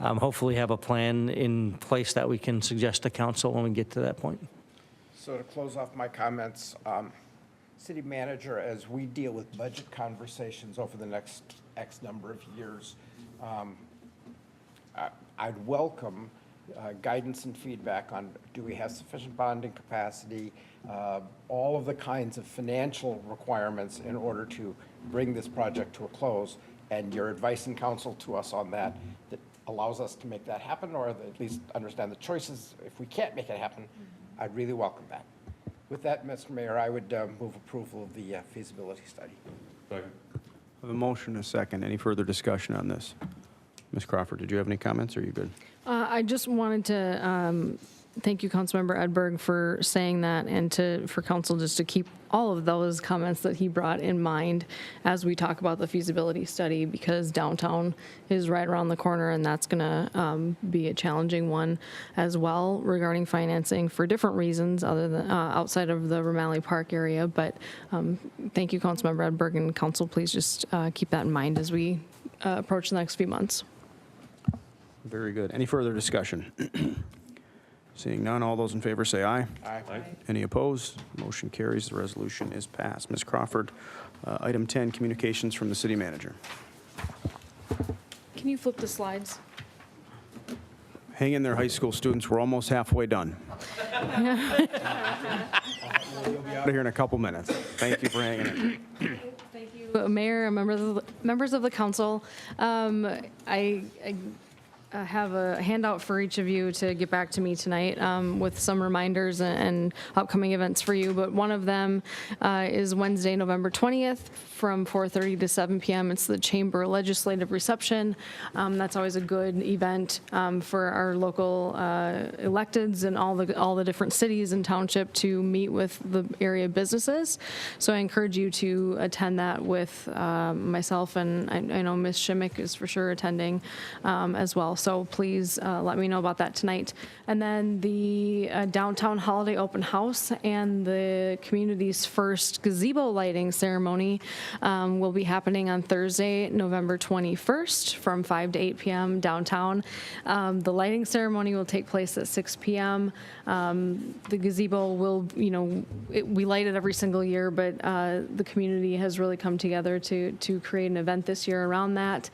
Hopefully have a plan in place that we can suggest to council when we get to that point. So to close off my comments, city manager, as we deal with budget conversations over the next X number of years, I'd welcome guidance and feedback on, do we have sufficient bonding capacity, all of the kinds of financial requirements in order to bring this project to a close, and your advice and counsel to us on that allows us to make that happen, or at least understand the choices. If we can't make it happen, I'd really welcome that. With that, Mr. Mayor, I would move approval of the feasibility study. Second. I have a motion and a second. Any further discussion on this? Ms. Crawford, did you have any comments, or are you good? I just wanted to thank you, Councilmember Edberg, for saying that, and for council just to keep all of those comments that he brought in mind as we talk about the feasibility study, because downtown is right around the corner, and that's going to be a challenging one as well regarding financing for different reasons other than outside of the Ramalli Park area. But thank you, Councilmember Edberg, and council, please just keep that in mind as we approach the next few months. Very good. Any further discussion? Seeing none, all those in favor say aye. Aye. Any opposed? Motion carries. The resolution is passed. Ms. Crawford, item 10, communications from the city manager. Can you flip the slides? Hang in there, high school students. We're almost halfway done. We'll be out of here in a couple minutes. Thank you for hanging in. Thank you, Mayor, and members of the council. I have a handout for each of you to get back to me tonight with some reminders and upcoming events for you. But one of them is Wednesday, November 20th from 4:30 to 7 p.m. It's the Chamber Legislative Reception. That's always a good event for our local electeds and all the different cities and township to meet with the area businesses. So I encourage you to attend that with myself, and I know Ms. Shimmick is for sure attending as well. So please let me know about that tonight. And then the Downtown Holiday Open House and the community's first gazebo lighting ceremony will be happening on Thursday, November 21st from 5 to 8 p.m. downtown. The lighting ceremony will take place at 6 p.m. The gazebo will, we light it every single year, but the community has really come together to create an event this year around that.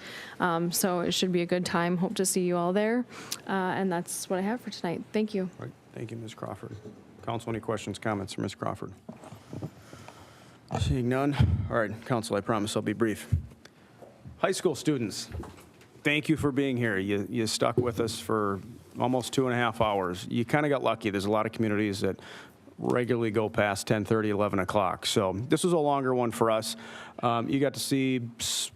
So it should be a good time. Hope to see you all there. And that's what I have for tonight. Thank you. All right. Thank you, Ms. Crawford. Council, any questions, comments for Ms. Crawford? Seeing none. All right, Council, I promise I'll be brief. High school students, thank you for being here. You stuck with us for almost 2.5 hours. You kind of got lucky. There's a lot of communities that regularly go past 10:30, 11 o'clock. So this was a longer one for us. You got to see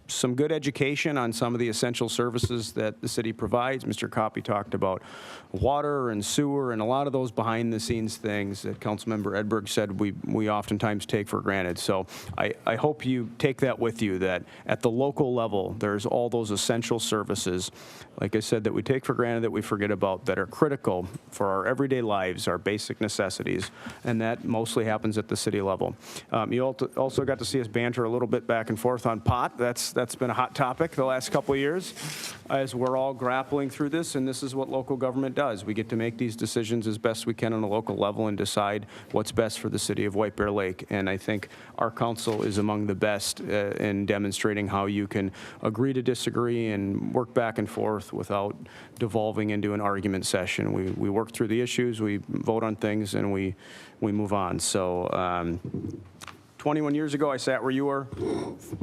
some good education on some of the essential services that the city provides. Mr. Coppy talked about water and sewer and a lot of those behind the scenes things that Councilmember Edberg said we oftentimes take for granted. So I hope you take that with you, that at the local level, there's all those essential services, like I said, that we take for granted, that we forget about, that are critical for our everyday lives, our basic necessities, and that mostly happens at the city level. You also got to see us banter a little bit back and forth on pot. That's been a hot topic the last couple of years as we're all grappling through this, and this is what local government does. We get to make these decisions as best we can on a local level and decide what's best for the city of White Bear Lake. And I think our council is among the best in demonstrating how you can agree to disagree and work back and forth without devolving into an argument session. We work through the issues, we vote on things, and we move on. So 21 years ago, I sat where you were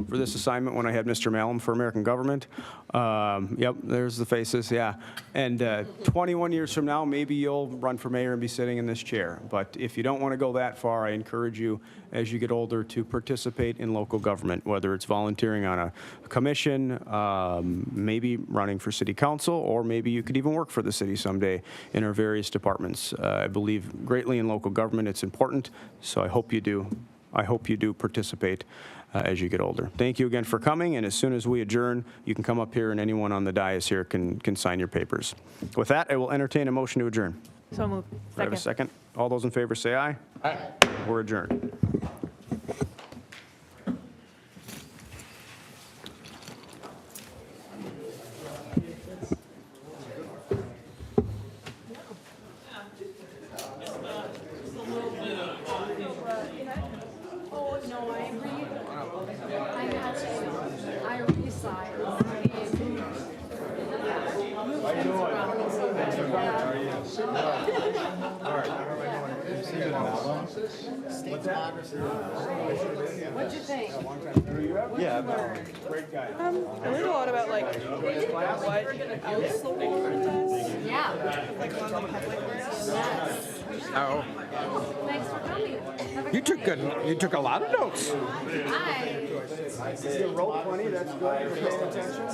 for this assignment when I had Mr. Malum for American Government. Yep, there's the faces, yeah. And 21 years from now, maybe you'll run for mayor and be sitting in this chair. But if you don't want to go that far, I encourage you, as you get older, to participate in local government, whether it's volunteering on a commission, maybe running for city council, or maybe you could even work for the city someday in our various departments. I believe greatly in local government. It's important, so I hope you do. I hope you do participate as you get older. Thank you again for coming, and as soon as we adjourn, you can come up here and anyone on the dais here can sign your papers. With that, I will entertain a motion to adjourn. So moved. Do I have a second? All those in favor say aye. Aye. We're adjourned. What'd you think? Yeah, great guy. I learned a lot about what else the world does. Yeah. Like on the public works. Oh, Thanks for coming. you took a lot of notes. Hi. You wrote plenty, that's good. You're paying attention.